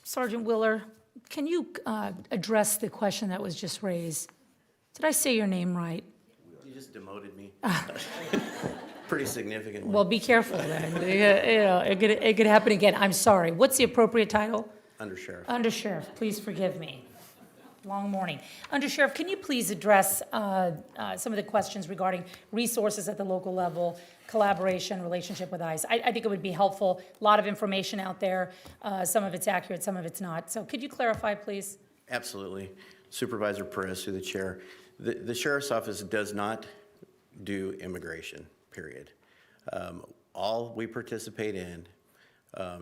Sergeant Willer, can you address the question that was just raised? Did I say your name right? You just demoted me. Pretty significantly. Well, be careful then. It could happen again. I'm sorry. What's the appropriate title? Undersheriff. Undersheriff, please forgive me. Long morning. Undersheriff, can you please address some of the questions regarding resources at the local level, collaboration, relationship with ICE? I think it would be helpful. A lot of information out there. Some of it's accurate, some of it's not. So could you clarify, please? Absolutely. Supervisor Perez, through the chair. The sheriff's office does not do immigration, period. All we participate in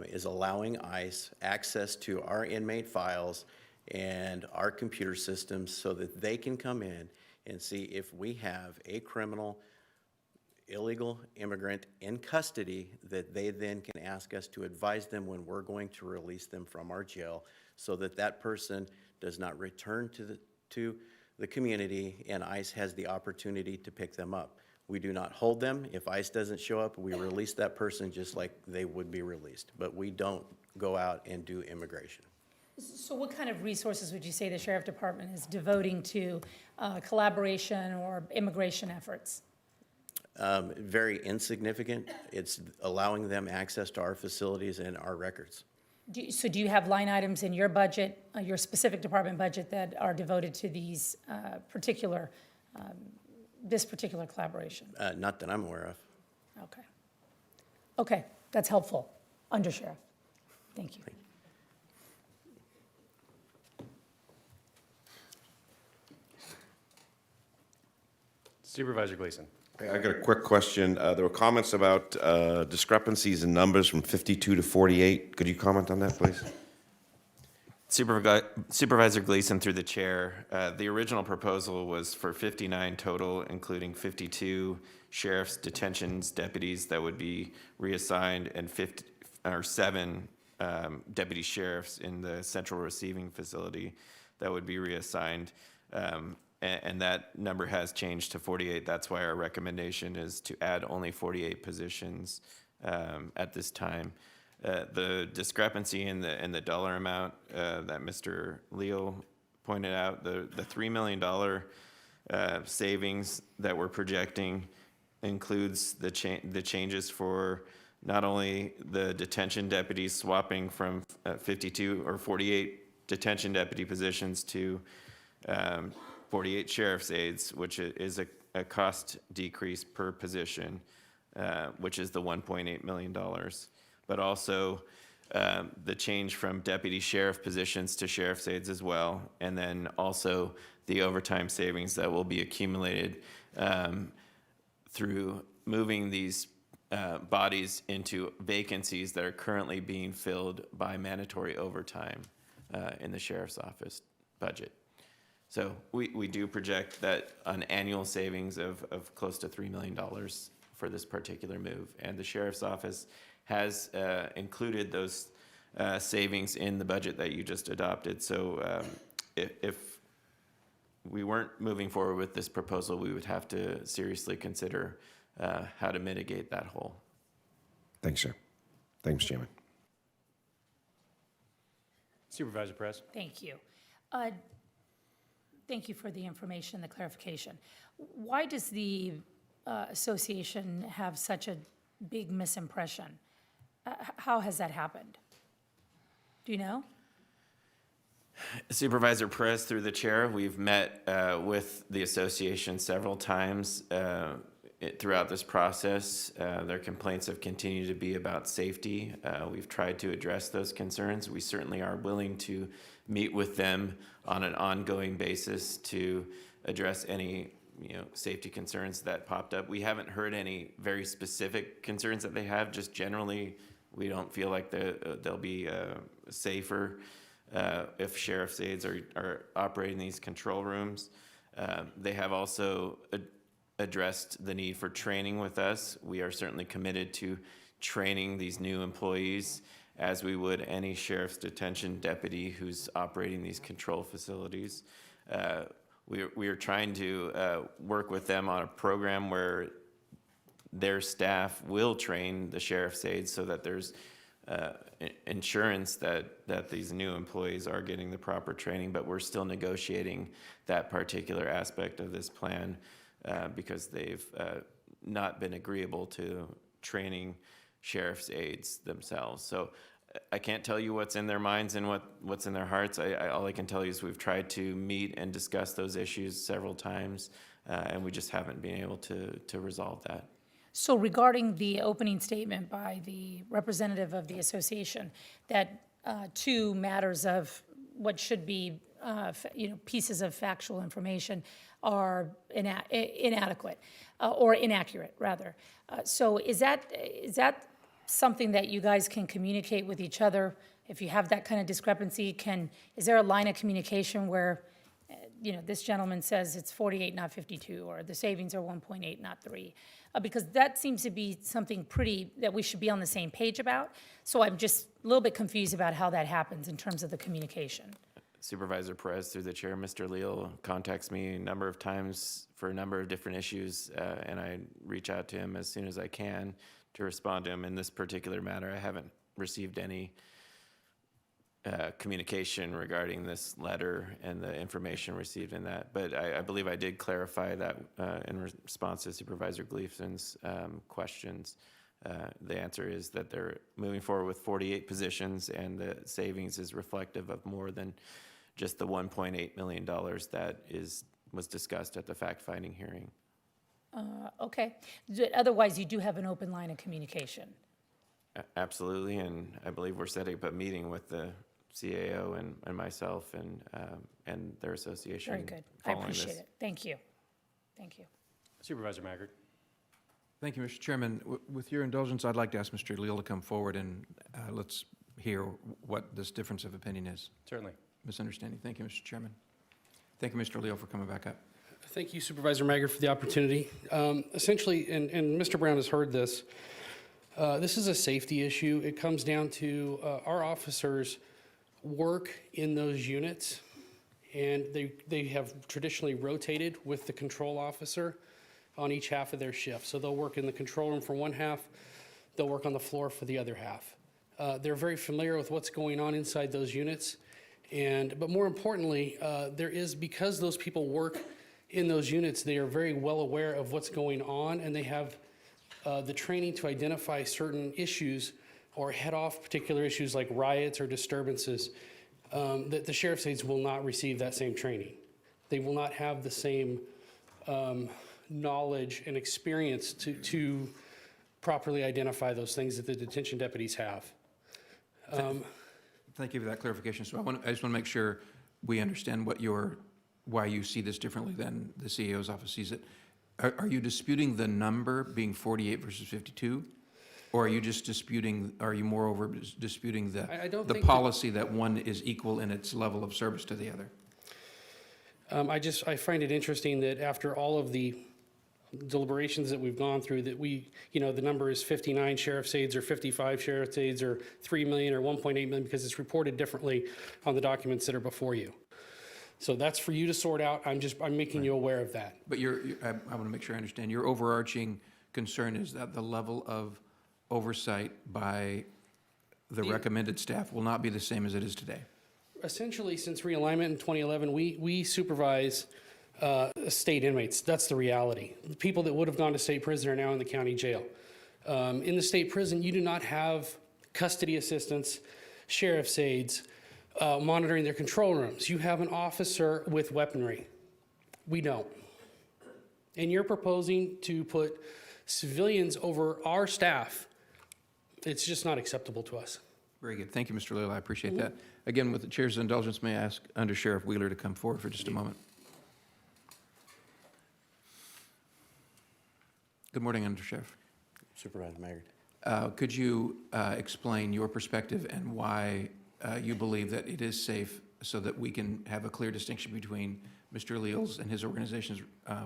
is allowing ICE access to our inmate files and our computer systems so that they can come in and see if we have a criminal, illegal immigrant in custody that they then can ask us to advise them when we're going to release them from our jail so that that person does not return to the community and ICE has the opportunity to pick them up. We do not hold them. If ICE doesn't show up, we release that person just like they would be released. But we don't go out and do immigration. So what kind of resources would you say the Sheriff Department is devoting to collaboration or immigration efforts? Very insignificant. It's allowing them access to our facilities and our records. So do you have line items in your budget, your specific department budget, that are devoted to these this particular collaboration? Not that I'm aware of. Okay. Okay, that's helpful. Undersheriff. Thank you. Supervisor Gleason. I got a quick question. There were comments about discrepancies in numbers from 52 to 48. Could you comment on that, please? Supervisor Gleason, through the chair, the original proposal was for 59 total, including 52 sheriff's detentions deputies that would be reassigned and 7 deputy sheriffs in the central receiving facility that would be reassigned. And that number has changed to 48. That's why our recommendation is to add only 48 positions at this time. The discrepancy in the dollar amount that Mr. Leo pointed out, the $3 million savings that we're projecting includes the changes for not only the detention deputies swapping from 52 or 48 detention deputy positions to 48 sheriff's aides, which is a cost decrease per position, which is the $1.8 million. But also the change from deputy sheriff positions to sheriff's aides as well, and then also the overtime savings that will be accumulated through moving these bodies into vacancies that are currently being filled by mandatory overtime in the sheriff's office budget. So we do project that an annual savings of close to $3 million for this particular move. And the sheriff's office has included those savings in the budget that you just adopted. So if we weren't moving forward with this proposal, we would have to seriously consider how to mitigate that hole. Thanks, sir. Thanks, Chairman. Supervisor Perez. Thank you. Thank you for the information, the clarification. Why does the association have such a big misimpression? How has that happened? Do you know? Supervisor Perez, through the chair, we've met with the association several times throughout this process. Their complaints have continued to be about safety. We've tried to address those concerns. We certainly are willing to meet with them on an ongoing basis to address any safety concerns that popped up. We haven't heard any very specific concerns that they have. Just generally, we don't feel like they'll be safer if sheriff's aides are operating these control rooms. They have also addressed the need for training with us. We are certainly committed to training these new employees as we would any sheriff's detention deputy who's operating these control facilities. We are trying to work with them on a program where their staff will train the sheriff's aides so that there's insurance that these new employees are getting the proper training, but we're still negotiating that particular aspect of this plan because they've not been agreeable to training sheriff's aides themselves. So I can't tell you what's in their minds and what's in their hearts. All I can tell you is we've tried to meet and discuss those issues several times, and we just haven't been able to resolve that. So regarding the opening statement by the representative of the association, that two matters of what should be, pieces of factual information are inadequate or inaccurate, rather. So is that something that you guys can communicate with each other? If you have that kind of discrepancy, is there a line of communication where, this gentleman says it's 48, not 52, or the savings are 1.8, not 3? Because that seems to be something that we should be on the same page about. So I'm just a little bit confused about how that happens in terms of the communication. Supervisor Perez, through the chair, Mr. Leal contacts me a number of times for a number of different issues, and I reach out to him as soon as I can to respond to him. In this particular matter, I haven't received any communication regarding this letter and the information received in that. But I believe I did clarify that in response to Supervisor Gleason's questions. The answer is that they're moving forward with 48 positions, and the savings is reflective of more than just the $1.8 million that was discussed at the fact-finding hearing. Okay. Otherwise, you do have an open line of communication. Absolutely, and I believe we're setting up a meeting with the CAO and myself and their association. Very good. I appreciate it. Thank you. Thank you. Supervisor Maggard. Thank you, Mr. Chairman. With your indulgence, I'd like to ask Mr. Leal to come forward and let's hear what this difference of opinion is. Certainly. Misunderstanding. Thank you, Mr. Chairman. Thank you, Mr. Leal, for coming back up. Thank you, Supervisor Maggard, for the opportunity. Essentially, and Mr. Brown has heard this, this is a safety issue. It comes down to our officers work in those units, and they have traditionally rotated with the control officer on each half of their shift. So they'll work in the control room for one half, they'll work on the floor for the other half. They're very familiar with what's going on inside those units, but more importantly, because those people work in those units, they are very well aware of what's going on, and they have the training to identify certain issues or head off particular issues like riots or disturbances. That the sheriff's aides will not receive that same training. They will not have the same knowledge and experience to properly identify those things that the detention deputies have. Thank you for that clarification. So I just want to make sure we understand why you see this differently than the CAO's office sees it. Are you disputing the number being 48 versus 52? Or are you just disputing, are you moreover disputing I don't the think that- policy that one is equal in its level of service to the other? I find it interesting that after all of the deliberations that we've gone through, that the number is 59 sheriff's aides or 55 sheriff's aides or 3 million or 1.8 million, because it's reported differently on the documents that are before you. So that's for you to sort out. I'm making you aware of that. But I want to make sure I understand. Your overarching concern is that the level of oversight by the recommended staff will not be the same as it is today. Essentially, since realignment in 2011, we supervise state inmates. That's the reality. The people that would have gone to state prison are now in the county jail. In the state prison, you do not have custody assistants, sheriff's aides, monitoring their control rooms. You have an officer with weaponry. We don't. And you're proposing to put civilians over our staff. It's just not acceptable to us. Very good. Thank you, Mr. Little. I appreciate that. Again, with the chair's indulgence, may I ask Under Sheriff Wheeler to come forward for just a moment? Good morning, Under Sheriff. Supervisor Maggard. Could you explain your perspective and why you believe that it is safe, so that we can have a clear distinction between Mr. Leal's and his organization's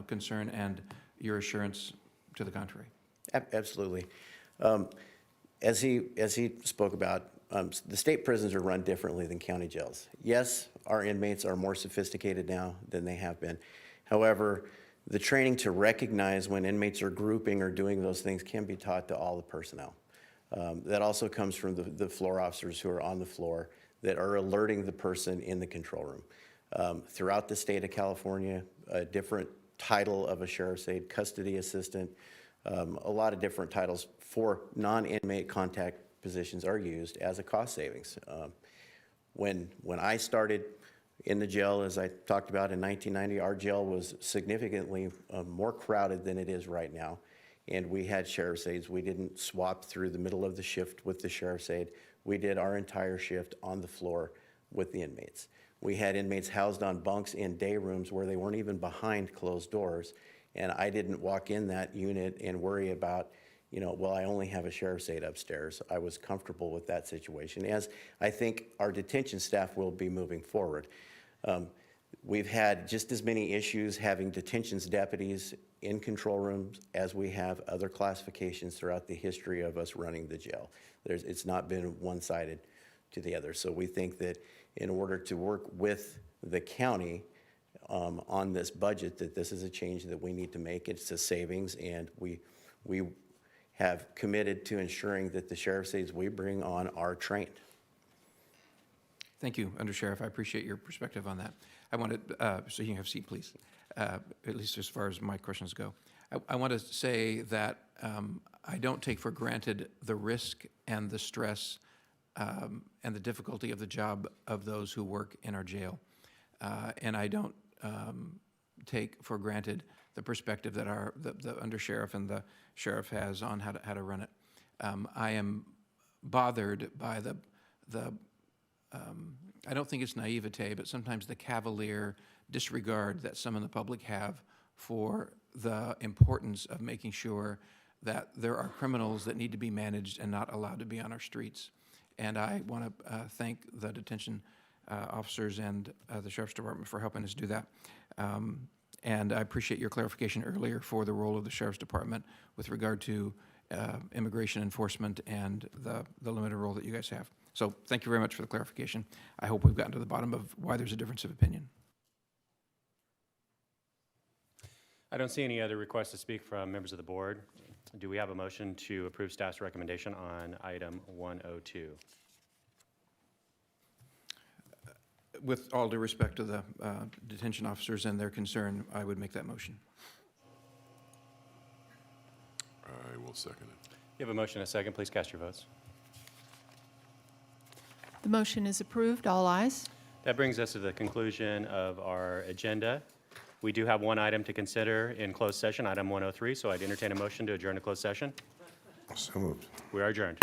concern and your assurance to the contrary? Absolutely. As he spoke about, the state prisons are run differently than county jails. Yes, our inmates are more sophisticated now than they have been. However, the training to recognize when inmates are grouping or doing those things can be taught to all the personnel. That also comes from the floor officers who are on the floor that are alerting the person in the control room. Throughout the state of California, a different title of a sheriff's aide, custody assistant, a lot of different titles for non-inmate contact positions are used as a cost savings. When I started in the jail, as I talked about in 1990, our jail was significantly more crowded than it is right now. And we had sheriff's aides. We didn't swap through the middle of the shift with the sheriff's aide. We did our entire shift on the floor with the inmates. We had inmates housed on bunks in day rooms where they weren't even behind closed doors. And I didn't walk in that unit and worry about, well, I only have a sheriff's aide upstairs. I was comfortable with that situation, as I think our detention staff will be moving forward. We've had just as many issues having detentions deputies in control rooms as we have other classifications throughout the history of us running the jail. It's not been one-sided to the other. So we think that in order to work with the county on this budget, that this is a change that we need to make. It's a savings, and we have committed to ensuring that the sheriff's aides we bring on are trained. Thank you, Under Sheriff. I appreciate your perspective on that. I wanted, so you can have a seat, please, at least as far as my questions go. I want to say that I don't take for granted the risk and the stress and the difficulty of the job of those who work in our jail. And I don't take for granted the perspective that the Under Sheriff and the Sheriff has on how to run it. I am bothered by I don't think it's naivete, but sometimes the cavalier disregard that some in the public have for the importance of making sure that there are criminals that need to be managed and not allowed to be on our streets. And I want to thank the detention officers and the Sheriff's Department for helping us do that. And I appreciate your clarification earlier for the role of the Sheriff's Department with regard to immigration enforcement and the limited role that you guys have. So thank you very much for the clarification. I hope we've gotten to the bottom of why there's a difference of opinion. I don't see any other requests to speak from members of the board. Do we have a motion to approve staff's recommendation on item 102? With all due respect to the detention officers and their concern, I would make that motion. I will second it. You have a motion and a second. Please cast your votes. The motion is approved. All ayes. That brings us to the conclusion of our agenda. We do have one item to consider in closed session, item 103, so I'd entertain a motion to adjourn to closed session. So moved. We are adjourned.